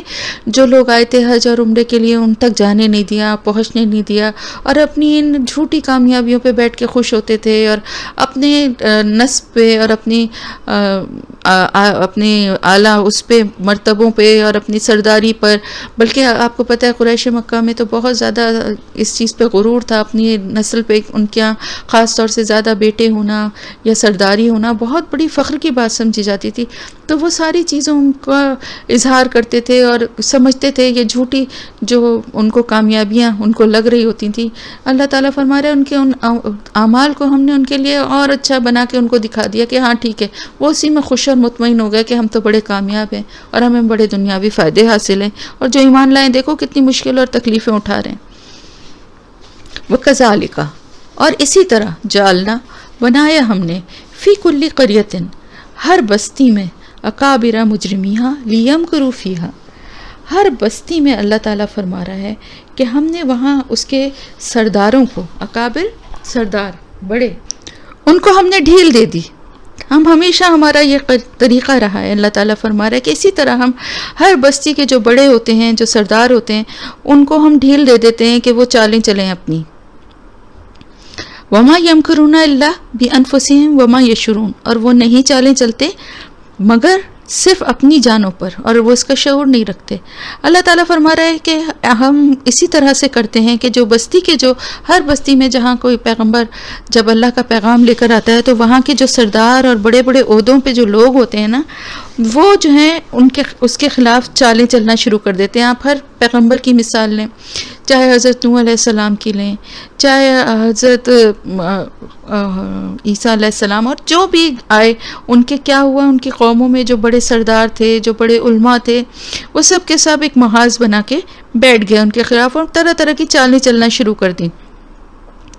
Speaker 1: جو لوگ آئے تھے حج اور عمرے کے لیے ان تک جانے نہیں دیا، پہنچنے نہیں دیا، اور اپنی ان جھوٹی کامیابیوں پہ بیٹھ کے خوش ہوتے تھے، اور اپنے نسب پہ اور اپنی اعلیٰ اس پہ مرتبوں پہ اور اپنی سرداری پر، بلکہ آپ کو پتہ ہے قریش مکہ میں تو بہت زیادہ اس چیز پہ غرور تھا، اپنی نسل پہ ان کے یہاں خاص طور سے زیادہ بیٹے ہونا یا سرداری ہونا بہت بڑی فخر کی بات سمجھی جاتی تھی۔ تو وہ ساری چیزوں کا اظہار کرتے تھے اور سمجھتے تھے یہ جھوٹی جو ان کو کامیابیاں ان کو لگ رہی ہوتی تھیں۔ اللہ تعالیٰ فرما رہے ہیں ان کے ان اعمال کو ہم نے ان کے لیے اور اچھا بنا کے ان کو دکھا دیا کہ ہاں ٹھیک ہے، وہ اسی میں خوش اور مطمئن ہو گئے کہ ہم تو بڑے کامیاب ہیں اور ہمیں بڑے دنیاوی فائدے حاصل ہیں، اور جو ایمان لائیں دیکھو کتنی مشکل اور تکلیفیں اٹھا رہے ہیں۔ وَكَذَلِكَ، اور اسی طرح جعلنا، بنایا ہم نے، فی کل قریۃ، ہر بستی میں، اکابر مجرمیہا لیمکروا فیہا، ہر بستی میں اللہ تعالیٰ فرما رہا ہے کہ ہم نے وہاں اس کے سرداروں کو، اکابر سردار بڑے، ان کو ہم نے ڈھیل دے دی۔ ہم ہمیشہ ہمارا یہ طریقہ رہا ہے، اللہ تعالیٰ فرما رہا ہے کہ اسی طرح ہم ہر بستی کے جو بڑے ہوتے ہیں، جو سردار ہوتے ہیں، ان کو ہم ڈھیل دے دیتے ہیں کہ وہ چالیں چلیں اپنی۔ وما یمکرون الا بانفسہم وما یشعرون، اور وہ نہیں چالیں چلتے مگر صرف اپنی جانوں پر، اور وہ اس کا شعور نہیں رکھتے۔ اللہ تعالیٰ فرما رہا ہے کہ ہم اسی طرح سے کرتے ہیں کہ جو بستی کے جو ہر بستی میں جہاں کوئی پیغمبر جب اللہ کا پیغام لے کر آتا ہے تو وہاں کے جو سردار اور بڑے بڑے عہدوں پہ جو لوگ ہوتے ہیں نا، وہ جو ہیں اس کے خلاف چالیں چلنا شروع کر دیتے ہیں۔ آپ ہر پیغمبر کی مثال لیں، چاہے حضرت نوح علیہ السلام کی لیں، چاہے حضرت عیسیٰ علیہ السلام، اور جو بھی آئے ان کے کیا ہوا، ان کی قوموں میں جو بڑے سردار تھے، جو بڑے علماء تھے، وہ سب کے سب ایک محاذ بنا کے بیٹھ گئے ان کے خلاف، اور طرح طرح کی چالیں چلنا شروع کر دیں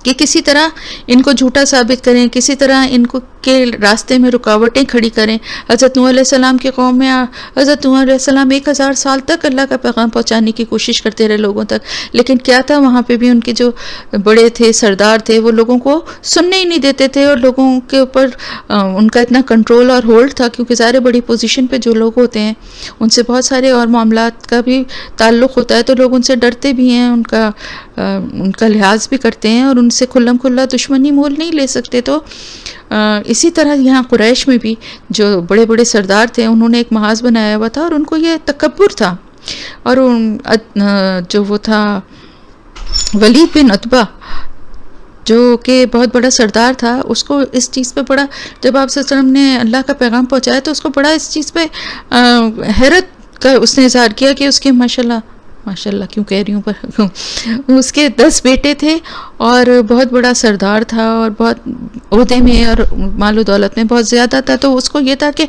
Speaker 1: کہ کسی طرح ان کو جھوٹا ثابت کریں، کسی طرح ان کو کے راستے میں رکاوٹیں کھڑی کریں۔ حضرت نوح علیہ السلام کی قوم میں حضرت نوح علیہ السلام 1000 سال تک اللہ کا پیغام پہنچانے کی کوشش کرتے رہے لوگوں تک، لیکن کیا تھا وہاں پہ بھی ان کے جو بڑے تھے، سردار تھے، وہ لوگوں کو سننے ہی نہیں دیتے تھے، اور لوگوں کے اوپر ان کا اتنا کنٹرول اور ہولڈ تھا، کیونکہ ظاہر بڑی پوزیشن پہ جو لوگ ہوتے ہیں ان سے بہت سارے اور معاملات کا بھی تعلق ہوتا ہے، تو لوگ ان سے ڈرتے بھی ہیں، ان کا لحاظ بھی کرتے ہیں، اور ان سے کھلم کھلا دشمنی مول نہیں لے سکتے۔ تو اسی طرح یہاں قریش میں بھی جو بڑے بڑے سردار تھے انہوں نے ایک محاذ بنایا ہوا تھا، اور ان کو یہ تکبر تھا، اور جو وہ تھا ولید بن عتبہ جو کہ بہت بڑا سردار تھا، اس کو اس چیز پہ بڑا، جب آپ صلی اللہ علیہ وسلم نے اللہ کا پیغام پہنچایا تو اس کو بڑا اس چیز پہ حیرت کا اس نے اظہار کیا کہ اس کے ماشاءاللہ کیوں کہہ رہی ہوں پر اس کے 10 بیٹے تھے اور بہت بڑا سردار تھا، اور بہت عہدے میں اور مال و دولت میں بہت زیادہ تھا۔ تو اس کو یہ تھا کہ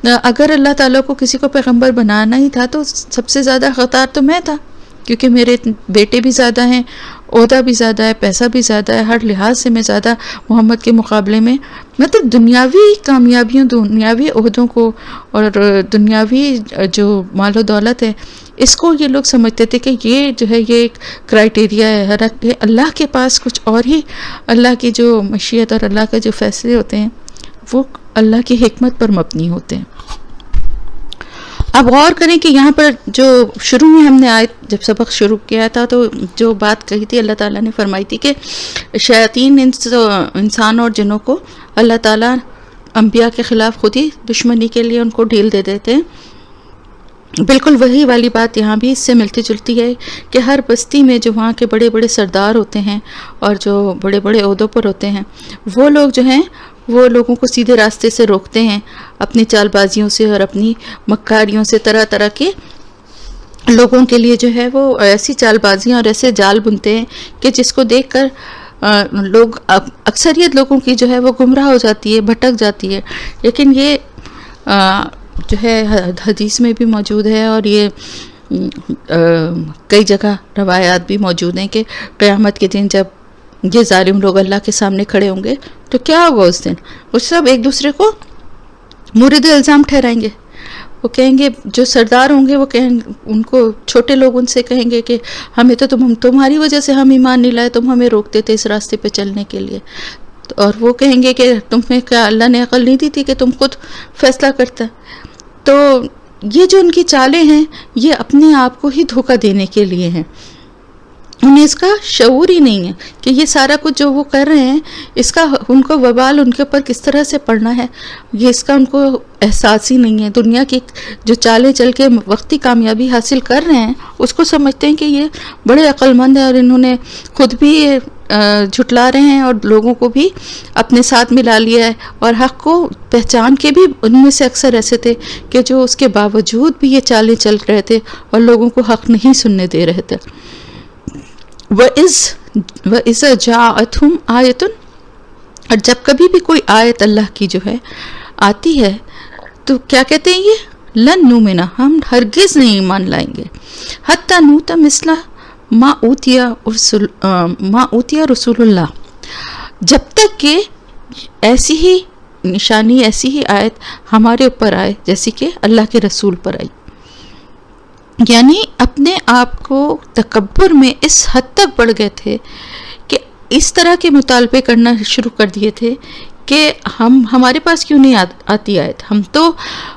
Speaker 1: اگر اللہ تعالیٰ کو کسی کو پیغمبر بنانا ہی تھا تو سب سے زیادہ حقدار تو میں تھا، کیونکہ میرے بیٹے بھی زیادہ ہیں، عہدہ بھی زیادہ ہے، پیسہ بھی زیادہ ہے، ہر لحاظ سے میں زیادہ محمد کے مقابلے میں، مطلب دنیاوی کامیابیوں، دنیاوی عہدوں کو اور دنیاوی جو مال و دولت ہے، اس کو یہ لوگ سمجھتے تھے کہ یہ جو ہے یہ ایک کرائٹیریا ہے، حالانکہ اللہ کے پاس کچھ اور ہی، اللہ کی جو مشیت اور اللہ کے جو فیصلے ہوتے ہیں وہ اللہ کی حکمت پر مبنی ہوتے ہیں۔ اب غور کریں کہ یہاں پر جو شروع میں ہم نے آیت جب سبق شروع کیا تھا تو جو بات کہی تھی اللہ تعالیٰ نے فرمائی تھی کہ شیاطین انسان اور جنوں کو اللہ تعالیٰ انبیاء کے خلاف خود ہی دشمنی کے لیے ان کو ڈھیل دے دیتے ہیں۔ بالکل وہی والی بات یہاں بھی اس سے ملتی جلتی ہے کہ ہر بستی میں جو وہاں کے بڑے بڑے سردار ہوتے ہیں اور جو بڑے بڑے عہدوں پر ہوتے ہیں، وہ لوگ جو ہیں وہ لوگوں کو سیدھے راستے سے روکتے ہیں اپنی چال بازیوں سے اور اپنی مکاریوں سے، طرح طرح کے لوگوں کے لیے جو ہے وہ ایسی چال بازیاں اور ایسے جال بنتے ہیں کہ جس کو دیکھ کر لوگ، اکثریت لوگوں کی جو ہے وہ گمراہ ہو جاتی ہے، بھٹک جاتی ہے۔ لیکن یہ جو ہے حدیث میں بھی موجود ہے، اور یہ کئی جگہ روایات بھی موجود ہیں کہ قیامت کے دن جب یہ ظالم لوگ اللہ کے سامنے کھڑے ہوں گے تو کیا ہوگا اس دن؟ وہ سب ایک دوسرے کو مورد الزام ٹھہرائیں گے. وہ کہیں گے، جو سردار ہوں گے وہ کہیں، ان کو چھوٹے لوگ ان سے کہیں گے کہ ہمیں تو تمہاری وجہ سے ہم ایمان نہیں لائے، تم ہمیں روکتے تھے اس راستے پہ چلنے کے لیے. اور وہ کہیں گے کہ تمہیں کیا اللہ نے عقل نہیں دی تھی کہ تم خود فیصلہ کرتا؟ تو یہ جو ان کی چالیں ہیں یہ اپنے آپ کو ہی دھوکہ دینے کے لیے ہیں. انہیں اس کا شعور ہی نہیں ہے کہ یہ سارا کچھ جو وہ کر رہے ہیں اس کا ان کو وبال ان کے اوپر کس طرح سے پڑنا ہے، یہ اس کا ان کو احساس ہی نہیں ہے. دنیا کی جو چالیں چل کے وقتی کامیابی حاصل کر رہے ہیں اس کو سمجھتے ہیں کہ یہ بڑے عقل مند ہیں، اور انہوں نے خود بھی جھٹلا رہے ہیں اور لوگوں کو بھی اپنے ساتھ ملا لیا ہے، اور حق کو پہچان کے بھی ان میں سے اکثر ایسے تھے کہ جو اس کے باوجود بھی یہ چالیں چل رہے تھے اور لوگوں کو حق نہیں سننے دے رہے تھے. وَإِذَا جَاءَتْهُمْ آیَةٌ، اور جب کبھی بھی کوئی آیت اللہ کی جو ہے آتی ہے تو کیا کہتے ہیں یہ؟ لن نؤمن، ہم ہرگز نہیں ایمان لائیں گے، حتی نؤتی مثل ما اوتی رسول اللہ، جب تک کہ ایسی ہی نشانی، ایسی ہی آیت ہمارے اوپر آئے جیسی کہ اللہ کے رسول پر آئی. یعنی اپنے آپ کو تکبر میں اس حد تک بڑھ گئے تھے کہ اس طرح کے مطالبے کرنا شروع کر دیے تھے کہ ہمارے پاس کیوں نہیں آتی آیت، ہم تو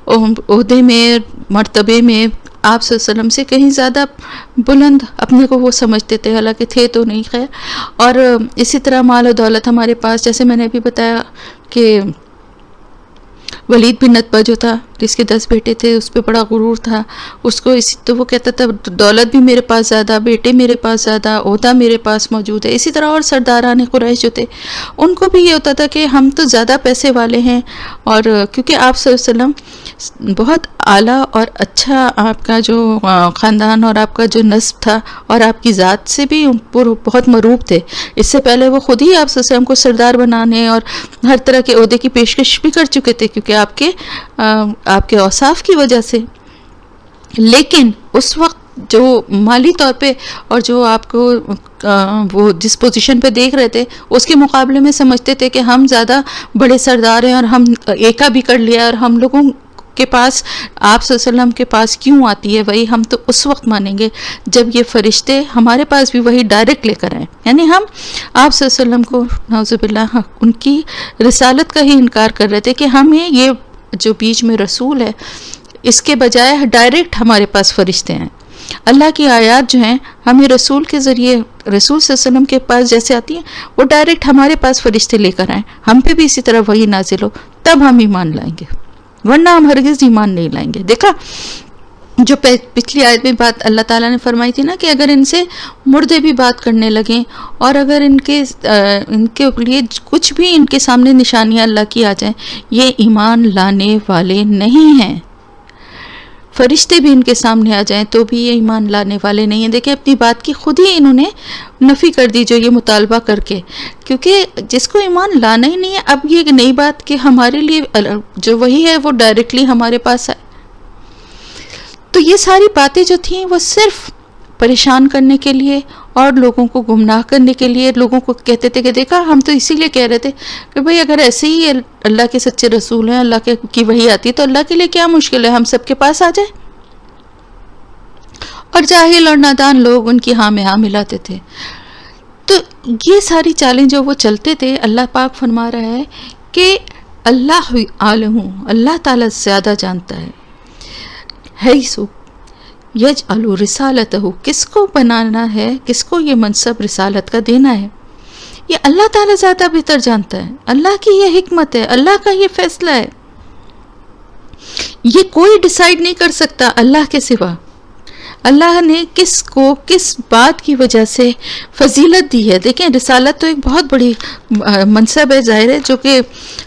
Speaker 1: عہدے میں، مرتبے میں آپ صلی اللہ علیہ وسلم سے کہیں زیادہ بلند اپنے کو وہ سمجھتے تھے، حالانکہ تھے تو نہیں. خیر، اور اسی طرح مال و دولت ہمارے پاس، جیسے میں نے ابھی بتایا کہ ولید بن عتبہ جو تھا جس کے 10 بیٹے تھے، اس پہ بڑا غرور تھا اس کو، تو وہ کہتا تھا دولت بھی میرے پاس زیادہ، بیٹے میرے پاس زیادہ، عہدہ میرے پاس موجود ہے. اسی طرح اور سرداران قریش جو تھے ان کو بھی یہ ہوتا تھا کہ ہم تو زیادہ پیسے والے ہیں، اور کیونکہ آپ صلی اللہ علیہ وسلم بہت اعلیٰ اور اچھا آپ کا جو خاندان اور آپ کا جو نسب تھا، اور آپ کی ذات سے بھی بہت مروب تھے. اس سے پہلے وہ خود ہی آپ صلی اللہ علیہ وسلم کو سردار بنانے اور ہر طرح کے عہدے کی پیشکش بھی کر چکے تھے کیونکہ آپ کے اوصاف کی وجہ سے. لیکن اس وقت جو مالی طور پہ اور جو آپ کو وہ جس پوزیشن پہ دیکھ رہے تھے اس کے مقابلے میں سمجھتے تھے کہ ہم زیادہ بڑے سردار ہیں اور ہم ایکا بھی کر لیا، اور ہم لوگوں کے پاس آپ صلی اللہ علیہ وسلم کے پاس کیوں آتی ہے وہی، ہم تو اس وقت مانیں گے جب یہ فرشتے ہمارے پاس بھی وہی ڈائریکٹ لے کر آئیں. یعنی ہم آپ صلی اللہ علیہ وسلم کو نعوذ باللہ ان کی رسالت کا ہی انکار کر رہے تھے کہ ہمیں یہ جو بیچ میں رسول ہے اس کے بجائے ڈائریکٹ ہمارے پاس فرشتے ہیں. اللہ کی آیات جو ہیں ہمیں رسول کے ذریعے، رسول صلی اللہ علیہ وسلم کے پاس جیسے آتی ہیں وہ ڈائریکٹ ہمارے پاس فرشتے لے کر آئیں، ہم پہ بھی اسی طرح وہی نازل ہو، تب ہم ایمان لائیں گے، ورنہ ہم ہرگز ایمان نہیں لائیں گے. دیکھا جو پچھلی آیت میں بات اللہ تعالیٰ نے فرمائی تھی نا کہ اگر ان سے مردے بھی بات کرنے لگیں اور اگر ان کے لیے کچھ بھی ان کے سامنے نشانیاں اللہ کی آ جائیں، یہ ایمان لانے والے نہیں ہیں. فرشتے بھی ان کے سامنے آ جائیں تو بھی یہ ایمان لانے والے نہیں ہیں. دیکھیں اپنی بات کی خود ہی انہوں نے نفی کر دی جو یہ مطالبہ کر کے، کیونکہ جس کو ایمان لانا ہی نہیں ہے. اب یہ نئی بات کہ ہمارے لیے جو وہی ہے وہ ڈائریکٹلی ہمارے پاس آئے. تو یہ ساری باتیں جو تھیں وہ صرف پریشان کرنے کے لیے اور لوگوں کو گمراہ کرنے کے لیے، لوگوں کو کہتے تھے کہ دیکھا ہم تو اسی لیے کہہ رہے تھے کہ بھئی اگر ایسے ہی اللہ کے سچے رسول ہیں، اللہ کی وحی آتی ہے تو اللہ کے لیے کیا مشکل ہے، ہم سب کے پاس آ جائے. اور جاہل اور نادان لوگ ان کی ہاں میں ہاں ملاتے تھے. تو یہ ساری چالیں جو وہ چلتے تھے، اللہ پاک فرما رہا ہے کہ اللہ عالم، اللہ تعالیٰ زیادہ جانتا ہے. حیث یجعل رسالتہ، کس کو بنانا ہے، کس کو یہ منصب رسالت کا دینا ہے، یہ اللہ تعالیٰ زیادہ بہتر جانتا ہے. اللہ کی یہ حکمت ہے، اللہ کا یہ فیصلہ ہے، یہ کوئی ڈیسائیڈ نہیں کر سکتا اللہ کے سوا. اللہ نے کس کو کس بات کی وجہ سے فضیلت دی ہے. دیکھیں رسالت تو ایک بہت بڑی منصب ہے، ظاہر ہے جو کہ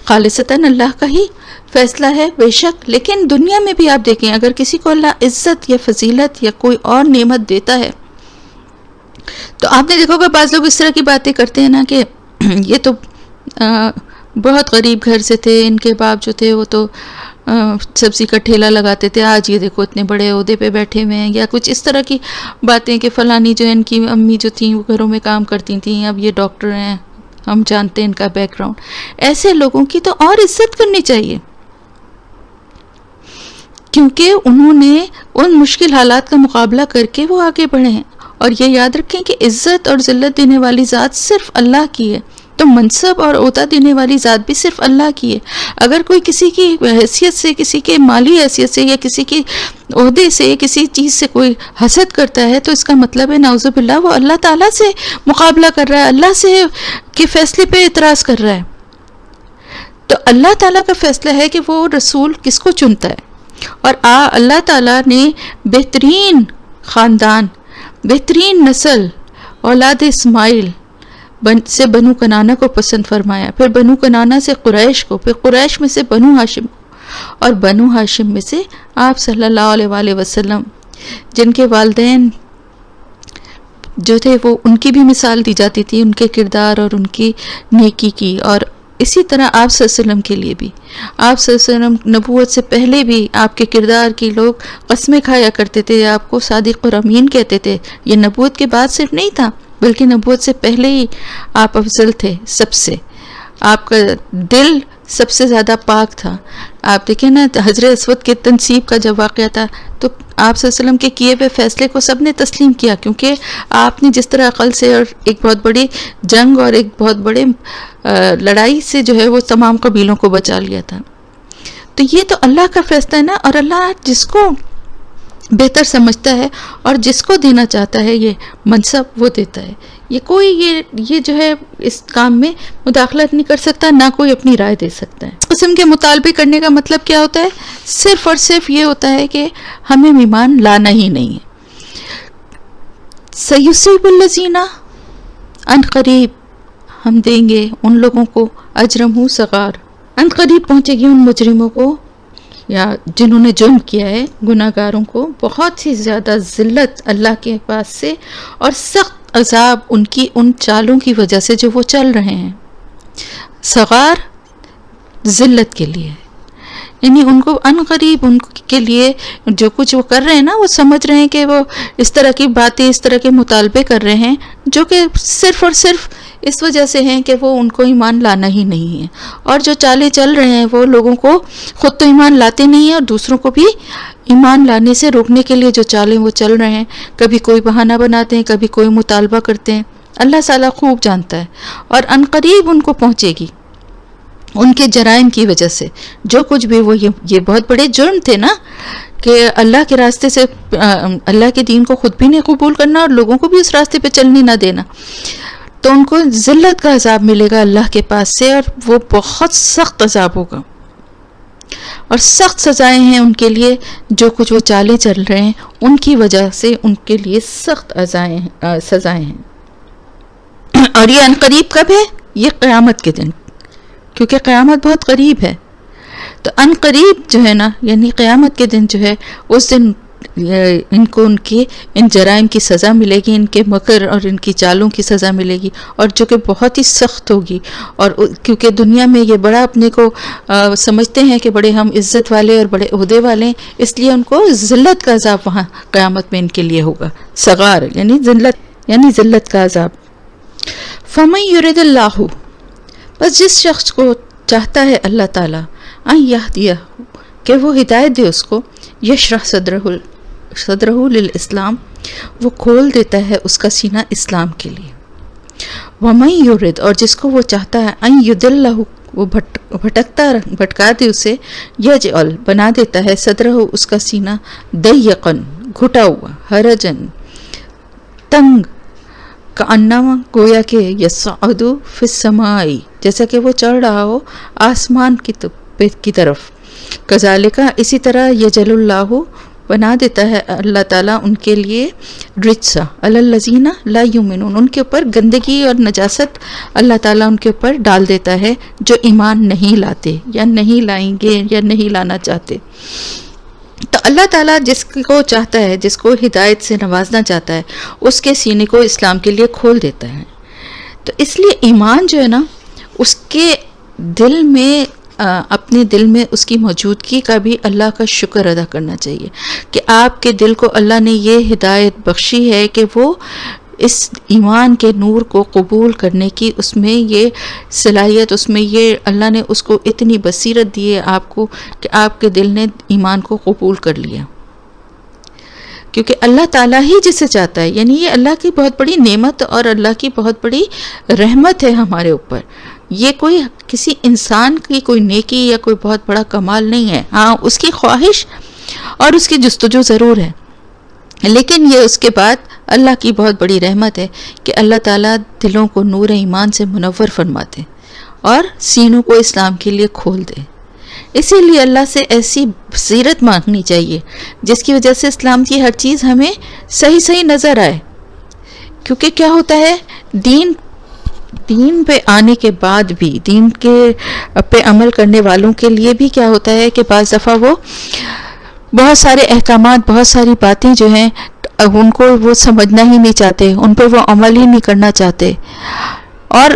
Speaker 1: خالصتاً اللہ کا ہی فیصلہ ہے بے شک. لیکن دنیا میں بھی آپ دیکھیں اگر کسی کو اللہ عزت یا فضیلت یا کوئی اور نعمت دیتا ہے تو آپ نے دیکھو کہ بعض لوگ اس طرح کی باتیں کرتے ہیں نا کہ یہ تو بہت غریب گھر سے تھے، ان کے باپ جو تھے وہ تو سبزی کا ٹھیلا لگاتے تھے، آج یہ دیکھو اتنے بڑے عہدے پہ بیٹھے ہوئے ہیں، یا کچھ اس طرح کی باتیں کہ فلانی جو ان کی امی جو تھیں وہ گھروں میں کام کرتی تھیں، اب یہ ڈاکٹر ہیں، ہم جانتے ہیں ان کا بیک گراؤنڈ. ایسے لوگوں کی تو اور عزت کرنی چاہیے، کیونکہ انہوں نے ان مشکل حالات کا مقابلہ کر کے وہ آگے بڑھے ہیں. اور یہ یاد رکھیں کہ عزت اور ذلت دینے والی ذات صرف اللہ کی ہے، تو منصب اور عہدہ دینے والی ذات بھی صرف اللہ کی ہے. اگر کوئی کسی کی حیثیت سے، کسی کے مالی حیثیت سے، یا کسی کی عہدے سے، کسی چیز سے کوئی حسد کرتا ہے، تو اس کا مطلب ہے نعوذ باللہ وہ اللہ تعالیٰ سے مقابلہ کر رہا ہے، اللہ سے کے فیصلے پہ اعتراض کر رہا ہے. تو اللہ تعالیٰ کا فیصلہ ہے کہ وہ رسول کس کو چنتا ہے. اور اللہ تعالیٰ نے بہترین خاندان، بہترین نسل اولاد اسماعیل سے بنو کنانہ کو پسند فرمایا، پھر بنو کنانہ سے قریش کو، پھر قریش میں سے بنو ہاشم کو، اور بنو ہاشم میں سے آپ صلی اللہ علیہ وآلہ وسلم، جن کے والدین جو تھے وہ ان کی بھی مثال دی جاتی تھی، ان کے کردار اور ان کی نیکی کی. اور اسی طرح آپ صلی اللہ علیہ وسلم کے لیے بھی، آپ صلی اللہ علیہ وسلم نبوت سے پہلے بھی آپ کے کردار کی لوگ قسمیں کھایا کرتے تھے، آپ کو صادق اور امین کہتے تھے. یہ نبوت کے بعد صرف نہیں تھا، بلکہ نبوت سے پہلے ہی آپ افضل تھے سب سے. آپ کا دل سب سے زیادہ پاک تھا. آپ دیکھیں نا حجر اسود کے تنصیب کا جب واقعہ تھا، تو آپ صلی اللہ علیہ وسلم کے کیے ہوئے فیصلے کو سب نے تسلیم کیا، کیونکہ آپ نے جس طرح عقل سے اور ایک بہت بڑی جنگ اور ایک بہت بڑے لڑائی سے جو ہے وہ تمام قبیلوں کو بچا لیا تھا. تو یہ تو اللہ کا فیصلہ ہے نا، اور اللہ جس کو بہتر سمجھتا ہے اور جس کو دینا چاہتا ہے یہ منصب وہ دیتا ہے. یہ کوئی یہ جو ہے اس کام میں مداخلت نہیں کر سکتا، نہ کوئی اپنی رائے دے سکتا ہے. قسم کے مطالبے کرنے کا مطلب کیا ہوتا ہے؟ صرف اور صرف یہ ہوتا ہے کہ ہمیں ایمان لانا ہی نہیں ہے. سیصیب الذین، ان قریب ہم دیں گے ان لوگوں کو اجرم صغار، ان قریب پہنچے گی ان مجرموں کو یا جنہوں نے جرم کیا ہے، گناہ گاروں کو بہت ہی زیادہ ذلت اللہ کے پاس سے اور سخت عذاب ان کی ان چالوں کی وجہ سے جو وہ چل رہے ہیں. صغار ذلت کے لیے، یعنی ان کو ان قریب ان کے لیے جو کچھ وہ کر رہے ہیں نا، وہ سمجھ رہے ہیں کہ وہ اس طرح کی باتیں، اس طرح کے مطالبے کر رہے ہیں جو کہ صرف اور صرف اس وجہ سے ہیں کہ وہ ان کو ایمان لانا ہی نہیں ہے. اور جو چالیں چل رہے ہیں وہ لوگوں کو خود تو ایمان لاتے نہیں ہیں اور دوسروں کو بھی ایمان لانے سے روکنے کے لیے جو چالیں وہ چل رہے ہیں، کبھی کوئی بہانہ بناتے ہیں، کبھی کوئی مطالبہ کرتے ہیں. اللہ تعالیٰ خوب جانتا ہے. اور ان قریب ان کو پہنچے گی ان کے جرائم کی وجہ سے، جو کچھ بھی وہ یہ بہت بڑے جرم تھے نا، کہ اللہ کے راستے سے اللہ کے دین کو خود بھی نہیں قبول کرنا اور لوگوں کو بھی اس راستے پہ چلنے نہ دینا. تو ان کو ذلت کا عذاب ملے گا اللہ کے پاس سے، اور وہ بہت سخت عذاب ہوگا اور سخت سزائیں ہیں ان کے لیے. جو کچھ وہ چالیں چل رہے ہیں ان کی وجہ سے ان کے لیے سخت سزائیں ہیں. اور یہ ان قریب کب ہے؟ یہ قیامت کے دن، کیونکہ قیامت بہت قریب ہے. تو ان قریب جو ہے نا، یعنی قیامت کے دن جو ہے، اس دن ان کو ان کے ان جرائم کی سزا ملے گی، ان کے مکر اور ان کی چالوں کی سزا ملے گی، اور جو کہ بہت ہی سخت ہوگی. اور کیونکہ دنیا میں یہ بڑا اپنے کو سمجھتے ہیں کہ بڑے ہم عزت والے اور بڑے عہدے والے ہیں، اس لیے ان کو ذلت کا عذاب وہاں قیامت میں ان کے لیے ہوگا. صغار یعنی ذلت کا عذاب. فمن یرد اللہ، بس جس شخص کو چاہتا ہے اللہ تعالیٰ، ان یہدیہ، کہ وہ ہدایت دے اس کو، یشرح صدرہ للاسلام، وہ کھول دیتا ہے اس کا سینہ اسلام کے لیے. ومن یرد، اور جس کو وہ چاہتا ہے، ان یضلہ، وہ بھٹکا دے اسے، یجعل، بنا دیتا ہے، صدرہ، اس کا سینہ، ضیقاً، گھٹا ہوا، حرجاً، تنگ، کأنما، گویا کہ یصعد فی السماء، جیسا کہ وہ چڑھ رہا ہو آسمان کی طرف. کذالک، اسی طرح یجعل اللہ، بنا دیتا ہے اللہ تعالیٰ ان کے لیے، رجسا علی الذین لا یؤمنون، ان کے اوپر گندگی اور نجاست اللہ تعالیٰ ان کے اوپر ڈال دیتا ہے جو ایمان نہیں لاتے یا نہیں لائیں گے یا نہیں لانا چاہتے. تو اللہ تعالیٰ جس کو چاہتا ہے، جس کو ہدایت سے نوازنا چاہتا ہے، اس کے سینے کو اسلام کے لیے کھول دیتا ہے. تو اس لیے ایمان جو ہے نا، اس کے دل میں اپنے دل میں اس کی موجودگی کا بھی اللہ کا شکر ادا کرنا چاہیے کہ آپ کے دل کو اللہ نے یہ ہدایت بخشی ہے کہ وہ اس ایمان کے نور کو قبول کرنے کی اس میں یہ صلاحیت، اس میں یہ اللہ نے اس کو اتنی بصیرت دی ہے آپ کو کہ آپ کے دل نے ایمان کو قبول کر لیا. کیونکہ اللہ تعالیٰ ہی جسے چاہتا ہے، یعنی یہ اللہ کی بہت بڑی نعمت اور اللہ کی بہت بڑی رحمت ہے ہمارے اوپر. یہ کوئی کسی انسان کی کوئی نیکی یا کوئی بہت بڑا کمال نہیں ہے. ہاں اس کی خواہش اور اس کی جستجو ضرور ہے، لیکن یہ اس کے بعد اللہ کی بہت بڑی رحمت ہے کہ اللہ تعالیٰ دلوں کو نور ایمان سے منور فرماتے اور سینوں کو اسلام کے لیے کھول دے. اسی لیے اللہ سے ایسی بصیرت مانگنی چاہیے جس کی وجہ سے اسلام کی ہر چیز ہمیں صحیح صحیح نظر آئے. کیونکہ کیا ہوتا ہے، دین پہ آنے کے بعد بھی، دین کے پہ عمل کرنے والوں کے لیے بھی کیا ہوتا ہے کہ بعض دفعہ وہ بہت سارے احکامات، بہت ساری باتیں جو ہیں ان کو وہ سمجھنا ہی نہیں چاہتے، ان پہ وہ عمل ہی نہیں کرنا چاہتے. اور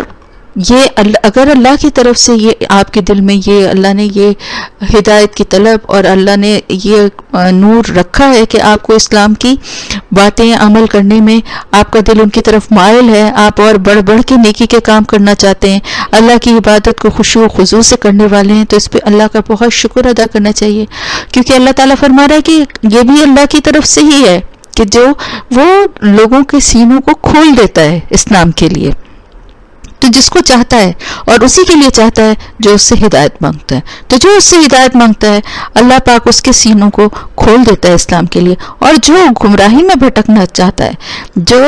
Speaker 1: یہ اگر اللہ کی طرف سے یہ آپ کے دل میں یہ اللہ نے یہ ہدایت کی طلب اور اللہ نے یہ نور رکھا ہے کہ آپ کو اسلام کی باتیں عمل کرنے میں آپ کا دل ان کی طرف مائل ہے، آپ اور بڑھ بڑھ کے نیکی کے کام کرنا چاہتے ہیں، اللہ کی عبادت کو خشوع و خضوع سے کرنے والے ہیں، تو اس پہ اللہ کا بہت شکر ادا کرنا چاہیے. کیونکہ اللہ تعالیٰ فرما رہا ہے کہ یہ بھی اللہ کی طرف سے ہی ہے کہ جو وہ لوگوں کے سینوں کو کھول دیتا ہے اسلام کے لیے. تو جس کو چاہتا ہے اور اسی کے لیے چاہتا ہے جو اس سے ہدایت مانگتا ہے، تو جو اس سے ہدایت مانگتا ہے اللہ پاک اس کے سینوں کو کھول دیتا ہے اسلام کے لیے. اور جو گمراہی میں بھٹکنا چاہتا ہے، جو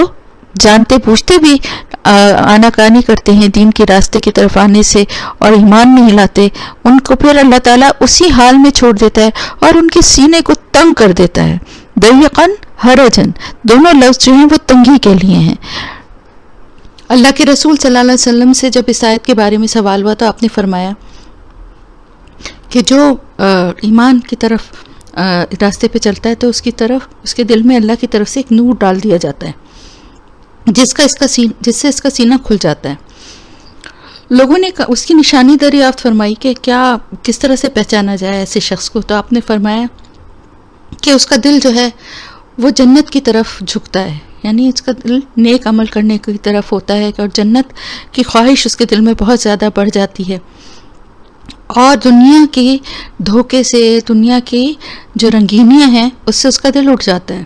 Speaker 1: جانتے بوجھتے بھی آناکانی کرتے ہیں دین کے راستے کی طرف آنے سے اور ایمان نہیں لاتے، ان کو پھر اللہ تعالیٰ اسی حال میں چھوڑ دیتا ہے اور ان کے سینے کو تنگ کر دیتا ہے. ضیقاً حرجاً، دونوں لفظ جو ہیں وہ تنگی کے لیے ہیں. اللہ کے رسول صلی اللہ علیہ وسلم سے جب اس آیت کے بارے میں سوال ہوا تو آپ نے فرمایا کہ جو ایمان کی طرف راستے پہ چلتا ہے تو اس کے دل میں اللہ کی طرف سے ایک نور ڈال دیا جاتا ہے جس سے اس کا سینہ کھل جاتا ہے. لوگوں نے اس کی نشانی دریافت فرمائی کہ کس طرح سے پہچانا جائے ایسے شخص کو، تو آپ نے فرمایا کہ اس کا دل جو ہے وہ جنت کی طرف جھکتا ہے، یعنی اس کا دل نیک عمل کرنے کی طرف ہوتا ہے اور جنت کی خواہش اس کے دل میں بہت زیادہ بڑھ جاتی ہے، اور دنیا کے دھوکے سے، دنیا کی جو رنگینیاں ہیں اس سے اس کا دل اٹھ جاتا ہے،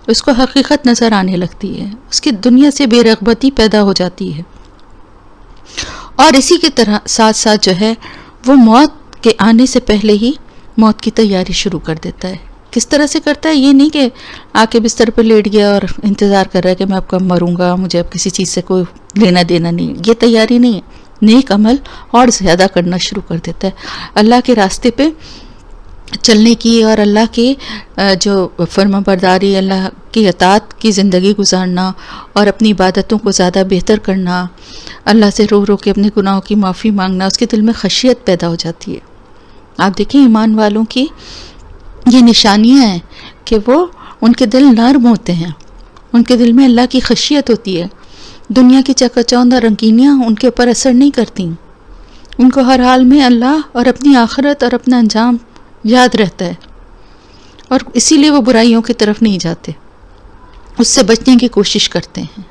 Speaker 1: اس کو حقیقت نظر آنے لگتی ہے، اس کی دنیا سے بے رغبتی پیدا ہو جاتی ہے. اور اسی کے طرح ساتھ ساتھ جو ہے وہ موت کے آنے سے پہلے ہی موت کی تیاری شروع کر دیتا ہے. کس طرح سے کرتا ہے؟ یہ نہیں کہ آ کے بستر پہ لیٹ گیا اور انتظار کر رہا ہے کہ میں اب کب مروں گا، مجھے اب کسی چیز سے کوئی لینا دینا نہیں. یہ تیاری نہیں ہے، نیک عمل اور زیادہ کرنا شروع کر دیتا ہے، اللہ کے راستے پہ چلنے کی اور اللہ کے جو فرما برداری، اللہ کی اطاعت کی زندگی گزارنا اور اپنی عبادتوں کو زیادہ بہتر کرنا، اللہ سے رو رو کے اپنے گناہوں کی معافی مانگنا، اس کے دل میں خشیت پیدا ہو جاتی ہے. آپ دیکھیں ایمان والوں کی یہ نشانیاں ہیں کہ وہ ان کے دل نرم ہوتے ہیں، ان کے دل میں اللہ کی خشیت ہوتی ہے، دنیا کی چکا چوند اور رنگینیاں ان کے اوپر اثر نہیں کرتی، ان کو ہر حال میں اللہ اور اپنی آخرت اور اپنا انجام یاد رہتا ہے، اور اسی لیے وہ برائیوں کی طرف نہیں جاتے، اس سے بچنے کی کوشش کرتے ہیں.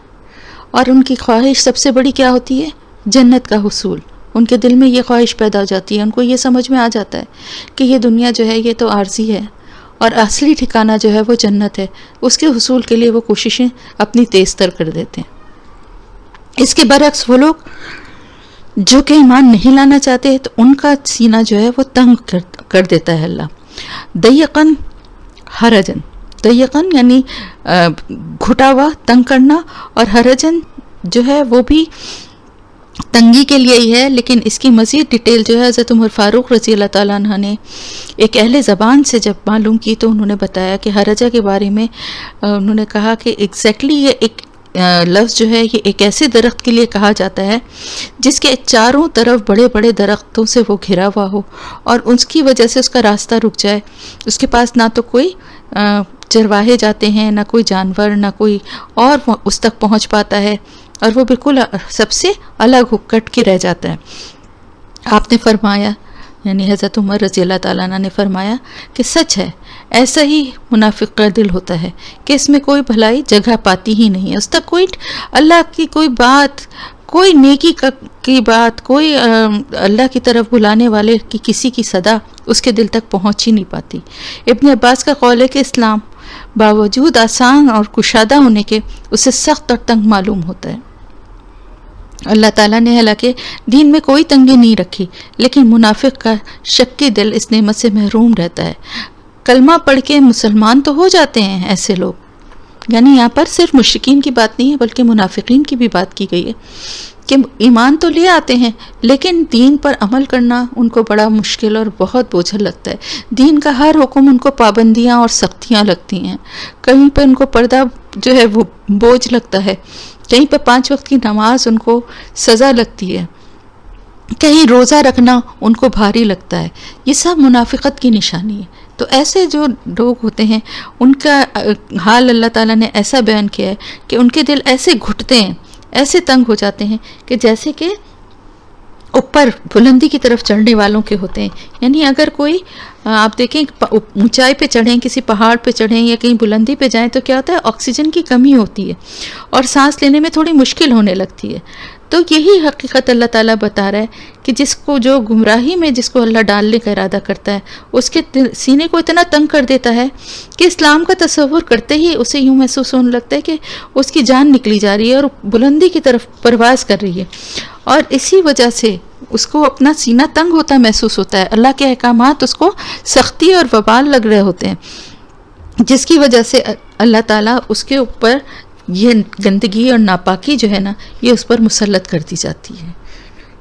Speaker 1: اور ان کی خواہش سب سے بڑی کیا ہوتی ہے؟ جنت کا حصول. ان کے دل میں یہ خواہش پیدا ہو جاتی ہے، ان کو یہ سمجھ میں آ جاتا ہے کہ یہ دنیا جو ہے یہ تو عارضی ہے اور اصلی ٹھکانہ جو ہے وہ جنت ہے. اس کے حصول کے لیے وہ کوششیں اپنی تیز تر کر دیتے ہیں. اس کے برعکس وہ لوگ جو کہ ایمان نہیں لانا چاہتے تو ان کا سینہ جو ہے وہ تنگ کر دیتا ہے اللہ. ضیقاً حرجاً، ضیقاً یعنی گھٹا ہوا، تنگ کرنا، اور حرجاً جو ہے وہ بھی تنگی کے لیے ہی ہے. لیکن اس کی مزید ڈیٹیل جو ہے حضرت عمر فاروق رضی اللہ تعالیٰ عنہ نے ایک اہل زبان سے جب معلوم کی تو انہوں نے بتایا کہ حرجہ کے بارے میں انہوں نے کہا کہ ایگزیکٹلی یہ ایک لفظ جو ہے یہ ایک ایسے درخت کے لیے کہا جاتا ہے جس کے چاروں طرف بڑے بڑے درختوں سے وہ گھرا ہوا ہو اور اس کی وجہ سے اس کا راستہ رک جائے. اس کے پاس نہ تو کوئی چرواہے جاتے ہیں، نہ کوئی جانور، نہ کوئی اور اس تک پہنچ پاتا ہے، اور وہ بالکل سب سے الگ ہو کٹ کے رہ جاتا ہے. آپ نے فرمایا یعنی حضرت عمر رضی اللہ تعالیٰ عنہ نے فرمایا کہ سچ ہے، ایسا ہی منافق کا دل ہوتا ہے کہ اس میں کوئی بھلائی جگہ پاتی ہی نہیں ہے، اس تک کوئی اللہ کی کوئی بات، کوئی نیکی کی بات، کوئی اللہ کی طرف بلانے والے کی کسی کی صدا اس کے دل تک پہنچ ہی نہیں پاتی۔ ابن عباس کا قول ہے کہ اسلام باوجود آسان اور کشادہ ہونے کے اسے سخت اور تنگ معلوم ہوتا ہے۔ اللہ تعالیٰ نے حالانکہ دین میں کوئی تنگی نہیں رکھی، لیکن منافق کا شکی دل اس نعمت سے محروم رہتا ہے۔ کلمہ پڑھ کے مسلمان تو ہو جاتے ہیں ایسے لوگ، یعنی یہاں پر صرف مشرکین کی بات نہیں ہے بلکہ منافقین کی بھی بات کی گئی ہے کہ ایمان تو لے آتے ہیں لیکن دین پر عمل کرنا ان کو بڑا مشکل اور بہت بوجھل لگتا ہے۔ دین کا ہر حکم ان کو پابندیاں اور سختیاں لگتی ہیں، کہیں پہ ان کو پردہ جو ہے وہ بوجھ لگتا ہے، کہیں پہ 5 وقت کی نماز ان کو سزا لگتی ہے، کہیں روزہ رکھنا ان کو بھاری لگتا ہے۔ یہ سب منافقت کی نشانی ہے۔ تو ایسے جو لوگ ہوتے ہیں ان کا حال اللہ تعالیٰ نے ایسا بیان کیا ہے کہ ان کے دل ایسے گھٹتے ہیں، ایسے تنگ ہو جاتے ہیں کہ جیسے کہ اوپر بلندی کی طرف چڑھنے والوں کے ہوتے ہیں۔ یعنی اگر کوئی آپ دیکھیں اونچائی پہ چڑھیں، کسی پہاڑ پہ چڑھیں یا کہیں بلندی پہ جائیں تو کیا ہوتا ہے، آکسیجن کی کمی ہوتی ہے اور سانس لینے میں تھوڑی مشکل ہونے لگتی ہے۔ تو یہی حقیقت اللہ تعالیٰ بتا رہا ہے کہ جس کو جو گمراہی میں جس کو اللہ ڈالنے کا ارادہ کرتا ہے اس کے سینے کو اتنا تنگ کر دیتا ہے کہ اسلام کا تصور کرتے ہی اسے یوں محسوس ہونے لگتا ہے کہ اس کی جان نکلی جا رہی ہے اور بلندی کی طرف پرواز کر رہی ہے، اور اسی وجہ سے اس کو اپنا سینہ تنگ ہوتا محسوس ہوتا ہے۔ اللہ کے احکامات اس کو سختی اور وبال لگ رہے ہوتے ہیں، جس کی وجہ سے اللہ تعالیٰ اس کے اوپر یہ گندگی اور ناپاکی جو ہے نا یہ اس پر مسلط کر دی جاتی ہے۔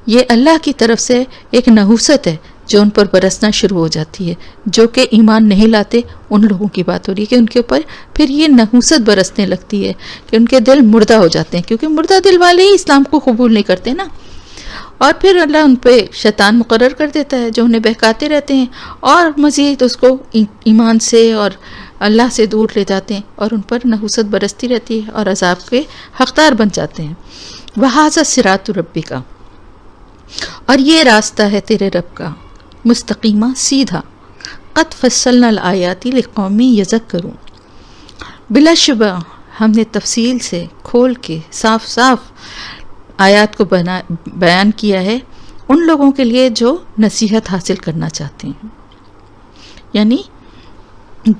Speaker 1: یہ اللہ کی طرف سے ایک نحوست ہے جو ان پر برسنا شروع ہو جاتی ہے۔ جو کہ ایمان نہیں لاتے ان لوگوں کی بات ہو رہی ہے کہ ان کے اوپر پھر یہ نحوست برسنے لگتی ہے کہ ان کے دل مردہ ہو جاتے ہیں، کیونکہ مردہ دل والے ہی اسلام کو قبول نہیں کرتے نا، اور پھر اللہ ان پہ شیطان مقرر کر دیتا ہے جو انہیں بہکاتے رہتے ہیں اور مزید اس کو ایمان سے اور اللہ سے دور لے جاتے ہیں اور ان پر نحوست برستی رہتی ہے اور عذاب کے حقدار بن جاتے ہیں۔ وَهَذَا صِرَاطُ رَبِّكَ، اور یہ راستہ ہے تیرے رب کا مستقیمہ سیدھا، قَدْ فَصَّلْنَا الْآيَاتِ لِقَوْمٍ يَذَّكَّرُونَ، بلا شبہ ہم نے تفصیل سے کھول کے صاف صاف آیات کو بیان کیا ہے ان لوگوں کے لیے جو نصیحت حاصل کرنا چاہتے ہیں۔ یعنی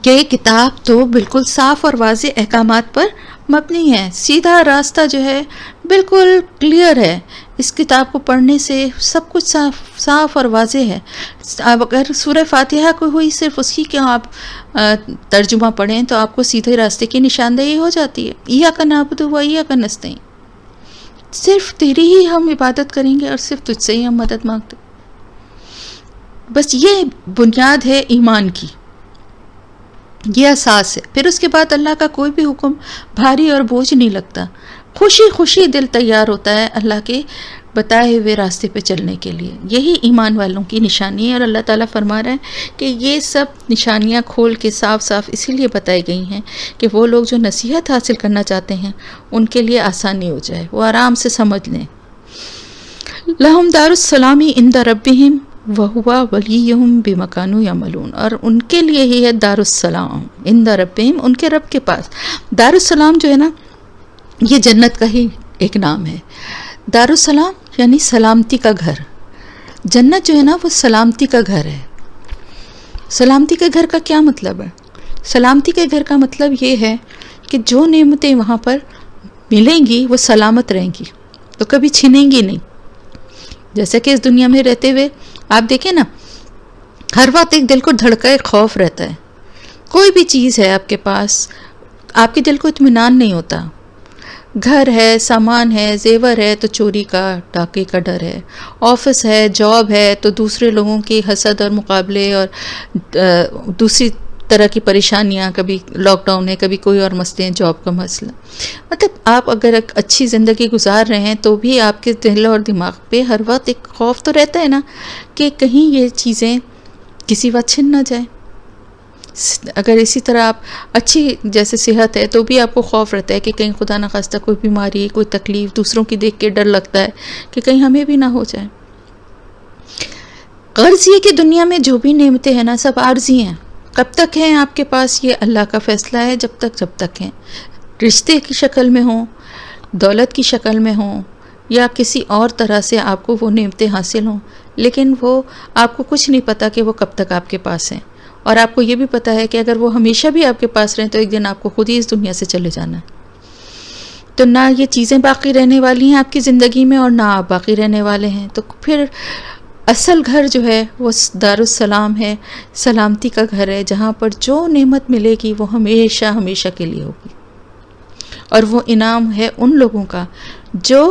Speaker 1: کہ کتاب تو بالکل صاف اور واضح احکامات پر مبنی ہے، سیدھا راستہ جو ہے بالکل کلیئر ہے، اس کتاب کو پڑھنے سے سب کچھ صاف اور واضح ہے۔ اب اگر سورہ فاتحہ کو ہوئی صرف اس کی کہ آپ ترجمہ پڑھیں تو آپ کو سیدھے راستے کی نشاندہی ہو جاتی ہے۔ ایاک نعبد و ایاک نستعین، صرف تیری ہی ہم عبادت کریں گے اور صرف تجھ سے ہی ہم مدد مانگتے، بس یہ بنیاد ہے ایمان کی، یہ اساس ہے۔ پھر اس کے بعد اللہ کا کوئی بھی حکم بھاری اور بوجھ نہیں لگتا، خوشی خوشی دل تیار ہوتا ہے اللہ کے بتائے ہوئے راستے پہ چلنے کے لیے۔ یہی ایمان والوں کی نشانی ہے، اور اللہ تعالیٰ فرما رہا ہے کہ یہ سب نشانیاں کھول کے صاف صاف اسی لیے بتائی گئی ہیں کہ وہ لوگ جو نصیحت حاصل کرنا چاہتے ہیں ان کے لیے آسانی ہو جائے، وہ آرام سے سمجھ لیں۔ لَهُمْ دَارُ السَّلَامِ عِنْدَ رَبِّهِمْ وَهُوَ وَلِيُّهُمْ بِمَا كَانُوا يَعْمَلُونَ، اور ان کے لیے ہی ہے دار السلام عند ربهم، ان کے رب کے پاس۔ دار السلام جو ہے نا یہ جنت کا ہی ایک نام ہے۔ دار السلام یعنی سلامتی کا گھر، جنت جو ہے نا وہ سلامتی کا گھر ہے۔ سلامتی کے گھر کا کیا مطلب ہے؟ سلامتی کے گھر کا مطلب یہ ہے کہ جو نعمتیں وہاں پر ملیں گی وہ سلامت رہیں گی، تو کبھی چھنیں گی نہیں۔ جیسے کہ اس دنیا میں رہتے ہوئے آپ دیکھیں نا ہر وقت ایک دل کو دھڑکا ایک خوف رہتا ہے، کوئی بھی چیز ہے آپ کے پاس آپ کے دل کو اطمینان نہیں ہوتا، گھر ہے، سامان ہے، زیور ہے تو چوری کا ڈاکے کا ڈر ہے، آفس ہے، جاب ہے تو دوسرے لوگوں کی حسد اور مقابلے اور دوسری طرح کی پریشانیاں، کبھی لاک ڈاؤن ہے، کبھی کوئی اور مسئلے ہیں، جاب کا مسئلہ۔ مطلب آپ اگر ایک اچھی زندگی گزار رہے ہیں تو بھی آپ کے دل اور دماغ پہ ہر وقت ایک خوف تو رہتا ہے نا کہ کہیں یہ چیزیں کسی وقت چھن نہ جائے۔ اگر اسی طرح آپ اچھی جیسے صحت ہے تو بھی آپ کو خوف رہتا ہے کہ کہیں خدا نخواستہ کوئی بیماری، کوئی تکلیف دوسروں کی دیکھ کے ڈر لگتا ہے کہ کہیں ہمیں بھی نہ ہو جائے۔ غرض یہ کہ دنیا میں جو بھی نعمتیں ہیں نا سب عارضی ہیں. کب تک ہیں آپ کے پاس یہ اللہ کا فیصلہ ہے، جب تک ہیں. رشتے کی شکل میں ہوں، دولت کی شکل میں ہوں، یا کسی اور طرح سے آپ کو وہ نعمتیں حاصل ہوں، لیکن وہ آپ کو کچھ نہیں پتہ کہ وہ کب تک آپ کے پاس ہیں. اور آپ کو یہ بھی پتہ ہے کہ اگر وہ ہمیشہ بھی آپ کے پاس رہیں تو ایک دن آپ کو خود ہی اس دنیا سے چلے جانا ہے. تو نہ یہ چیزیں باقی رہنے والی ہیں آپ کی زندگی میں، اور نہ آپ باقی رہنے والے ہیں. تو پھر اصل گھر جو ہے وہ دارالسلام ہے، سلامتی کا گھر ہے، جہاں پر جو نعمت ملے گی وہ ہمیشہ ہمیشہ کے لیے ہوگی. اور وہ انعام ہے ان لوگوں کا جو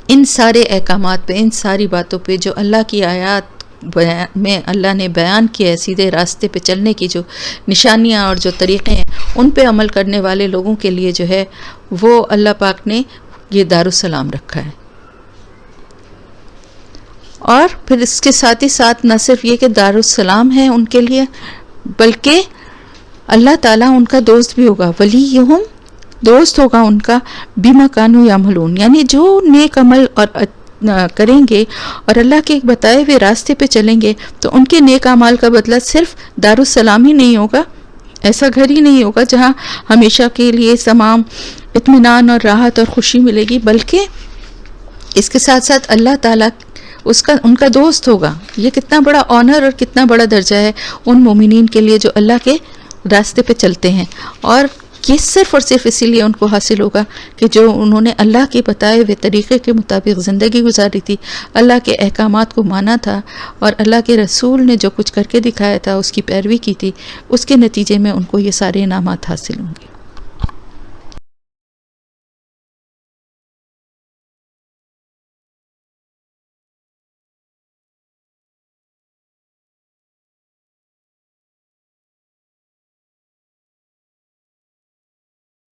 Speaker 1: ان سارے احکامات پہ، ان ساری باتوں پہ جو اللہ کی آیات میں اللہ نے بیان کیا ہے، سیدھے راستے پہ چلنے کی جو نشانیاں اور جو طریقے ہیں، ان پہ عمل کرنے والے لوگوں کے لیے جو ہے وہ اللہ پاک نے یہ دارالسلام رکھا ہے. اور پھر اس کے ساتھ ہی ساتھ نہ صرف یہ کہ دارالسلام ہے ان کے لیے، بلکہ اللہ تعالیٰ ان کا دوست بھی ہوگا. ولیہم، دوست ہوگا ان کا، بما کانوا یعملون، یعنی جو نیک عمل اور کریں گے اور اللہ کے بتائے ہوئے راستے پہ چلیں گے تو ان کے نیک اعمال کا بدلہ صرف دارالسلام ہی نہیں ہوگا، ایسا گھر ہی نہیں ہوگا جہاں ہمیشہ کے لیے تمام اطمینان اور راحت اور خوشی ملے گی، بلکہ اس کے ساتھ ساتھ اللہ تعالیٰ ان کا دوست ہوگا. یہ کتنا بڑا آنر اور کتنا بڑا درجہ ہے ان مومنین کے لیے جو اللہ کے راستے پہ چلتے ہیں. اور یہ صرف اور صرف اسی لیے ان کو حاصل ہوگا کہ جو انہوں نے اللہ کے بتائے ہوئے طریقے کے مطابق زندگی گزاری تھی، اللہ کے احکامات کو مانا تھا، اور اللہ کے رسول نے جو کچھ کر کے دکھایا تھا اس کی پیروی کی تھی، اس کے نتیجے میں ان کو یہ سارے انعامات حاصل ہوں گے.